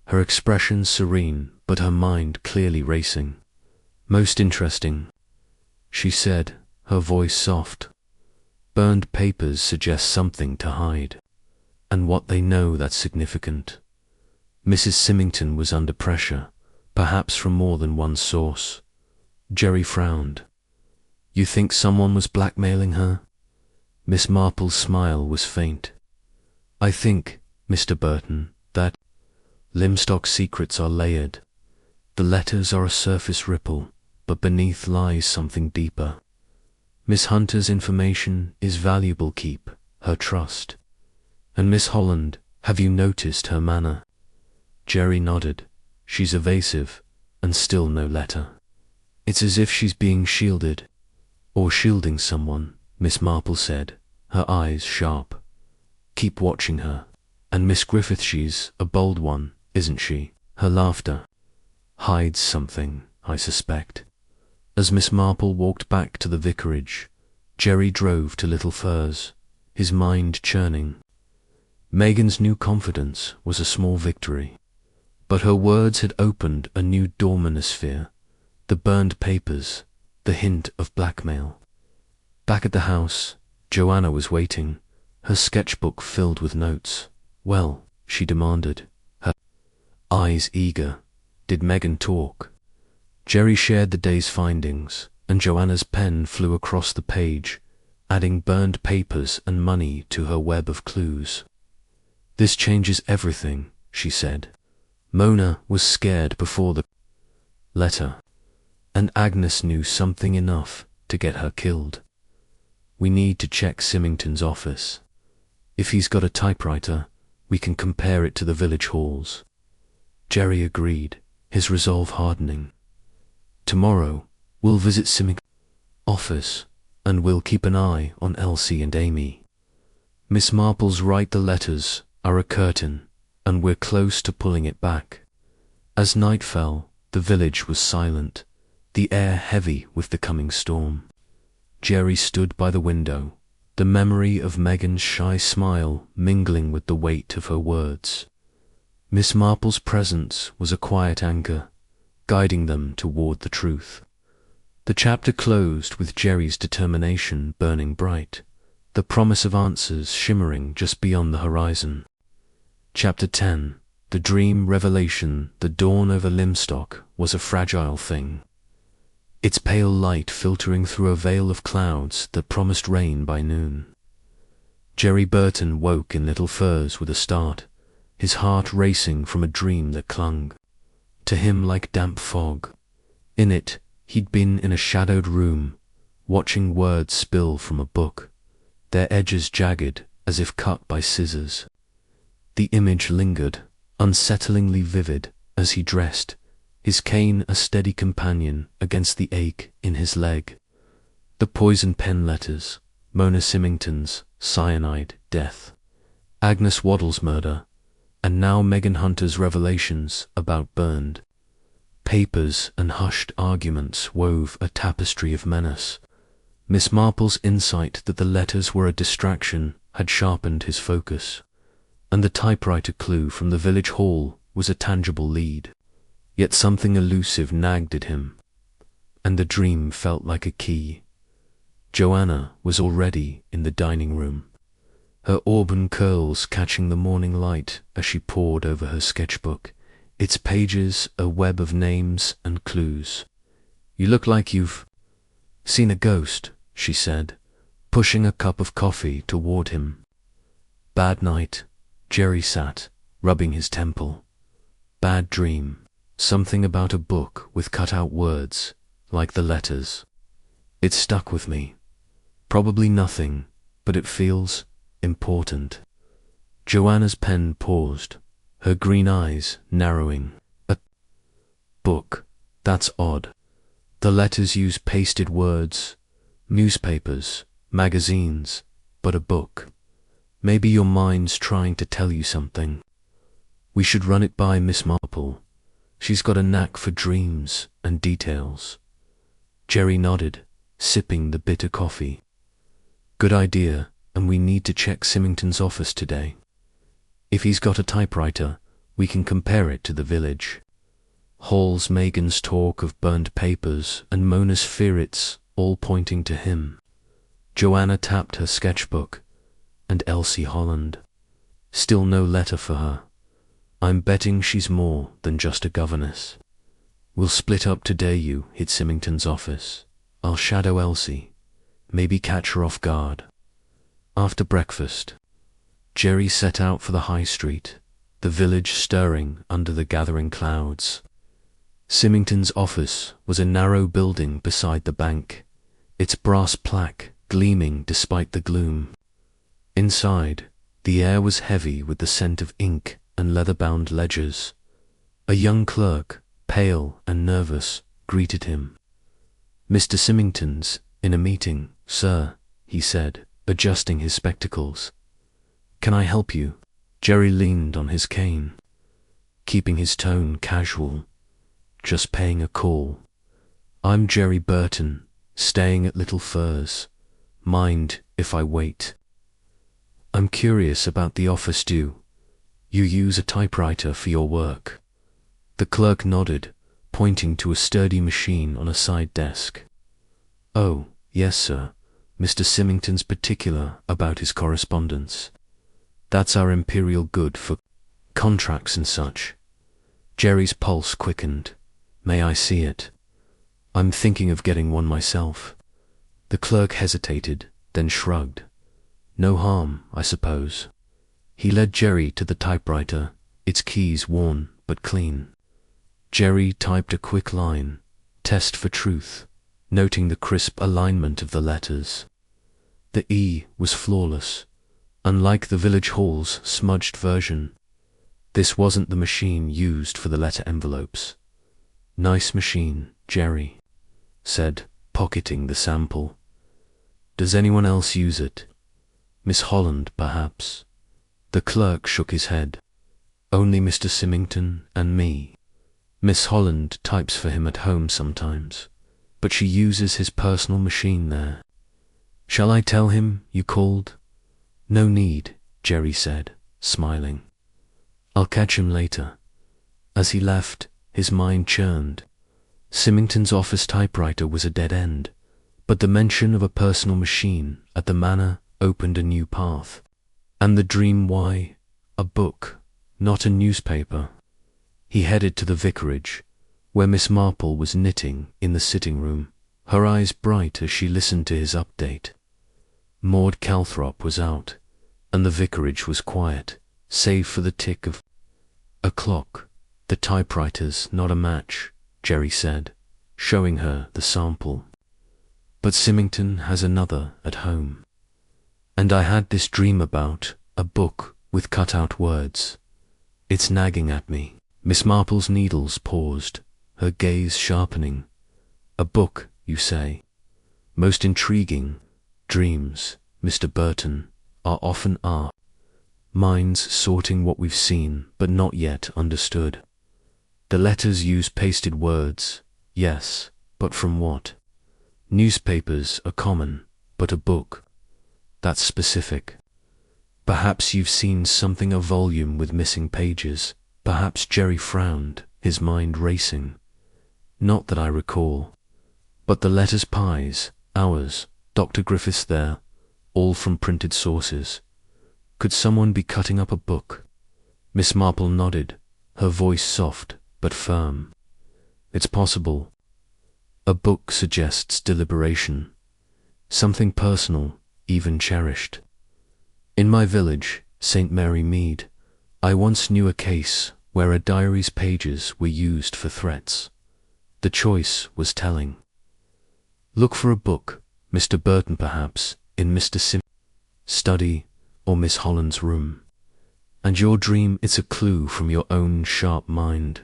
her expression serene but her mind clearly racing. "Most interesting," she said, her voice soft. "Burned papers suggest something to hide. And what they know that's significant. Mrs. Symington was under pressure, perhaps from more than one source." Jerry frowned. "You think someone was blackmailing her?" Miss Marple's smile was faint. "I think, Mr. Burton, that Limstock secrets are layered. The letters are a surface ripple, but beneath lies something deeper. Miss Hunter's information is valuable. Keep her trust. And Miss Holland, Have you noticed her manner? Jerry nodded. She's evasive, and still no letter. It's as if she's being shielded. Or shielding someone, Miss Marple said, her eyes sharp. Keep watching her. And Miss Griffith, she's a bold one, isn't she? Her laughter hides something, I suspect. As Miss Marple walked back to the vicarage, Jerry drove to Little Furze, his mind churning. Megan's new confidence was a small victory, but her words had opened a new dormanosphere, the burned papers, the hint of blackmail. Back at the house, Joanna was waiting, her sketchbook filled with notes. Well, she demanded, her eyes eager. Did Megan talk? Jerry shared the day's findings, and Joanna's pen flew across the page, adding burned papers and money to her web of clues. This changes everything, she said. Mona was scared before the letter, and Agnes knew something enough to get her killed. We need to check Symington's office. If he's got a typewriter, we can compare it to the village halls. Jerry agreed, his resolve hardening. Tomorrow, we'll visit Symington's office, and we'll keep an eye on Elsie and Amy. Miss Marple's write the letters are a curtain, and we're close to pulling it back. As night fell, the village was silent, the air heavy with the coming storm. Jerry stood by the window, the memory of Megan's shy smile mingling with the weight of her words. Miss Marple's presence was a quiet anchor, guiding them toward the truth. The chapter closed with Jerry's determination burning bright, the promise of answers shimmering just beyond the horizon. Chapter 10. The dream revelation. The dawn over Limstock was a fragile thing, its pale light filtering through a veil of clouds that promised rain by noon. Jerry Burton woke in Little Furze with a start, his heart racing from a dream that clung to him like damp fog. In it, he'd been in a shadowed room, watching words spill from a book, their edges jagged as if cut by scissors. The image lingered, unsettlingly vivid, as he dressed, his cane a steady companion against the ache in his leg. The poison pen letters, Mona Symington's cyanide death, Agnes Waddle's murder, and now Megan Hunter's revelations about burned papers and hushed arguments wove a tapestry of menace. Miss Marple's insight that the letters were a distraction had sharpened his focus, and the typewriter clue from the village hall was a tangible lead. Yet something elusive nagged at him, and the dream felt like a key. Joanna was already in the dining room, her auburn curls catching the morning light as she pored over her sketchbook, its pages a web of names and clues. "You look like you've seen a ghost," she said, pushing a cup of coffee toward him. "Bad night," Jerry sat, rubbing his temple. "Bad dream. Something about a book with cut-out words, like the letters. It stuck with me. Probably nothing, but it feels important." Joanna's pen paused, her green eyes narrowing. "A book? That's odd. The letters use pasted words, newspapers, magazines, but a book. Maybe your mind's trying to tell you something. We should run it by Miss Marple. She's got a knack for dreams and details." Jerry nodded, sipping the bitter coffee. "Good idea, and we need to check Symington's office today. If he's got a typewriter, we can compare it to the village. Hall's Megan's talk of burned papers and Mona's ferrets all pointing to him." Joanna tapped her sketchbook, and Elsie Holland. Still no letter for her. "I'm betting she's more than just a governess. We'll split up today. You hit Symington's office. I'll shadow Elsie, maybe catch her off guard." After breakfast, Jerry set out for the high street, the village stirring under the gathering clouds. Symington's office was a narrow building beside the bank, its brass plaque gleaming despite the gloom. Inside, The air was heavy with the scent of ink and leather-bound ledgers. A young clerk, pale and nervous, greeted him. "Mr. Symington's in a meeting, sir," he said, adjusting his spectacles. "Can I help you?" Jerry leaned on his cane, keeping his tone casual. "Just paying a call. I'm Jerry Burton, staying at Little Furs. Mind if I wait? I'm curious about the office due. You use a typewriter for your work?" The clerk nodded, pointing to a sturdy machine on a side desk. "Oh, yes, sir. Mr. Symington's particular about his correspondence. That's our imperial good for contracts and such." Jerry's pulse quickened. "May I see it? I'm thinking of getting one myself." The clerk hesitated, then shrugged. "No harm, I suppose." He led Jerry to the typewriter, its keys worn but clean. Jerry typed a quick line, "Test for truth," noting the crisp alignment of the letters. The E was flawless, unlike the village hall's smudged version. This wasn't the machine used for the letter envelopes. "Nice machine, Jerry," said, pocketing the sample. "Does anyone else use it? Miss Holland, perhaps?" The clerk shook his head. "Only Mr. Symington and me. Miss Holland types for him at home sometimes, but she uses his personal machine there." "Shall I tell him you called?" "No need," Jerry said, smiling. "I'll catch him later." As he left, his mind churned. Symington's office typewriter was a dead end, but the mention of a personal machine at the manor opened a new path. And the dream why? A book, not a newspaper. He headed to the vicarage, where Miss Marple was knitting in the sitting room, her eyes bright as she listened to his update. Maud Calthrop was out, and the vicarage was quiet, save for the tick of a clock. "The typewriter's not a match," Jerry said, showing her the sample. "But Symington has another at home. And I had this dream about a book with cut-out words. It's nagging at me." Miss Marple's needles paused, her gaze sharpening. "A book, you say? Most intriguing. Dreams, Mr. Burton, are often our minds sorting what we've seen but not yet understood. The letters use pasted words, yes, but from what? Newspapers are common, but a book, that's specific. Perhaps you've seen something, a volume with missing pages." Perhaps Jerry frowned, his mind racing. "Not that I recall. But the letters pies, ours, Dr. Griffith's there, all from printed sources. Could someone be cutting up a book?" Miss Marple nodded, her voice soft but firm. "It's possible. A book suggests deliberation, something personal, even cherished. In my village, St. Mary Mead, I once knew a case where a diary's pages were used for threats. The choice was telling. Look for a book, Mr. Burton perhaps, in Mr. Sim's study or Miss Holland's room. And your dream, it's a clue from your own sharp mind."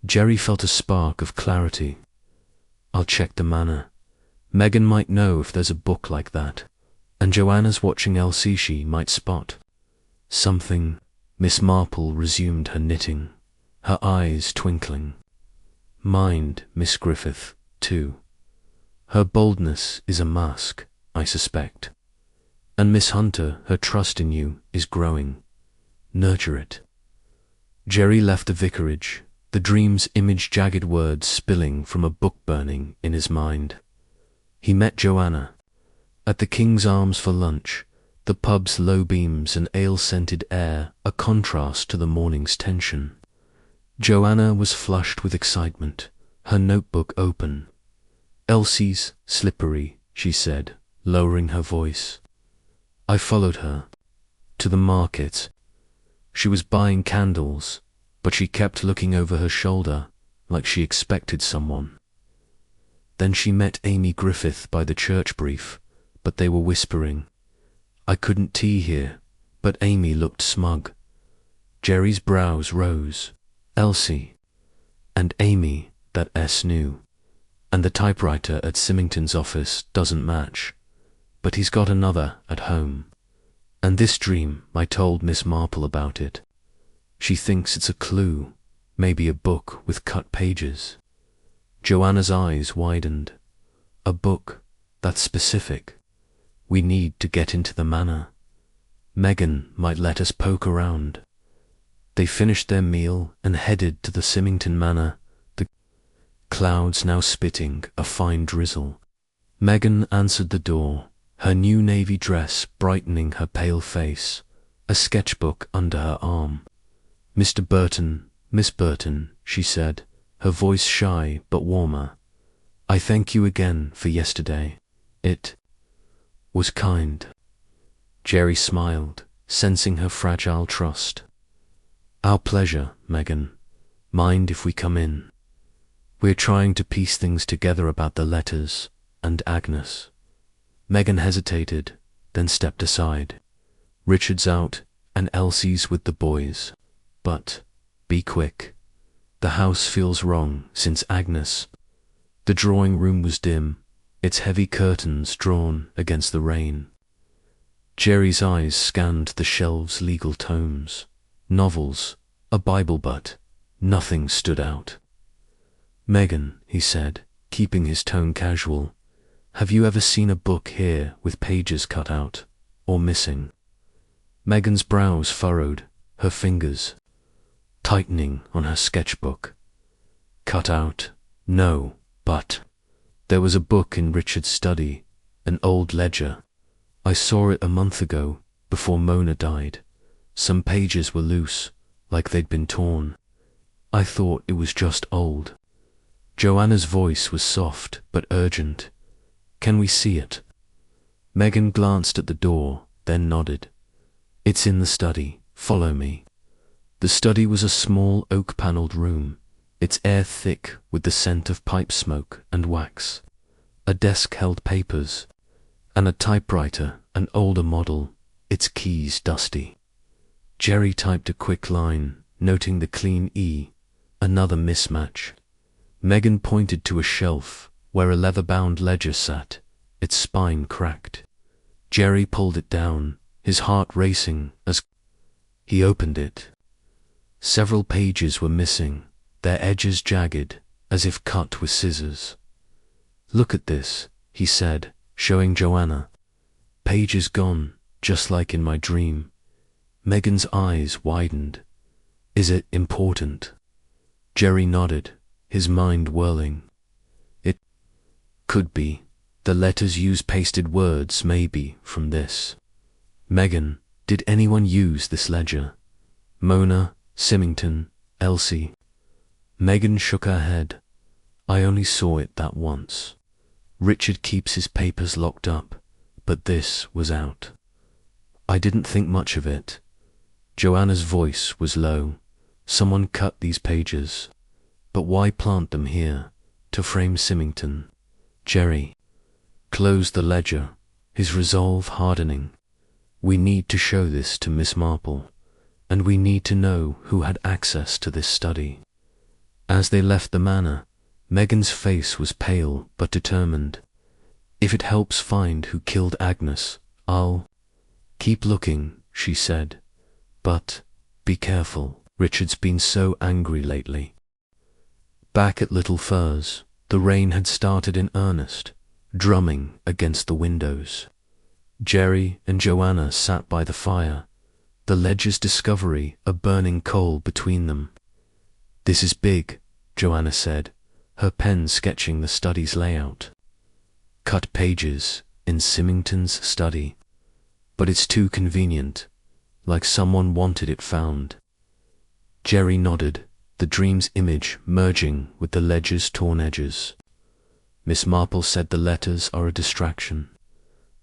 Jerry felt a spark of clarity. "I'll check the manor. Megan might know if there's a book like that, and Joanna's watching Elsie, she might spot something." Miss Marple resumed her knitting, her eyes twinkling. "Mind Miss Griffith, too. Her boldness is a mask, I suspect. And Miss Hunter, her trust in you is growing. Nurture it." Jerry left the vicarage, the dream's image jagged words spilling from a book burning in his mind. He met Joanna at the King's Arms for lunch, the pub's low beams and ale-scented air a contrast to the morning's tension. Joanna was flushed with excitement, her notebook open. "Elsie's slippery," she said, lowering her voice. "I followed her to the market. She was buying candles, but she kept looking over her shoulder like she expected someone. Then she met Amy Griffith by the church brief, but they were whispering. I couldn't tea here, But Amy looked smug. Jerry's brows rose. Elsie. And Amy, that S knew. And the typewriter at Symington's office doesn't match. But he's got another at home. And this dream, I told Miss Marple about it. She thinks it's a clue, maybe a book with cut pages. Joanna's eyes widened. A book, that's specific. We need to get into the manor. Megan might let us poke around. They finished their meal and headed to the Symington manor, the clouds now spitting a fine drizzle. Megan answered the door, her new navy dress brightening her pale face, a sketchbook under her arm. Mr. Burton, Miss Burton, she said, her voice shy but warmer. I thank you again for yesterday. It was kind. Jerry smiled, sensing her fragile trust. Our pleasure, Megan. Mind if we come in? We're trying to piece things together about the letters and Agnes. Megan hesitated, then stepped aside. Richard's out and Elsie's with the boys. But be quick. The house feels wrong since Agnes. The drawing room was dim, its heavy curtains drawn against the rain. Jerry's eyes scanned the shelves' legal tomes, novels, a Bible, but nothing stood out. Megan, he said, keeping his tone casual, have you ever seen a book here with pages cut out, or missing? Megan's brows furrowed, her fingers tightening on her sketchbook. Cut out? No, but there was a book in Richard's study, an old ledger. I saw it a month ago, before Mona died. Some pages were loose, like they'd been torn. I thought it was just old. Joanna's voice was soft but urgent. Can we see it? Megan glanced at the door, then nodded. It's in the study. Follow me. The study was a small oak-panelled room, its air thick with the scent of pipe smoke and wax. A desk held papers, and a typewriter, an older model, its keys dusty. Jerry typed a quick line, noting the clean E, another mismatch. Megan pointed to a shelf where a leather-bound ledger sat, its spine cracked. Jerry pulled it down, his heart racing as he opened it. Several pages were missing, their edges jagged, as if cut with scissors. Look at this, he said, showing Joanna. Pages gone, just like in my dream. Megan's eyes widened. Is it important? Jerry nodded, his mind whirling. It could be. The letters use pasted words, maybe, from this. Megan, did anyone use this ledger? Mona, Symington, Elsie. Megan shook her head. I only saw it that once. Richard keeps his papers locked up, but this was out. I didn't think much of it. Joanna's voice was low. Someone cut these pages. But why plant them here, to frame Symington? Jerry closed the ledger, his resolve hardening. We need to show this to Miss Marple, and we need to know who had access to this study. As they left the manor, Megan's face was pale but determined. If it helps find who killed Agnes, I'll keep looking, she said. But be careful, Richard's been so angry lately. Back at Little Furze, the rain had started in earnest, drumming against the windows. Jerry and Joanna sat by the fire, the ledger's discovery a burning coal between them. This is big, Joanna said, her pen sketching the study's layout. Cut pages in Symington's study. But it's too convenient, like someone wanted it found. Jerry nodded, the dream's image merging with the ledger's torn edges. Miss Marple said the letters are a distraction.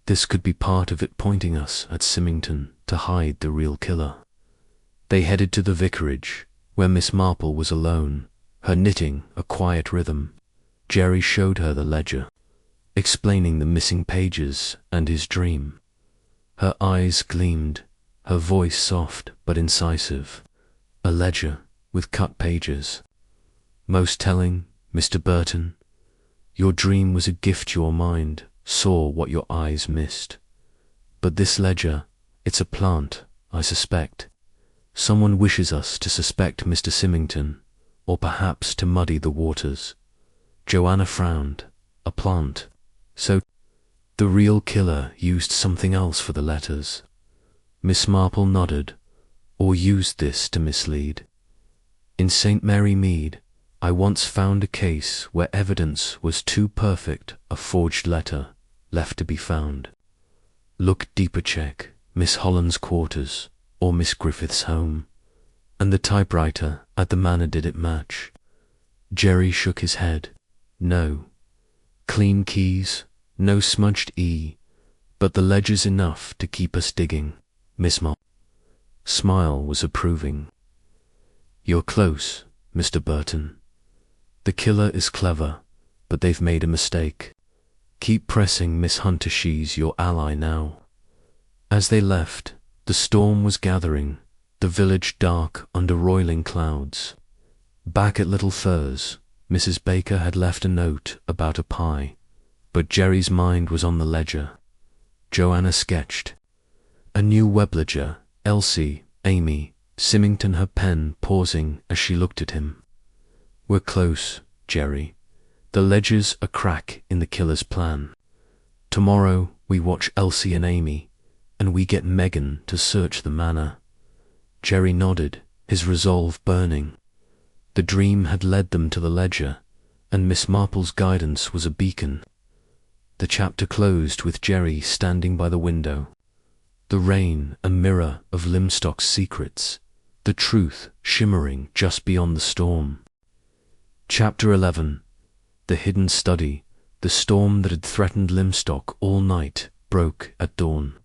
This could be part of it pointing us at Symington to hide the real killer. They headed to the vicarage, where Miss Marple was alone, her knitting a quiet rhythm. Jerry showed her the ledger, explaining the missing pages and his dream. Her eyes gleamed, her voice soft but incisive. A ledger with cut pages. Most telling, Mr. Burton. Your dream was a gift your mind saw what your eyes missed. But this ledger, it's a plant, I suspect. Someone wishes us to suspect Mr. Symington, or perhaps to muddy the waters. Joanna frowned. A plant. So the real killer used something else for the letters. Miss Marple nodded. Or used this to mislead. In St. Mary Mead, I once found a case where evidence was too perfect a forged letter left to be found. Look deeper, check Miss Holland's quarters or Miss Griffith's home. And the typewriter at the manor, did it match? Jerry shook his head. No. Clean keys, no smudged E, but the ledger's enough to keep us digging. Miss Marple smile was approving. You're close, Mr. Burton. The killer is clever, but they've made a mistake. Keep pressing, Miss Hunter, she's your ally now. As they left, the storm was gathering, the village dark under roiling clouds. Back at Little Furze, Mrs. Baker had left a note about a pie, but Jerry's mind was on the ledger. Joanna sketched a new web ledger. Elsie, Amy, Symington, her pen pausing as she looked at him. We're close, Jerry. The ledger's a crack in the killer's plan. Tomorrow we watch Elsie and Amy, and we get Megan to search the manor. Jerry nodded, his resolve burning. The dream had led them to the ledger, and Miss Marple's guidance was a beacon. The chapter closed with Jerry standing by the window. The rain a mirror of Limstock's secrets, the truth shimmering just beyond the storm. Chapter 11. The hidden study, the storm that had threatened Limstock all night, broke at dawn.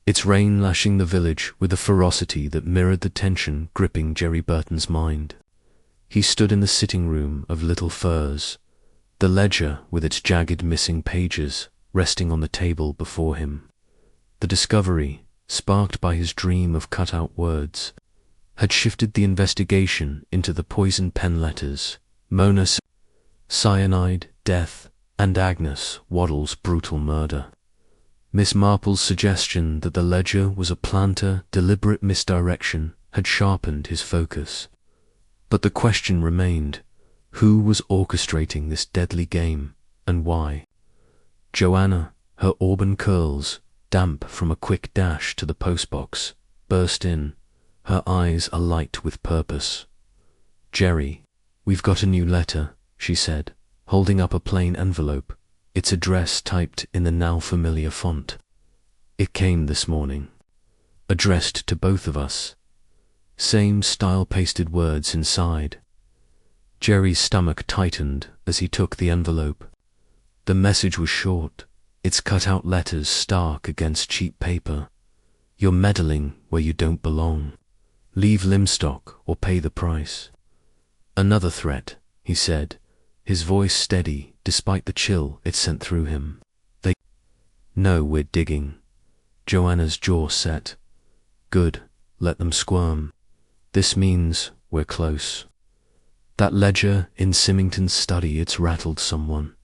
Its rain lashing the village with a ferocity that mirrored the tension gripping Jerry Burton's mind. He stood in the sitting room of Little Furze, the ledger with its jagged missing pages resting on the table before him. The discovery, sparked by his dream of cut-out words, had shifted the investigation into the poison pen letters, Mona, cyanide, death, and Agnes Waddle's brutal murder. Miss Marple's suggestion that the ledger was a planter, deliberate misdirection had sharpened his focus. But the question remained, who was orchestrating this deadly game, and why? Joanna, her auburn curls, damp from a quick dash to the postbox, burst in, her eyes alight with purpose. Jerry, we've got a new letter, she said, holding up a plain envelope, its address typed in the now familiar font. It came this morning. Addressed to both of us. Same style-pasted words inside. Jerry's stomach tightened as he took the envelope. The message was short, its cut-out letters stark against cheap paper. You're meddling where you don't belong. Leave Limstock or pay the price. Another threat, he said, his voice steady despite the chill it sent through him. They know we're digging. Joanna's jaw set. Good, let them squirm. This means we're close. That ledger in Symington's study, it's rattled someone.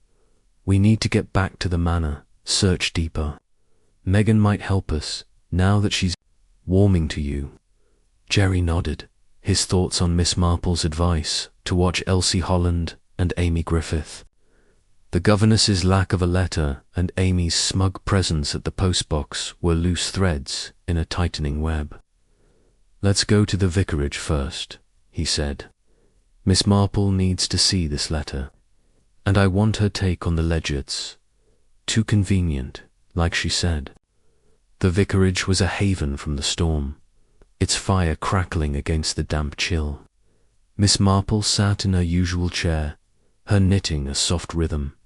We need to get back to the manor, search deeper. Megan might help us, now that she's warming to you. Jerry nodded, his thoughts on Miss Marple's advice to watch Elsie Holland and Amy Griffith. The governess's lack of a letter and Amy's smug presence at the postbox were loose threads in a tightening web. Let's go to the vicarage first, he said. Miss Marple needs to see this letter, and I want her take on the ledgers. Too convenient, like she said. The vicarage was a haven from the storm, its fire crackling against the damp chill. Miss Marple sat in her usual chair, her knitting a soft rhythm,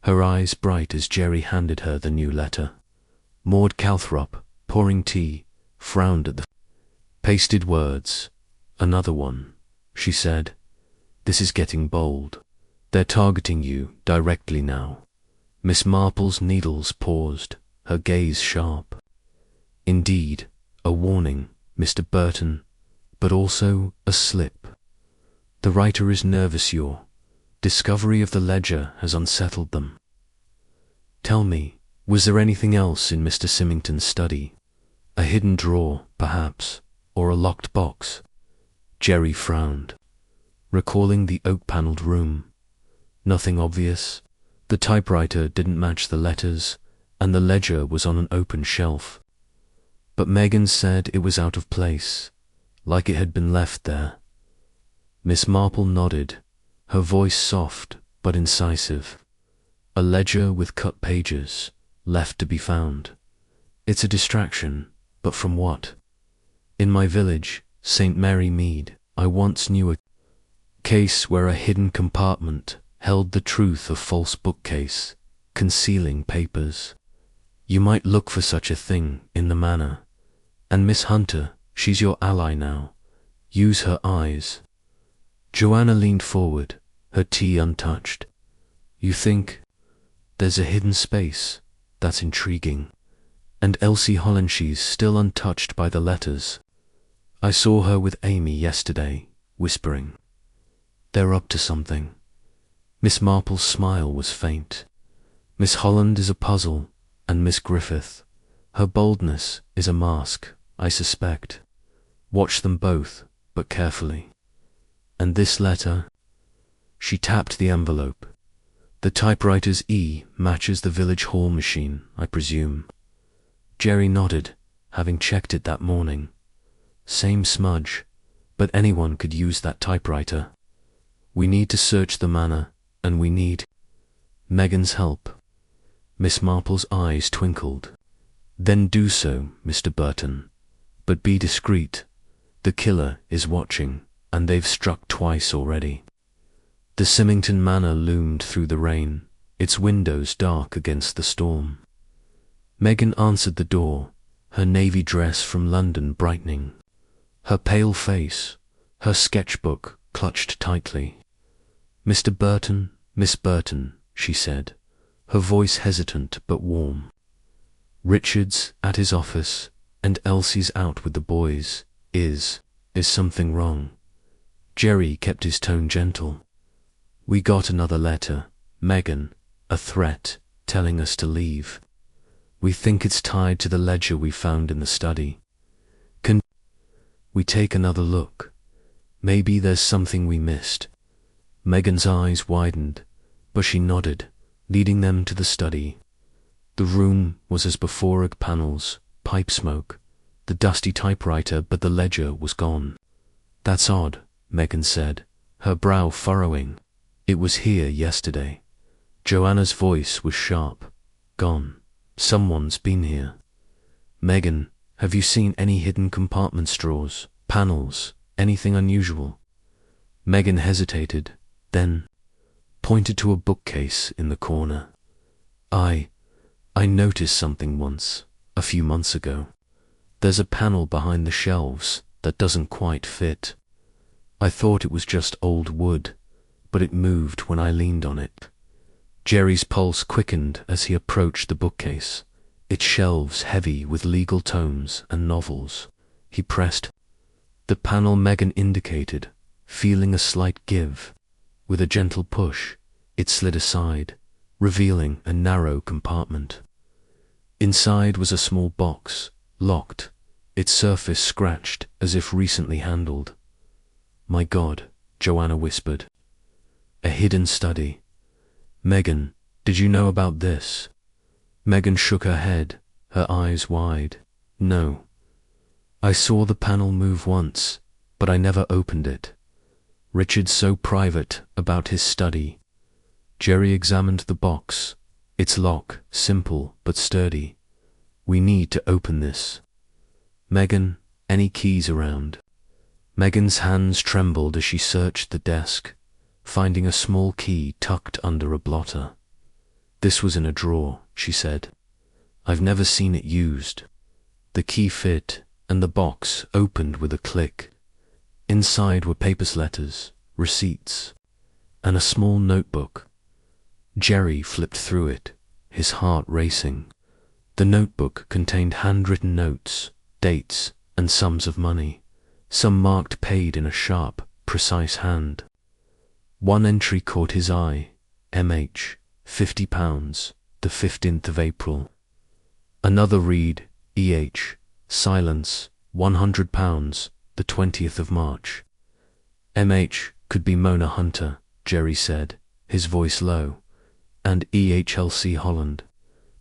her eyes bright as Jerry handed her the new letter. Maud Calthrop, pouring tea, frowned at the pasted words. Another one, she said. This is getting bold. They're targeting you directly now. Miss Marple's needles paused, her gaze sharp. Indeed, A warning, Mr. Burton, but also a slip. The writer is nervous. Your discovery of the ledger has unsettled them. Tell me, was there anything else in Mr. Symington's study? A hidden drawer, perhaps, or a locked box? Jerry frowned, recalling the oak-panelled room. Nothing obvious. The typewriter didn't match the letters, and the ledger was on an open shelf. But Megan said it was out of place, like it had been left there. Miss Marple nodded, her voice soft but incisive. A ledger with cut pages, left to be found. It's a distraction, but from what? In my village, St. Mary Mead, I once knew a case where a hidden compartment held the truth of false bookcase, concealing papers. You might look for such a thing in the manor. And Miss Hunter, she's your ally now. Use her eyes. Joanna leaned forward, her tea untouched. You think there's a hidden space? That's intriguing. And Elsie Hollenshe's still untouched by the letters. I saw her with Amy yesterday, whispering. They're up to something. Miss Marple's smile was faint. Miss Holland is a puzzle, and Miss Griffith, her boldness is a mask, I suspect. Watch them both, but carefully. And this letter? She tapped the envelope. The typewriter's E matches the village hall machine, I presume. Jerry nodded, having checked it that morning. Same smudge, but anyone could use that typewriter. We need to search the manor, and we need Megan's help. Miss Marple's eyes twinkled. Then do so, Mr. Burton. But be discreet. The killer is watching, and they've struck twice already. The Symington Manor loomed through the rain, its windows dark against the storm. Megan answered the door, her navy dress from London brightening. Her pale face, her sketchbook clutched tightly. Mr. Burton, Miss Burton, she said, her voice hesitant but warm. Richard's at his office, and Elsie's out with the boys. Is something wrong? Jerry kept his tone gentle. We got another letter, Megan, a threat, telling us to leave. We think it's tied to the ledger we found in the study. Can we take another look? Maybe there's something we missed. Megan's eyes widened, but she nodded, leading them to the study. The room was as before, oak panels, pipe smoke, the dusty typewriter, but the ledger was gone. That's odd, Megan said, her brow furrowing. It was here yesterday. Joanna's voice was sharp. Gone. Someone's been here. Megan, have you seen any hidden compartment drawers, panels, anything unusual? Megan hesitated, then pointed to a bookcase in the corner. I noticed something once, a few months ago. There's a panel behind the shelves that doesn't quite fit. I thought it was just old wood, but it moved when I leaned on it. Jerry's pulse quickened as he approached the bookcase, its shelves heavy with legal tomes and novels. He pressed the panel Megan indicated, feeling a slight give. With a gentle push, it slid aside, revealing a narrow compartment. Inside was a small box, locked, its surface scratched as if recently handled. My God, Joanna whispered. A hidden study. Megan, did you know about this? Megan shook her head, her eyes wide. No. I saw the panel move once, but I never opened it. Richard's so private about his study. Jerry examined the box, its lock simple but sturdy. We need to open this. Megan, any keys around? Megan's hands trembled as she searched the desk, finding a small key tucked under a blotter. This was in a drawer, she said. I've never seen it used. The key fit, and the box opened with a click. Inside were papers, letters, receipts, and a small notebook. Jerry flipped through it, his heart racing. The notebook contained handwritten notes, dates, and sums of money, some marked paid in a sharp, precise hand. One entry caught his eye: MH, £50, the 15th of April. Another read: EH, silence, £100, the 20th of March. MH could be Mona Hunter, Jerry said, his voice low, and EHLC Holland.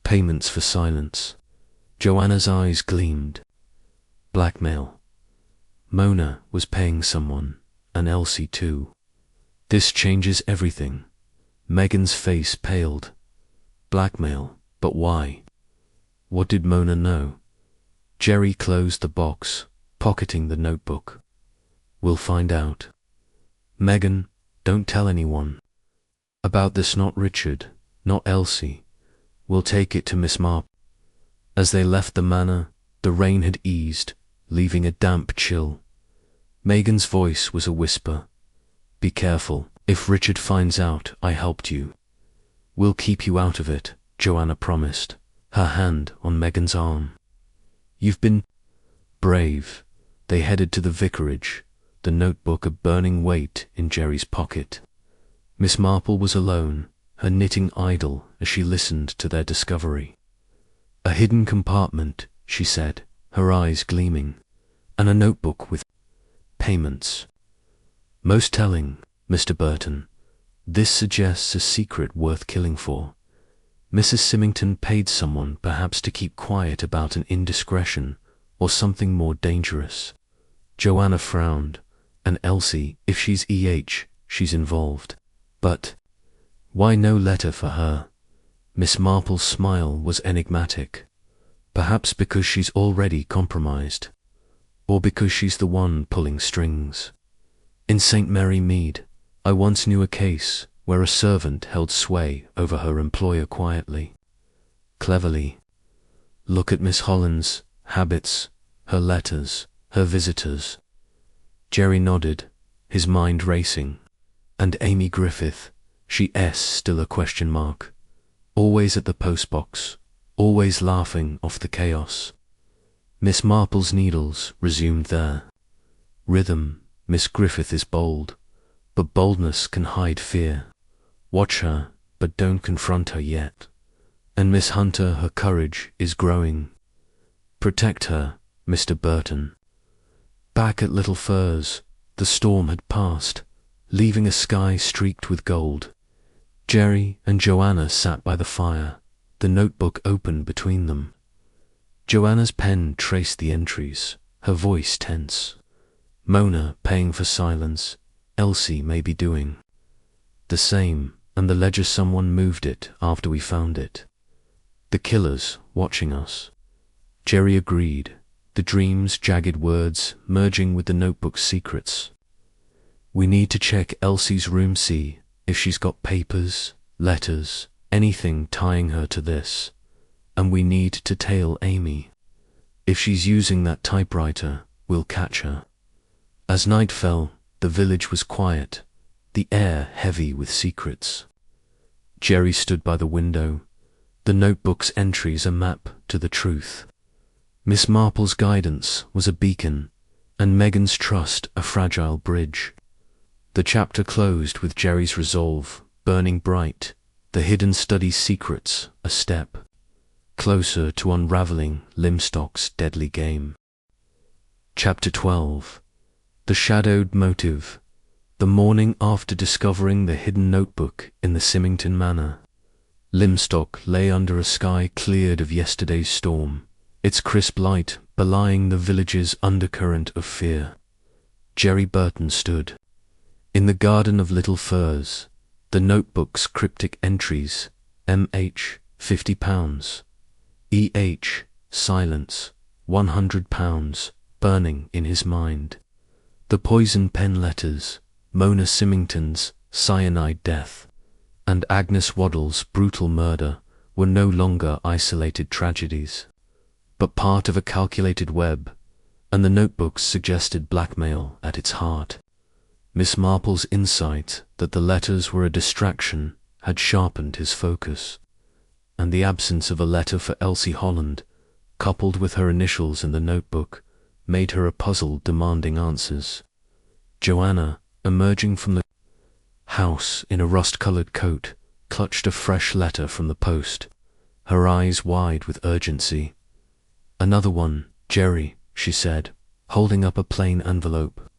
Payments for silence. Joanna's eyes gleamed. Blackmail. Mona was paying someone, and Elsie too. This changes everything. Megan's face paled. Blackmail, but why? What did Mona know? Jerry closed the box, pocketing the notebook. We'll find out. Megan, don't tell anyone about this, not Richard, not Elsie. We'll take it to Miss Marple. As they left the manor, the rain had eased, leaving a damp chill. Megan's voice was a whisper. Be careful. If Richard finds out I helped you, we'll keep you out of it, Joanna promised, her hand on Megan's arm. You've been brave. They headed to the vicarage, the notebook a burning weight in Jerry's pocket. Miss Marple was alone, her knitting idle as she listened to their discovery. A hidden compartment, she said, her eyes gleaming, and a notebook with payments. Most telling, Mr. Burton. This suggests a secret worth killing for. Mrs. Symington paid someone perhaps to keep quiet about an indiscretion or something more dangerous. Joanna frowned, and Elsie, if she's EH, she's involved. But why no letter for her? Miss Marple's smile was enigmatic. Perhaps because she's already compromised, or because she's the one pulling strings. In St. Mary Mead, I once knew a case where a servant held sway over her employer quietly, cleverly. Look at Miss Holland's habits, her letters, her visitors. Jerry nodded, his mind racing. And Amy Griffith, she still a question mark. Always at the postbox, always laughing off the chaos. Miss Marple's needles resumed there. Rhythm. Miss Griffith is bold, but boldness can hide fear. Watch her, but don't confront her yet. And Miss Hunter, her courage is growing. Protect her, Mr. Burton. Back at Little Firs, the storm had passed, leaving a sky streaked with gold. Jerry and Joanna sat by the fire, the notebook open between them. Joanna's pen traced the entries, her voice tense. Mona paying for silence, Elsie may be doing the same, and the ledger someone moved it after we found it. The killer's watching us. Jerry agreed, the dream's jagged words merging with the notebook's secrets. We need to check Elsie's room, see if she's got papers, letters, anything tying her to this. And we need to tail Amy. If she's using that typewriter, we'll catch her. As night fell, the village was quiet, the air heavy with secrets. Jerry stood by the window, the notebook's entries a map to the truth. Miss Marple's guidance was a beacon, and Megan's trust a fragile bridge. The chapter closed with Jerry's resolve, burning bright, the hidden study's secrets a step closer to unraveling Limstock's deadly game. Chapter 12. The Shadowed Motive. The morning after discovering the hidden notebook in the Symington Manor, Limstock lay under a sky cleared of yesterday's storm, its crisp light belying the village's undercurrent of fear. Jerry Burton stood in the garden of Little Firs, the notebook's cryptic entries, MH, £50, EH, silence, £100, burning in his mind. The poison pen letters, Mona Symington's cyanide death, and Agnes Waddell's brutal murder were no longer isolated tragedies, but part of a calculated web, and the notebooks suggested blackmail at its heart. Miss Marple's insight that the letters were a distraction had sharpened his focus, and the absence of a letter for Elsie Holland coupled with her initials in the notebook, made her a puzzle demanding answers. Joanna, emerging from the house in a rust-colored coat, clutched a fresh letter from the post, her eyes wide with urgency. "Another one, Jerry," she said, holding up a plain envelope.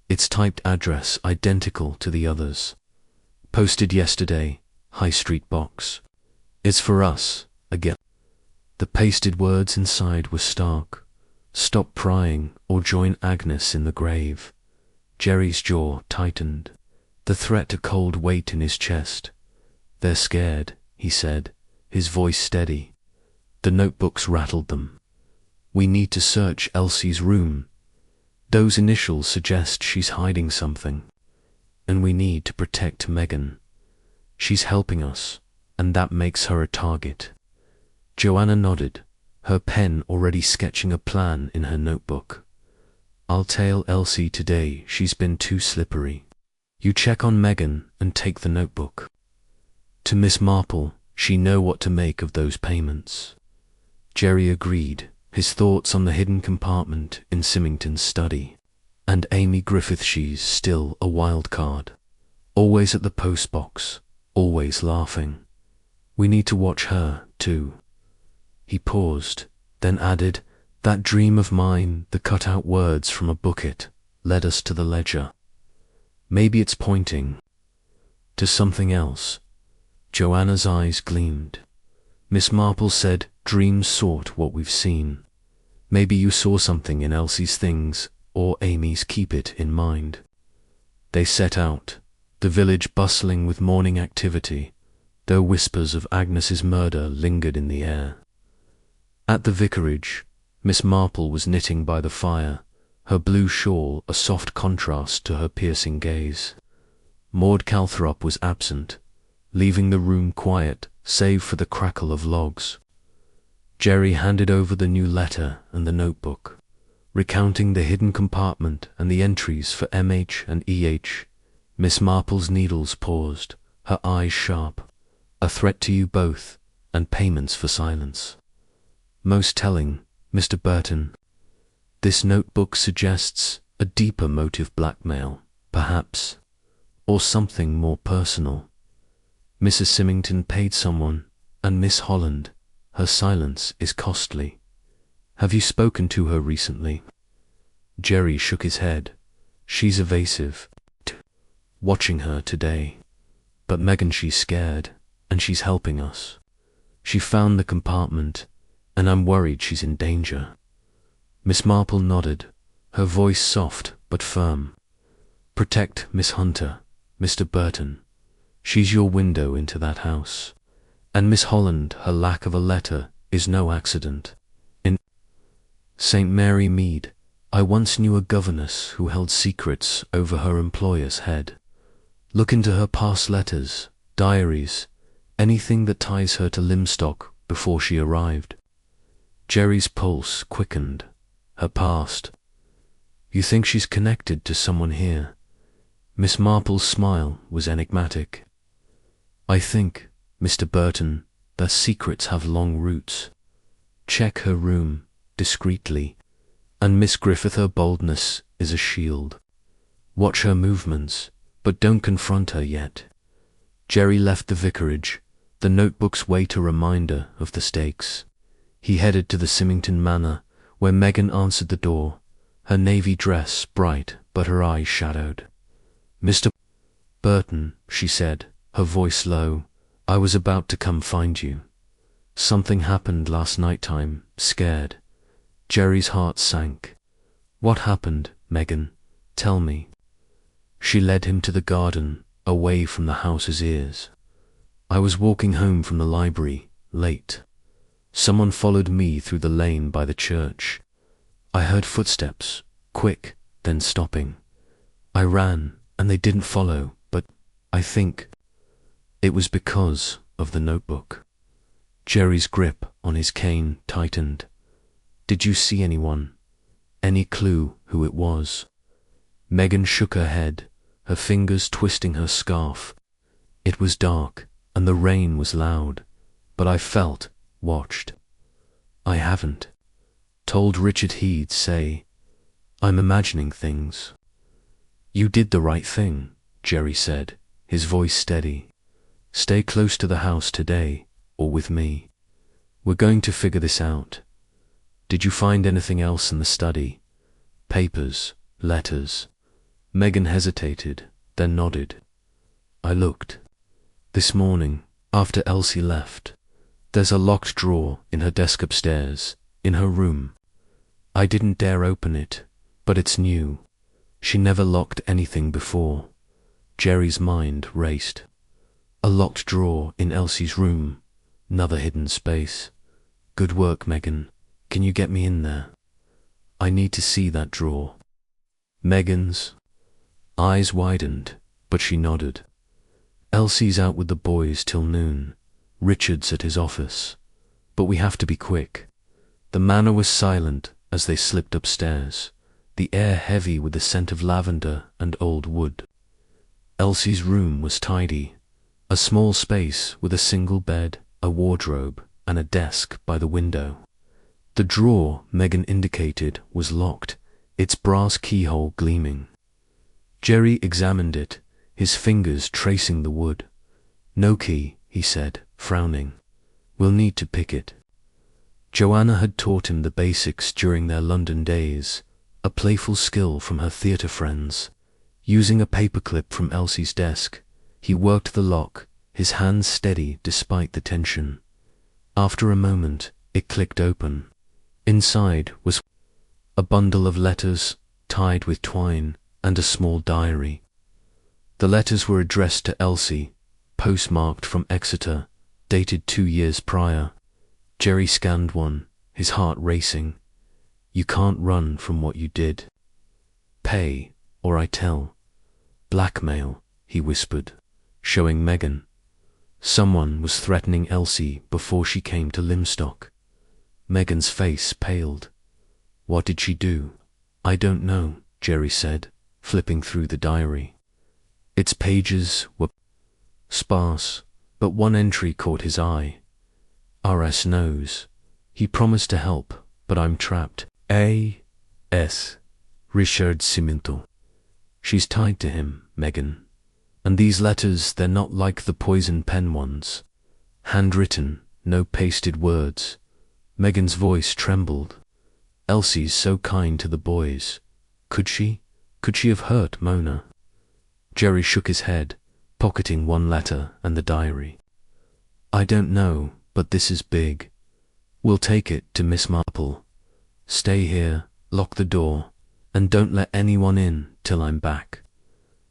Its typed address identical to the others. "Posted yesterday, High Street box. It's for us, again." The pasted words inside were stark. "Stop prying or join Agnes in the grave." Jerry's jaw tightened, the threat a cold weight in his chest. "They're scared," he said, his voice steady. The notebooks rattled them. "We need to search Elsie's room. Those initials suggest she's hiding something. And we need to protect Megan. She's helping us, and that makes her a target." Joanna nodded, her pen already sketching a plan in her notebook. "I'll tell Elsie today she's been too slippery. You check on Megan and take the notebook. To Miss Marple, she know what to make of those payments." Jerry agreed, his thoughts on the hidden compartment in Symington's study. And Amy Griffith, she's still a wild card. Always at the postbox, always laughing. We need to watch her, too. He paused, then added, "That dream of mine, the cut-out words from a booklet, led us to the ledger. Maybe it's pointing to something else." Joanna's eyes gleamed. "Miss Marple said dreams sort what we've seen. Maybe you saw something in Elsie's things, or Amy's. Keep it in mind." They set out, the village bustling with morning activity, though whispers of Agnes's murder lingered in the air. At the vicarage, Miss Marple was knitting by the fire, her blue shawl a soft contrast to her piercing gaze. Maud Calthrop was absent, leaving the room quiet save for the crackle of logs. Jerry handed over the new letter and the notebook, recounting the hidden compartment and the entries for MH and EH. Miss Marple's needles paused, her eyes sharp. "A threat to you both, and payments for silence." "Most telling, Mr. Burton. This notebook suggests a deeper motive, blackmail, perhaps, or something more personal. Mrs. Symington paid someone, and Miss Holland, her silence is costly. Have you spoken to her recently?" Jerry shook his head. "She's evasive. Watching her today. But Megan, she's scared, and she's helping us. She found the compartment, and I'm worried she's in danger." Miss Marple nodded, her voice soft but firm. "Protect Miss Hunter, Mr. Burton. She's your window into that house. And Miss Holland, her lack of a letter is no accident. In St. Mary Mead, I once knew a governess who held secrets over her employer's head. Look into her past letters, diaries, anything that ties her to Limstock before she arrived." Jerry's pulse quickened. "Her past. You think she's connected to someone here?" Miss Marple's smile was enigmatic. "I think, Mr. Burton, that secrets have long roots. Check her room, discreetly, and Miss Griffith, her boldness is a shield. Watch her movements, but don't confront her yet." Jerry left the vicarage, the notebook's weight a reminder of the stakes. He headed to the Symington Manor, where Megan answered the door, her navy dress bright but her eyes shadowed. "Mr. Burton," she said, her voice low, "I was about to come find you. Something happened last night time, scared." Jerry's heart sank. "What happened, Megan? Tell me." She led him to the garden, away from the house's ears. "I was walking home from the library, late. Someone followed me through the lane by the church. I heard footsteps, quick, then stopping. I ran, and they didn't follow, but I think it was because of the notebook." Jerry's grip on his cane tightened. "Did you see anyone? Any clue who it was?" Megan shook her head, her fingers twisting her scarf. "It was dark, and the rain was loud, but I felt, watched. I haven't." told Richard he'd say, "I'm imagining things." "You did the right thing," Jerry said, his voice steady. "Stay close to the house today, or with me. We're going to figure this out. Did you find anything else in the study? Papers, letters?" Megan hesitated, then nodded. "I looked. This morning, after Elsie left, there's a locked drawer in her desk upstairs, in her room. I didn't dare open it, but it's new. She never locked anything before." Jerry's mind raced. A locked drawer in Elsie's room, another hidden space. "Good work, Megan. Can you get me in there? I need to see that drawer." Megan's eyes widened, but she nodded. "Elsie's out with the boys till noon. Richard's at his office. But we have to be quick." The manor was silent as they slipped upstairs, the air heavy with the scent of lavender and old wood. Elsie's room was tidy, a small space with a single bed, a wardrobe, and a desk by the window. The drawer Megan indicated was locked, its brass keyhole gleaming. Jerry examined it, his fingers tracing the wood. "No key," he said, frowning. "We'll need to pick it." Joanna had taught him the basics during their London days, a playful skill from her theatre friends. Using a paperclip from Elsie's desk, he worked the lock, his hands steady despite the tension. After a moment, it clicked open. Inside was a bundle of letters tied with twine and a small diary. The letters were addressed to Elsie, postmarked from Exeter, dated 2 years prior. Jerry scanned one, his heart racing. "You can't run from what you did. Pay, or I tell." "Blackmail," he whispered, showing Megan. Someone was threatening Elsie before she came to Limstock. Megan's face paled. "What did she do?" "I don't know," Jerry said, flipping through the diary. Its pages were sparse, but one entry caught his eye. "R.S. knows. He promised to help, but I'm trapped. A.S. Richard Cimento." "She's tied to him, Megan. And these letters, they're not like the poison pen ones. Handwritten, no pasted words." Megan's voice trembled. "Elsie's so kind to the boys. Could she have hurt Mona?" Jerry shook his head, pocketing one letter and the diary. "I don't know, but this is big. We'll take it to Miss Marple. Stay here, lock the door, and don't let anyone in till I'm back."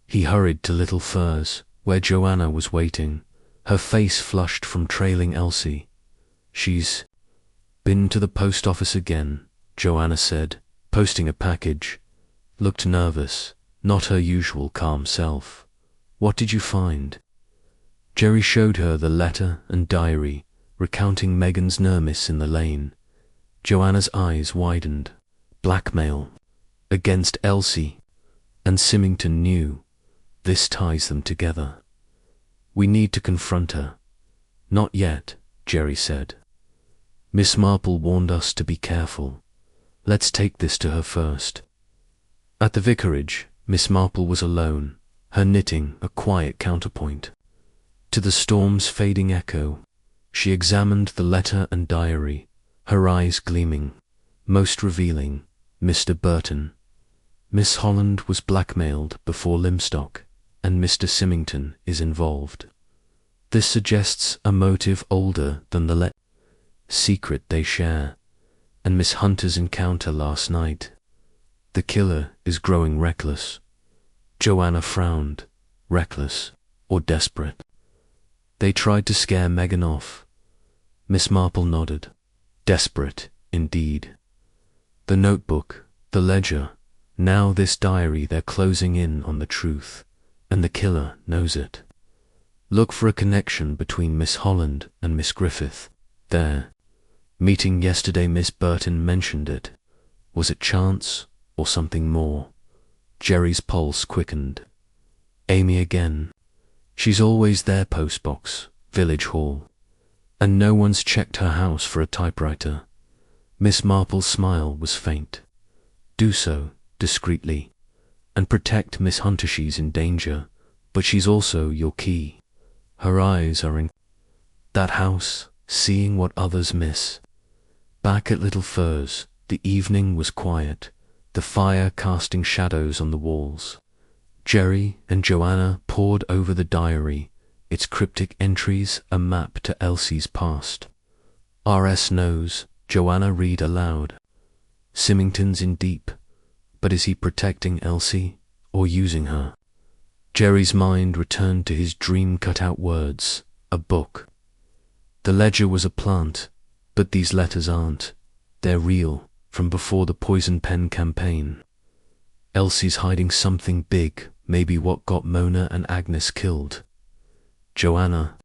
He hurried to Little Furs, where Joanna was waiting, her face flushed from trailing Elsie. "She's been to the post office again," Joanna said, posting a package. Looked nervous, not her usual calm self. "What did you find?" Jerry showed her the letter and diary, recounting Megan's nermis in the lane. Joanna's eyes widened. Blackmail. Against Elsie. And Symington knew. This ties them together. "We need to confront her." "Not yet," Jerry said. "Miss Marple warned us to be careful. Let's take this to her first." At the vicarage, Miss Marple was alone, her knitting a quiet counterpoint. To the storm's fading echo, she examined the letter and diary, her eyes gleaming. Most revealing, Mr. Burton. Miss Holland was blackmailed before Limstock, and Mr. Symington is involved. This suggests a motive older than the secret they share, and Miss Hunter's encounter last night. The killer is growing reckless. Joanna frowned. Reckless or desperate? They tried to scare Megan off. Miss Marple nodded. Desperate, indeed. The notebook, the ledger, now this diary, they're closing in on the truth, and the killer knows it. Look for a connection between Miss Holland and Miss Griffith. There. Meeting yesterday, Miss Burton mentioned it. Was it chance or something more? Jerry's pulse quickened. Amy again. She's always there, postbox, village hall. And no one's checked her house for a typewriter. Miss Marple's smile was faint. Do so, discreetly, and protect Miss Hunter. She's in danger, but she's also your key. Her eyes are in that house, seeing what others miss. Back at Little Furze, the evening was quiet, the fire casting shadows on the walls. Jerry and Joanna pored over the diary, its cryptic entries a map to Elsie's past. R.S. knows, Joanna read aloud. Symington's in deep, but is he protecting Elsie or using her? Jerry's mind returned to his dream-cut-out words, a book. The ledger was a plant, but these letters aren't. They're real, from before the poison pen campaign. Elsie's hiding something big, maybe what got Mona and Agnes killed. Joanna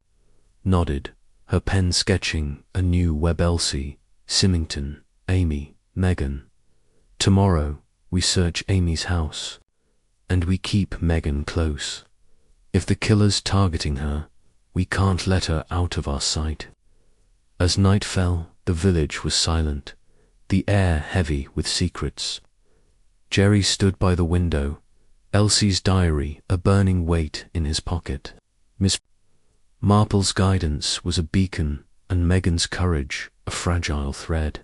nodded, her pen sketching a new web. Elsie, Symington, Amy, Megan. Tomorrow we search Amy's house, and we keep Megan close. If the killer's targeting her, we can't let her out of our sight. As night fell, the village was silent, the air heavy with secrets. Jerry stood by the window, Elsie's diary a burning weight in his pocket. Miss Marple's guidance was a beacon, and Megan's courage a fragile thread.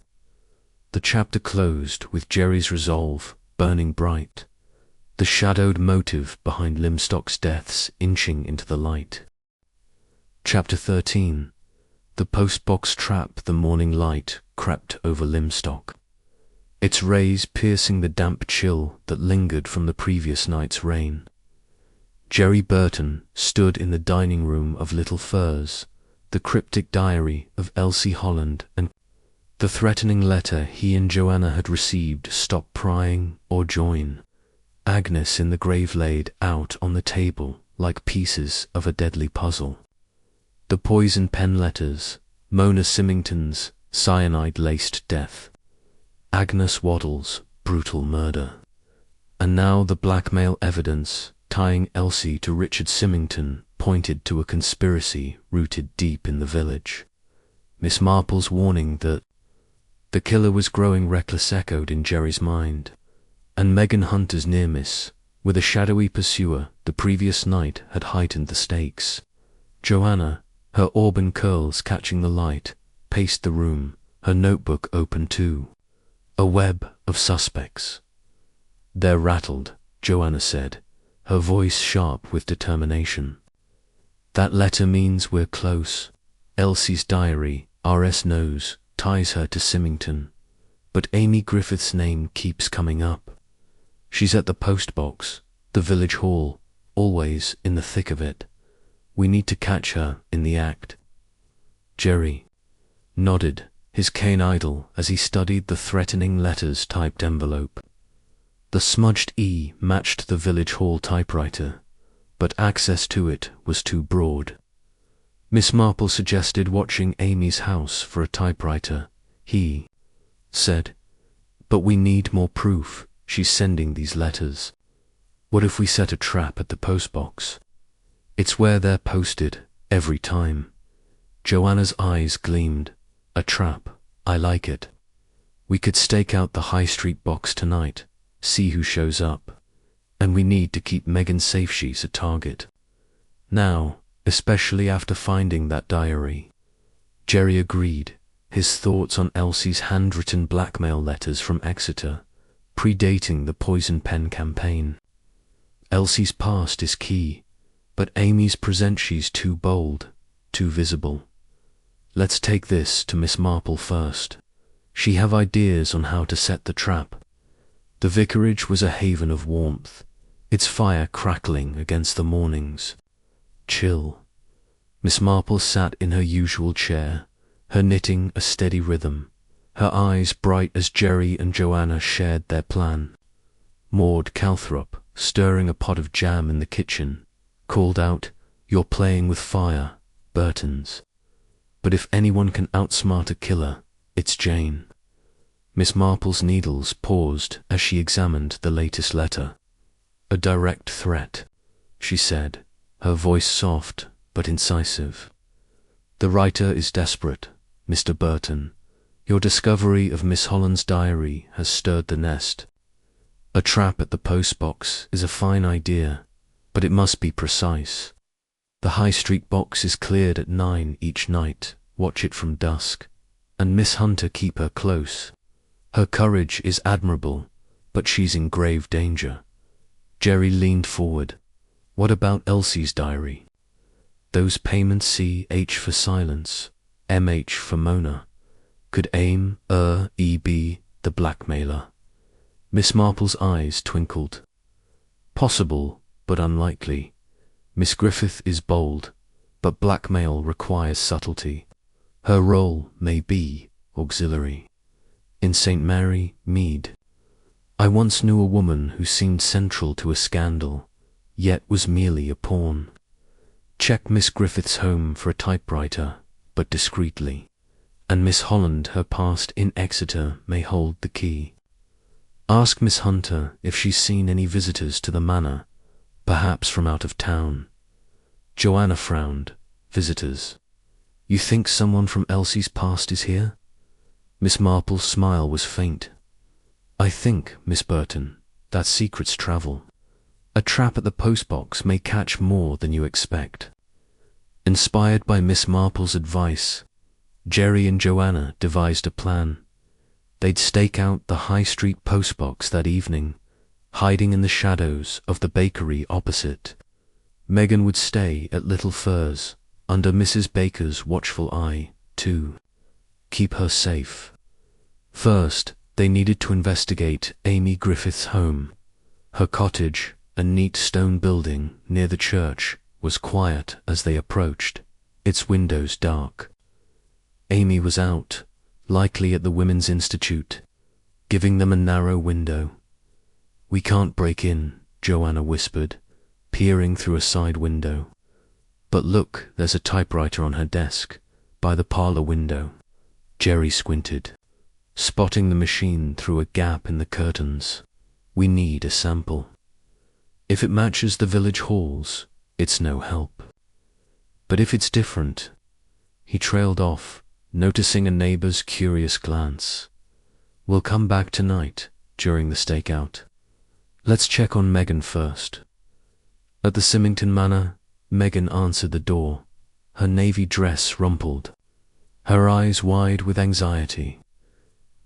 The chapter closed with Jerry's resolve burning bright, the shadowed motive behind Limstock's deaths inching into the light. Chapter 13. The postbox trap. The morning light crept over Limstock, its rays piercing the damp chill that lingered from the previous night's rain. Jerry Burton stood in the dining room of Little Furze, the cryptic diary of Elsie Holland and the threatening letter he and Joanna had received. Stop prying or join. Agnes in the grave laid out on the table like pieces of a deadly puzzle. The poison pen letters, Mona Symington's cyanide-laced death. Agnes Waddle's brutal murder. And now the blackmail evidence tying Elsie to Richard Symington pointed to a conspiracy rooted deep in the village. Miss Marple's warning that the killer was growing reckless echoed in Jerry's mind, and Megan Hunter's near miss, with a shadowy pursuer the previous night, had heightened the stakes. Joanna, her auburn curls catching the light, paced the room, her notebook open too. A web of suspects. They're rattled, Joanna said, her voice sharp with determination. That letter means we're close. Elsie's diary, R.S. knows, ties her to Symington, but Amy Griffith's name keeps coming up. She's at the post box, the village hall, always in the thick of it. We need to catch her in the act. Jerry nodded, his cane idle as he studied the threatening letters-typed envelope. The smudged E matched the village hall typewriter, but access to it was too broad. Miss Marple suggested watching Amy's house for a typewriter. He said, "But we need more proof. She's sending these letters. What if we set a trap at the postbox? It's where they're posted, every time." Joanna's eyes gleamed. A trap. I like it. We could stake out the High Street box tonight, see who shows up. And we need to keep Megan safe. She's a target. Now, especially after finding that diary. Jerry agreed, his thoughts on Elsie's handwritten blackmail letters from Exeter, predating the poison pen campaign. Elsie's past is key, but Amy's present. She's too bold, too visible. Let's take this to Miss Marple first. She have ideas on how to set the trap. The vicarage was a haven of warmth, its fire crackling against the morning's chill. Miss Marple sat in her usual chair, her knitting a steady rhythm, her eyes bright as Jerry and Joanna shared their plan. Maud Calthrop, stirring a pot of jam in the kitchen, called out, "You're playing with fire, Burtons. But if anyone can outsmart a killer, it's Jane." Miss Marple's needles paused as she examined the latest letter. "A direct threat," she said, her voice soft but incisive. "The writer is desperate, Mr. Burton. Your discovery of Miss Holland's diary has stirred the nest. A trap at the postbox is a fine idea, but it must be precise. The High Street box is cleared at 9 each night. Watch it from dusk, and Miss Hunter keep her close. Her courage is admirable, but she's in grave danger. Jerry leaned forward. What about Elsie's diary? Those payments C.H. for silence, M.H. for Mona. Could E be the blackmailer? Miss Marple's eyes twinkled. Possible, but unlikely. Miss Griffith is bold, but blackmail requires subtlety. Her role may be auxiliary. In St. Mary, Mead. I once knew a woman who seemed central to a scandal, yet was merely a pawn. Check Miss Griffith's home for a typewriter, but discreetly. And Miss Holland, her past in Exeter, may hold the key. Ask Miss Hunter if she's seen any visitors to the manor, perhaps from out of town. Joanna frowned. Visitors. You think someone from Elsie's past is here? Miss Marple's smile was faint. I think, Miss Burton, that secrets travel. A trap at the postbox may catch more than you expect. Inspired by Miss Marple's advice, Jerry and Joanna devised a plan. They'd stake out the High Street postbox that evening, hiding in the shadows of the bakery opposite. Megan would stay at Little Furze, under Mrs. Baker's watchful eye, too. Keep her safe. First, they needed to investigate Amy Griffith's home. Her cottage, a neat stone building near the church, was quiet as they approached, its windows dark. Amy was out, likely at the Women's Institute, giving them a narrow window. We can't break in, Joanna whispered, peering through a side window. But look, there's a typewriter on her desk, by the parlor window. Jerry squinted, spotting the machine through a gap in the curtains. We need a sample. If it matches the village halls, it's no help. But if it's different... He trailed off, noticing a neighbor's curious glance. We'll come back tonight, during the stakeout. Let's check on Megan first. At the Symington Manor, Megan answered the door, her navy dress rumpled, her eyes wide with anxiety.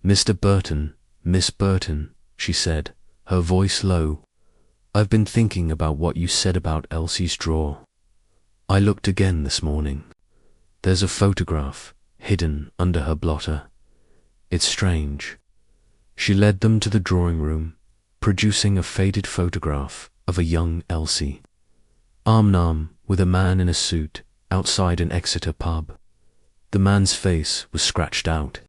Mr. Burton, Miss Burton, she said, her voice low. I've been thinking about what you said about Elsie's drawer. I looked again this morning. There's a photograph hidden under her blotter. It's strange. She led them to the drawing room, producing a faded photograph of a young Elsie, arm-in-arm with a man in a suit outside an Exeter pub. The man's face was scratched out,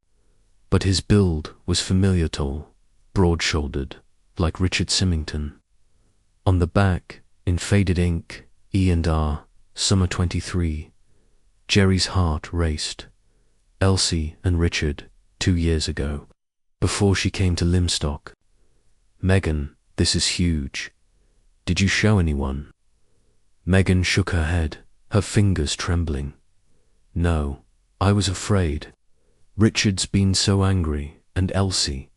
but his build was familiar tall, broad-shouldered, like Richard Symington. On the back, in faded ink, E&R, Summer 23, Jerry's heart raced. Elsie and Richard, 2 years ago, before she came to Limstock. Megan, this is huge. Did you show anyone? Megan shook her head, her fingers trembling. No, I was afraid. Richard's been so angry, and Elsie.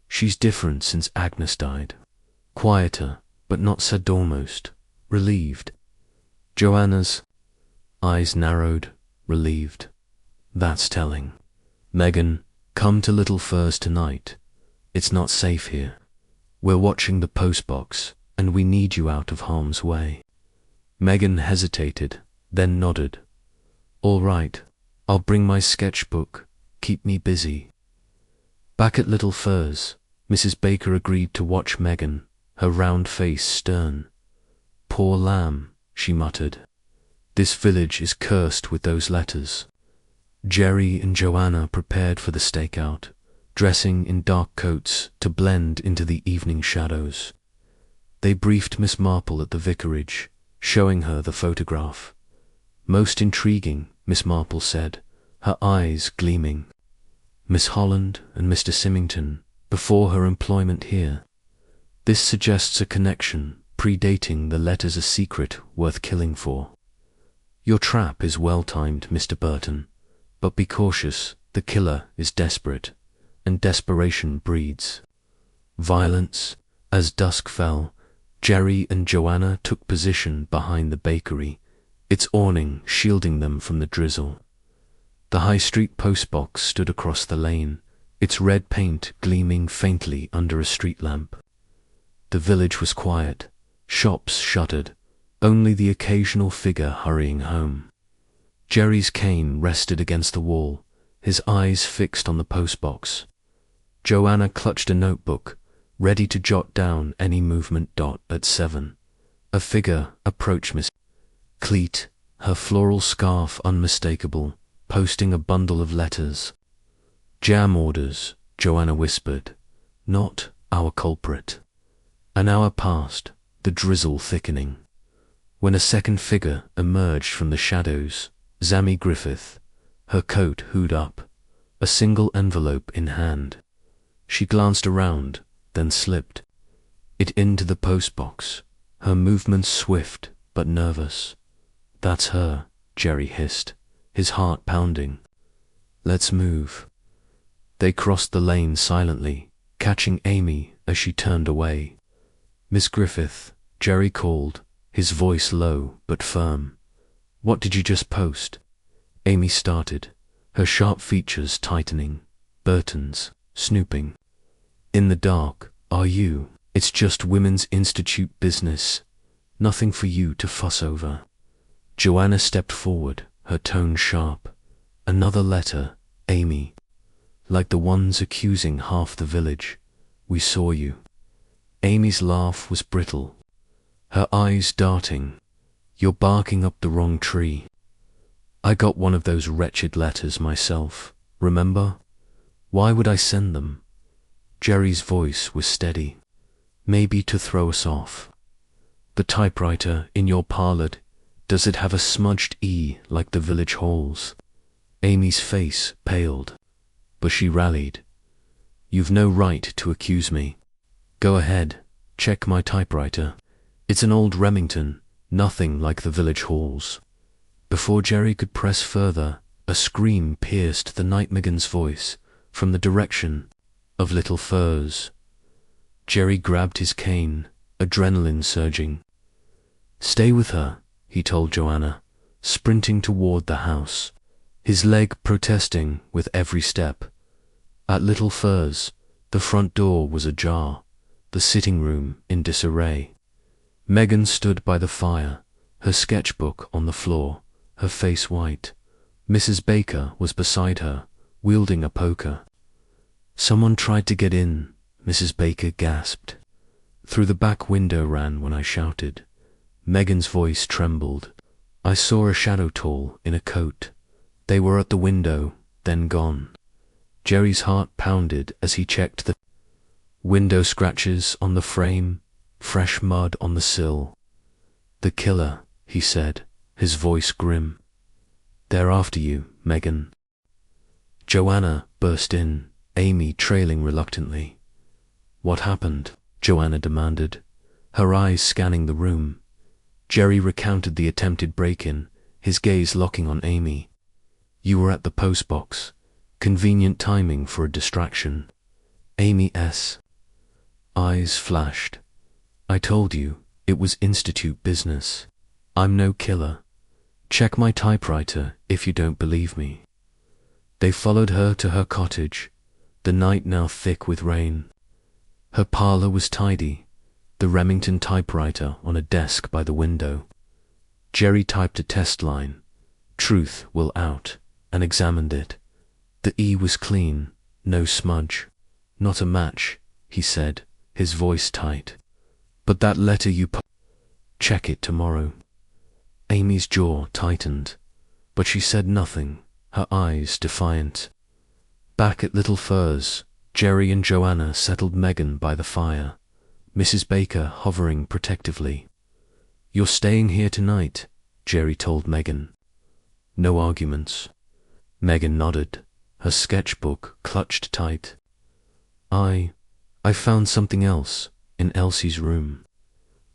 She's different since Agnes died. Quieter, but not sad, almost relieved. Joanna's eyes narrowed, relieved. That's telling. Megan, come to Little Furze tonight. It's not safe here. We're watching the postbox, and we need you out of harm's way. Megan hesitated, then nodded. All right, I'll bring my sketchbook. Keep me busy. Back at Little Furze, Mrs. Baker agreed to watch Megan, her round face stern. Poor lamb, she muttered. This village is cursed with those letters. Jerry and Joanna prepared for the stakeout, dressing in dark coats to blend into the evening shadows. They briefed Miss Marple at the vicarage, showing her the photograph. Most intriguing, Miss Marple said, her eyes gleaming. Miss Holland and Mr. Symington, before her employment here. This suggests a connection predating the letters, a secret worth killing for. Your trap is well timed, Mr. Burton, but be cautious, The killer is desperate, and desperation breeds violence. As dusk fell, Jerry and Joanna took position behind the bakery, its awning shielding them from the drizzle. The high street postbox stood across the lane, its red paint gleaming faintly under a street lamp. The village was quiet, shops shuttered, only the occasional figure hurrying home. Jerry's cane rested against the wall, his eyes fixed on the postbox. Joanna clutched a notebook, ready to jot down any movement. At 7, a figure approached Miss Cleet, her floral scarf unmistakable, posting a bundle of letters. "Jam orders," Joanna whispered, "not our culprit." An hour passed, the drizzle thickening, when a second figure emerged from the shadows. Zammy Griffith, her coat hood up, a single envelope in hand. She glanced around, then slipped it into the postbox, her movements swift but nervous. "That's her," Jerry hissed, his heart pounding. "Let's move." They crossed the lane silently, catching Amy as she turned away. "Miss Griffith," Jerry called, his voice low but firm. "What did you just post?" Amy started, her sharp features tightening. "Burton's, snooping." "In the dark, are you? It's just Women's Institute business. Nothing for you to fuss over." Joanna stepped forward, her tone sharp. "Another letter, Amy. Like the ones accusing half the village. We saw you." Amy's laugh was brittle, her eyes darting. "You're barking up the wrong tree. I got one of those wretched letters myself, remember? Why would I send them?" Jerry's voice was steady. "Maybe to throw us off. The typewriter in your parlor, does it have a smudged E like the village halls?" Amy's face paled, but she rallied. "You've no right to accuse me. Go ahead, check my typewriter. It's an old Remington, nothing like the village halls." Before Jerry could press further, a scream pierced the nightmagan's voice from the direction of Little Furze. Jerry grabbed his cane, adrenaline surging. "Stay with her," he told Joanna, sprinting toward the house, his leg protesting with every step. At Little Furze, the front door was ajar, the sitting room in disarray. Megan stood by the fire, her sketchbook on the floor, her face white. Mrs. Baker was beside her, wielding a poker. "Someone tried to get in," Mrs. Baker gasped. "Through the back window ran when I shouted." Megan's voice trembled. "I saw a shadow tall in a coat. They were at the window, then gone." Jerry's heart pounded as he checked the window scratches on the frame, fresh mud on the sill. "The killer," he said, his voice grim. "They're after you, Megan." Joanna burst in, Amy trailing reluctantly. "What happened?" Joanna demanded, her eyes scanning the room. Jerry recounted the attempted break-in, his gaze locking on Amy. "You were at the postbox. Convenient timing for a distraction." Amy's eyes flashed. "I told you, it was Institute business. I'm no killer. Check my typewriter if you don't believe me." They followed her to her cottage, the night now thick with rain. Her parlor was tidy, the Remington typewriter on a desk by the window. Jerry typed a test line, "Truth will out," and examined it. The E was clean, no smudge. "Not a match," he said, his voice tight. "But that letter you check it tomorrow." Amy's jaw tightened, but she said nothing, her eyes defiant. Back at Little Furze, Jerry and Joanna settled Megan by the fire, Mrs. Baker hovering protectively. "You're staying here tonight," Jerry told Megan. No arguments. Megan nodded, her sketchbook clutched tight. I found something else in Elsie's room.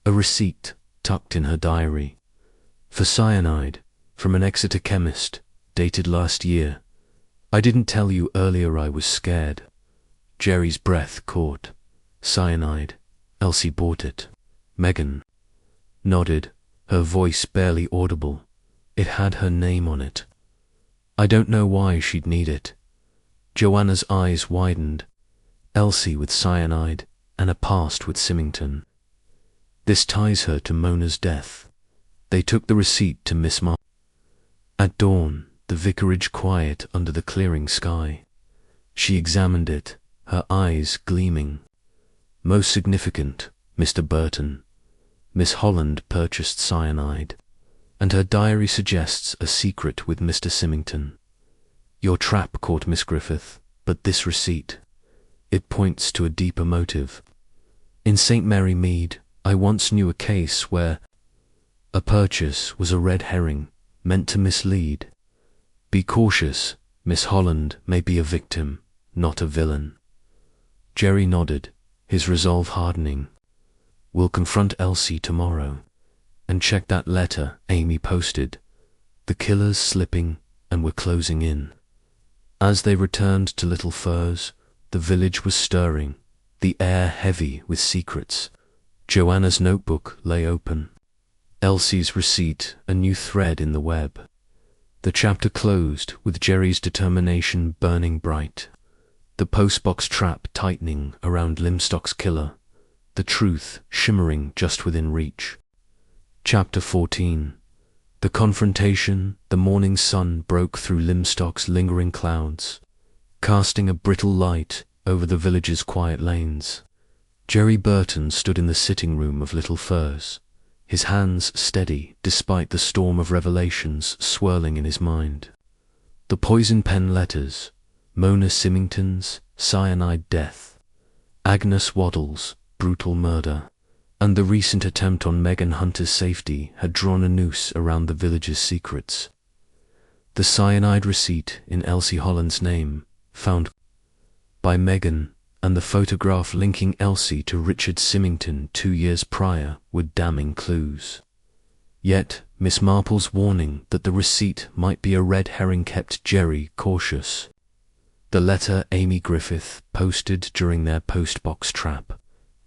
A receipt tucked in her diary. For cyanide, from an Exeter chemist, dated last year. I didn't tell you earlier I was scared. Jerry's breath caught. Cyanide. Elsie bought it. Megan nodded, her voice barely audible. It had her name on it. I don't know why she'd need it. Joanna's eyes widened. Elsie with cyanide, and a past with Symington. This ties her to Mona's death. They took the receipt to Miss Marple. At dawn, the vicarage quiet under the clearing sky. She examined it, her eyes gleaming. Most significant, Mr. Burton. Miss Holland purchased cyanide, and her diary suggests a secret with Mr. Symington. Your trap caught Miss Griffith, but this receipt, it points to a deeper motive. In St. Mary Mead, I once knew a case where a purchase was a red herring meant to mislead. Be cautious, Miss Holland may be a victim, not a villain. Jerry nodded, his resolve hardening. We'll confront Elsie tomorrow and check that letter Amy posted. The killer's slipping and we're closing in. As they returned to Little Firs, the village was stirring, the air heavy with secrets. Joanna's notebook lay open. Elsie's receipt a new thread in the web. The chapter closed with Jerry's determination burning bright. The postbox trap tightening around Limstock's killer. The truth shimmering just within reach. Chapter 14. The confrontation. The morning sun broke through Limstock's lingering clouds, casting a brittle light over the village's quiet lanes. Jerry Burton stood in the sitting room of Little Firs, his hands steady despite the storm of revelations swirling in his mind. The poison pen letters, Mona Symington's cyanide death, Agnes Waddell's brutal murder, and the recent attempt on Megan Hunter's safety had drawn a noose around the village's secrets. The cyanide receipt in Elsie Holland's name, found by Megan, and the photograph linking Elsie to Richard Symington 2 years prior were damning clues. Yet, Miss Marple's warning that the receipt might be a red herring kept Jerry cautious. The letter Amy Griffith posted during their postbox trap,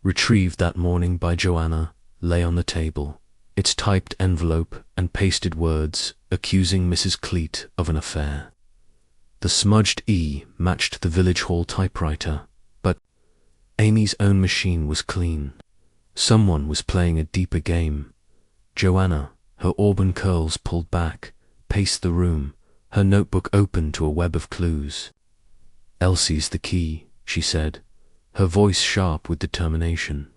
retrieved that morning by Joanna, lay on the table, its typed envelope and pasted words accusing Mrs. Cleet of an affair. The smudged E matched the village hall typewriter, but Amy's own machine was clean. Someone was playing a deeper game. Joanna, her auburn curls pulled back, paced the room, her notebook open to a web of clues. Elsie's the key, she said, her voice sharp with determination.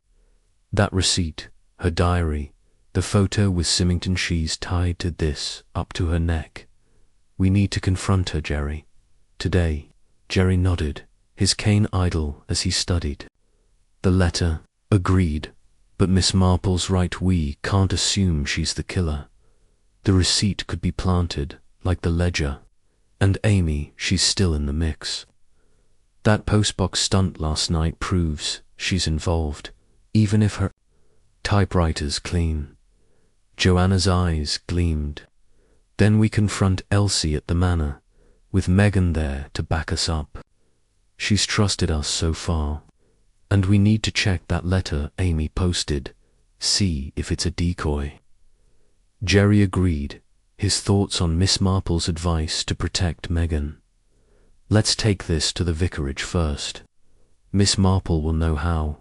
That receipt, her diary, the photo with Symington she's tied to this, up to her neck. We need to confront her, Jerry. Today. Jerry nodded, his cane idle as he studied. The letter, agreed, but Miss Marple's right, we can't assume she's the killer. The receipt could be planted, like the ledger, and Amy, she's still in the mix. That postbox stunt last night proves she's involved, even if her typewriter's clean. Joanna's eyes gleamed. Then we confront Elsie at the manor, with Megan there to back us up. She's trusted us so far, and we need to check that letter Amy posted, see if it's a decoy. Jerry agreed, his thoughts on Miss Marple's advice to protect Megan. Let's take this to the vicarage first. Miss Marple will know how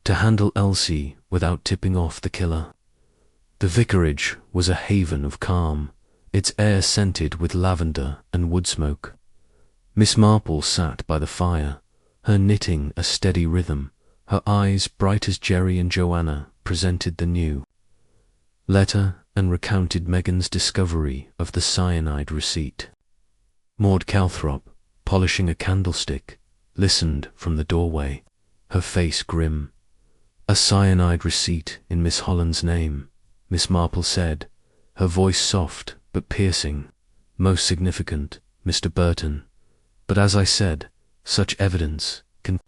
to handle Elsie without tipping off the killer. The vicarage was a haven of calm, its air scented with lavender and wood smoke. Miss Marple sat by the fire, her knitting a steady rhythm, her eyes bright as Jerry and Joanna presented the new letter and recounted Megan's discovery of the cyanide receipt. Maud Calthrop, polishing a candlestick, listened from the doorway, her face grim. A cyanide receipt in Miss Holland's name, Miss Marple said, her voice soft but piercing. Most significant, Mr. Burton. But as I said, such evidence can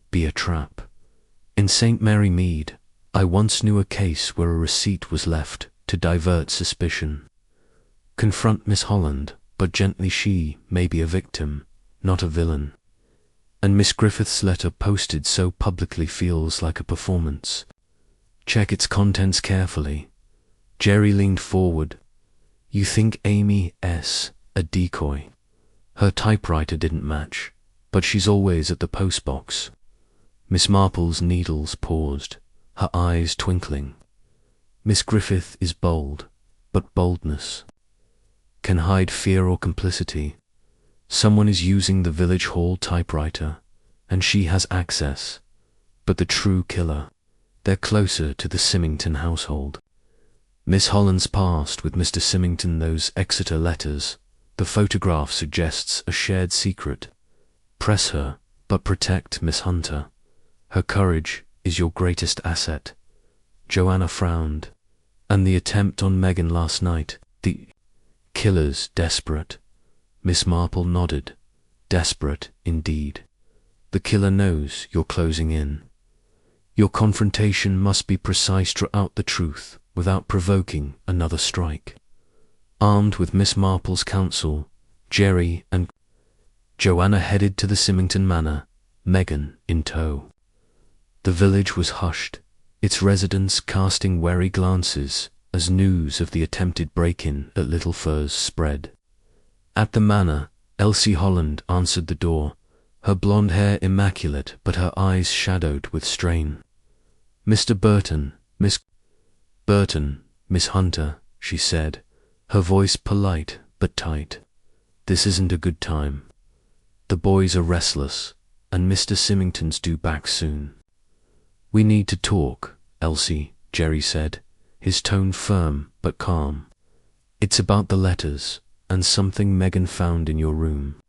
be a trap. In St. Mary Mead, I once knew a case where a receipt was left to divert suspicion. Confront Miss Holland, but gently she may be a victim, not a villain. And Miss Griffith's letter posted so publicly feels like a performance. Check its contents carefully. Jerry leaned forward. You think Amy S. a decoy? Her typewriter didn't match, but she's always at the postbox. Miss Marple's needles paused, her eyes twinkling. Miss Griffith is bold, but boldness can hide fear or complicity. Someone is using the village hall typewriter, and she has access. But the true killer, they're closer to the Symington household. Miss Holland's past with Mr. Symington, those Exeter letters. The photograph suggests a shared secret. Press her, but protect Miss Hunter. Her courage is your greatest asset. Joanna frowned. And the attempt on Megan last night, the killer's desperate. Miss Marple nodded. Desperate, indeed. The killer knows you're closing in. Your confrontation must be precise, draw out the truth without provoking another strike. Armed with Miss Marple's counsel, Jerry and Joanna headed to the Symington Manor, Megan in tow. The village was hushed, its residents casting wary glances as news of the attempted break-in at Little Furze spread. At the manor, Elsie Holland answered the door, her blonde hair immaculate but her eyes shadowed with strain. Mr. Burton, Miss Burton, Miss Hunter, she said, her voice polite but tight. This isn't a good time. The boys are restless, and Mr. Symington's due back soon. We need to talk, Elsie, Jerry said, his tone firm but calm. It's about the letters, and something Megan found in your room.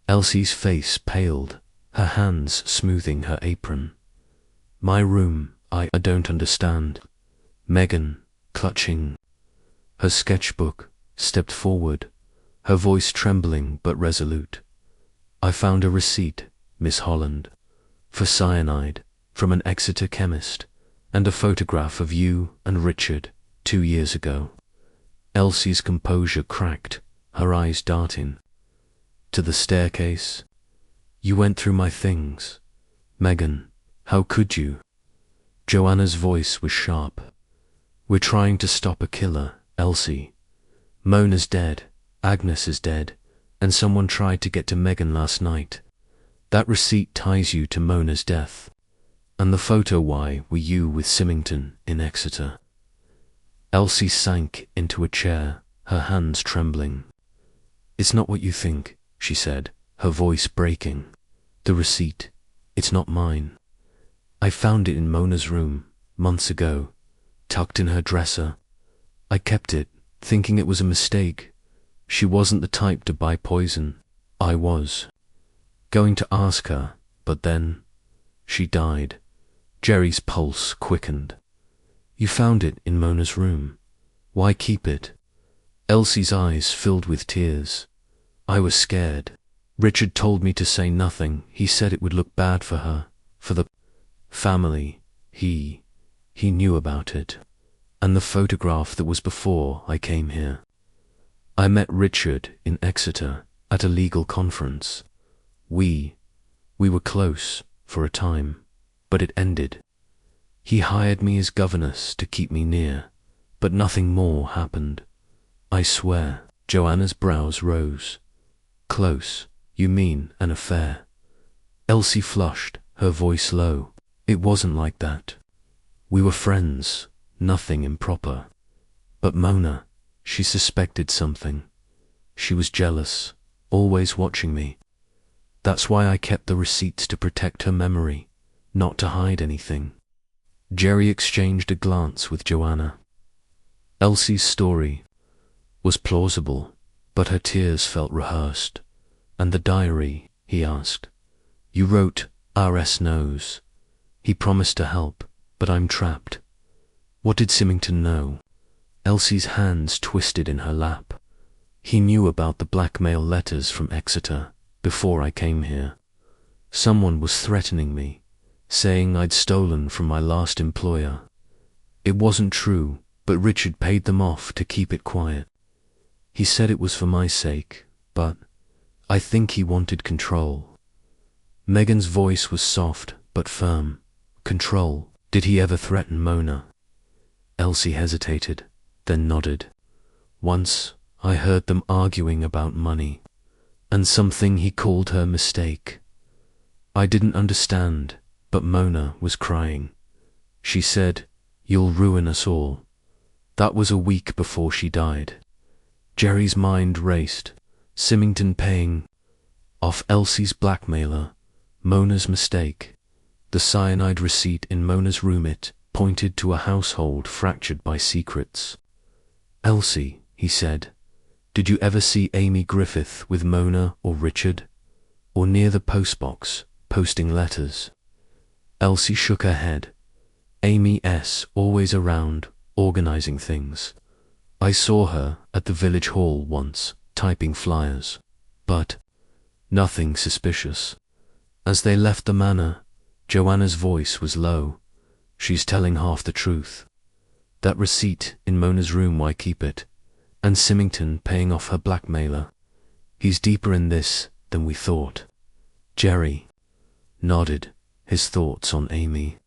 Elsie's face paled, her hands smoothing her apron. My room, I don't understand. Megan, clutching her sketchbook, stepped forward, her voice trembling but resolute. I found a receipt, Miss Holland, for cyanide from an Exeter chemist, and a photograph of you and Richard 2 years ago. Elsie's composure cracked, her eyes darting. To the staircase? You went through my things. Megan, how could you? Joanna's voice was sharp. We're trying to stop a killer, Elsie. Mona's dead, Agnes is dead, and someone tried to get to Megan last night. That receipt ties you to Mona's death. And the photo, why were you with Symington in Exeter? Elsie sank into a chair, her hands trembling. It's not what you think, she said, her voice breaking. The receipt, it's not mine. I found it in Mona's room, months ago, tucked in her dresser. I kept it, thinking it was a mistake. She wasn't the type to buy poison. I was going to ask her, but then she died. Jerry's pulse quickened. You found it in Mona's room. Why keep it? Elsie's eyes filled with tears. I was scared. Richard told me to say nothing. He said it would look bad for her, for the family. He knew about it. And the photograph that was before I came here. I met Richard in Exeter at a legal conference. We were close for a time, but it ended. He hired me as governess to keep me near, but nothing more happened. I swear. Joanna's brows rose. Close, you mean an affair? Elsie flushed, her voice low. It wasn't like that. We were friends, nothing improper. But Mona, she suspected something. She was jealous, always watching me. That's why I kept the receipts, to protect her memory, not to hide anything. Jerry exchanged a glance with Joanna. Elsie's story was plausible, but her tears felt rehearsed. And the diary, he asked. You wrote, R.S. knows. He promised to help, but I'm trapped. What did Symington know? Elsie's hands twisted in her lap. He knew about the blackmail letters from Exeter before I came here. Someone was threatening me, saying I'd stolen from my last employer. It wasn't true, but Richard paid them off to keep it quiet. He said it was for my sake, but I think he wanted control. Megan's voice was soft but firm. Control. Did he ever threaten Mona? Elsie hesitated, then nodded. Once I heard them arguing about money, and something he called her mistake. I didn't understand, but Mona was crying. She said, "You'll ruin us all." That was a week before she died. Jerry's mind raced. Symington paying off Elsie's blackmailer, Mona's mistake. The cyanide receipt in Mona's room, it pointed to a household fractured by secrets. "Elsie," he said, "did you ever see Amy Griffith with Mona or Richard? Or near the postbox, posting letters?" Elsie shook her head. "Amy's always around, organizing things. I saw her at the village hall once, typing flyers. But nothing suspicious." As they left the manor, Joanna's voice was low. "She's telling half the truth. That receipt in Mona's room, why keep it? And Symington paying off her blackmailer. He's deeper in this than we thought." Jerry nodded, his thoughts on Amy.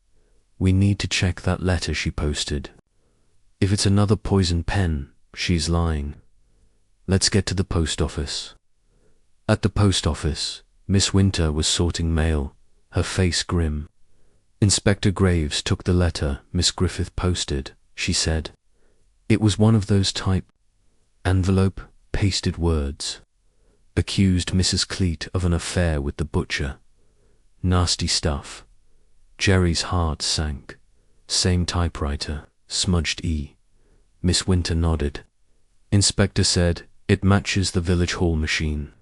"We need to check that letter she posted. If it's another poison pen, she's lying. Let's get to the post office." At the post office, Miss Winter was sorting mail, her face grim. Inspector Graves took the letter Miss Griffith posted, she said. It was one of those type envelope, pasted words. Accused Mrs. Cleet of an affair with the butcher. Nasty stuff. Jerry's heart sank. Same typewriter, smudged E. Miss Winter nodded. Inspector said, "It matches the village hall machine."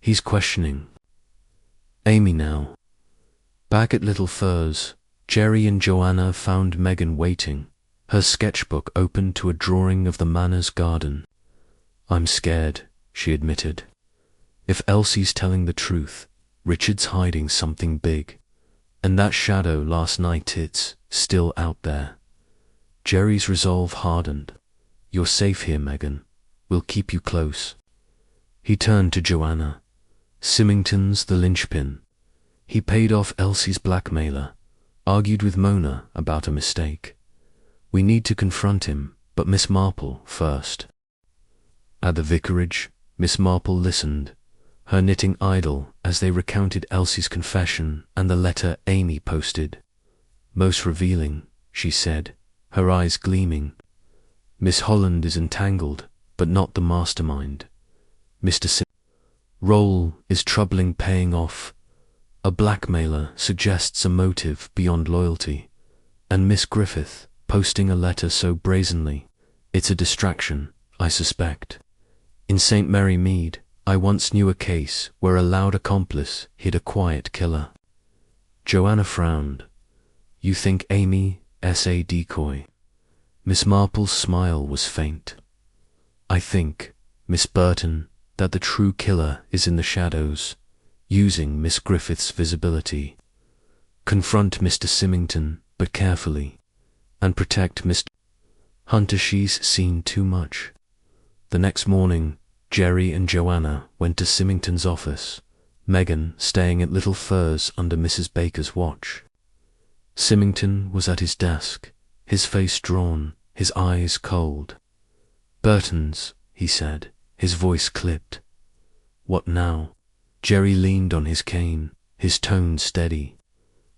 He's questioning Amy now. Back at Little Furs, Jerry and Joanna found Megan waiting, her sketchbook open to a drawing of the manor's garden. "I'm scared," she admitted. "If Elsie's telling the truth, Richard's hiding something big. And that shadow last night, it's still out there." Jerry's resolve hardened. "You're safe here, Megan. We'll keep you close." He turned to Joanna. "Symington's the linchpin. He paid off Elsie's blackmailer, argued with Mona about a mistake. We need to confront him, but Miss Marple first." At the vicarage, Miss Marple listened, her knitting idle as they recounted Elsie's confession and the letter Amy posted. "Most revealing," she said, her eyes gleaming. "Miss Holland is entangled, but not the mastermind. Mr. Sim role is troubling, paying off. A blackmailer suggests a motive beyond loyalty. And Miss Griffith posting a letter so brazenly, it's a distraction, I suspect. In St. Mary Mead, I once knew a case where a loud accomplice hid a quiet killer." Joanna frowned. "You think Amy's a decoy?" Miss Marple's smile was faint. "I think, Miss Burton, that the true killer is in the shadows, using Miss Griffith's visibility. Confront Mr. Symington, but carefully, and protect Mr. Hunter. She's seen too much." The next morning, Jerry and Joanna went to Symington's office, Megan staying at Little Furs under Mrs. Baker's watch. Symington was at his desk, his face drawn, his eyes cold. "Burton's," he said, his voice clipped. "What now?" Jerry leaned on his cane, his tone steady.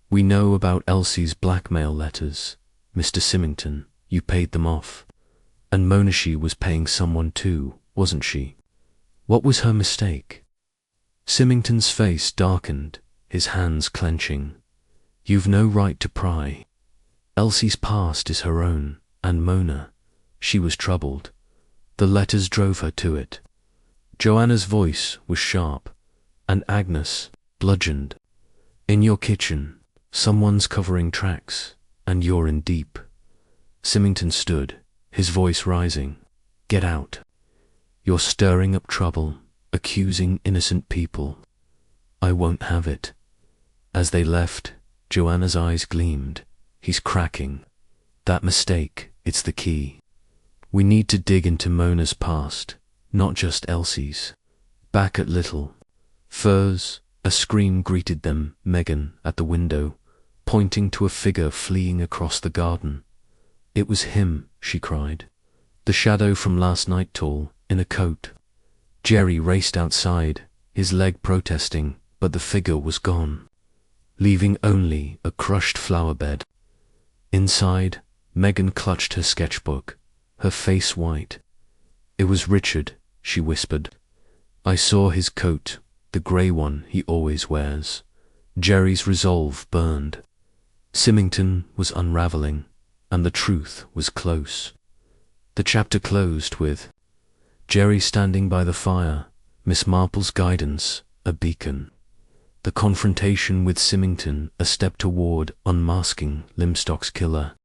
"We know about Elsie's blackmail letters. Mr. Symington, you paid them off. And Mona, she was paying someone too, wasn't she? What was her mistake?" Symington's face darkened, his hands clenching. "You've no right to pry. Elsie's past is her own, and Mona, she was troubled. The letters drove her to it." Joanna's voice was sharp, and Agnes bludgeoned. "In your kitchen, someone's covering tracks, and you're in deep." Symington stood, his voice rising. "Get out. You're stirring up trouble, accusing innocent people. I won't have it." As they left, Joanna's eyes gleamed. "He's cracking. That mistake, it's the key. We need to dig into Mona's past, not just Elsie's. Back at Little Furze, a scream greeted them. Megan, at the window, pointing to a figure fleeing across the garden. It was him, she cried. The shadow from last night, tall, in a coat. Jerry raced outside, his leg protesting, but the figure was gone, leaving only a crushed flower bed. Inside, Megan clutched her sketchbook, her face white. It was Richard, she whispered. I saw his coat, the grey one he always wears. Jerry's resolve burned. Symington was unraveling, and the truth was close. The chapter closed with Jerry standing by the fire, Miss Marple's guidance a beacon. The confrontation with Symington a step toward unmasking Limstock's killer.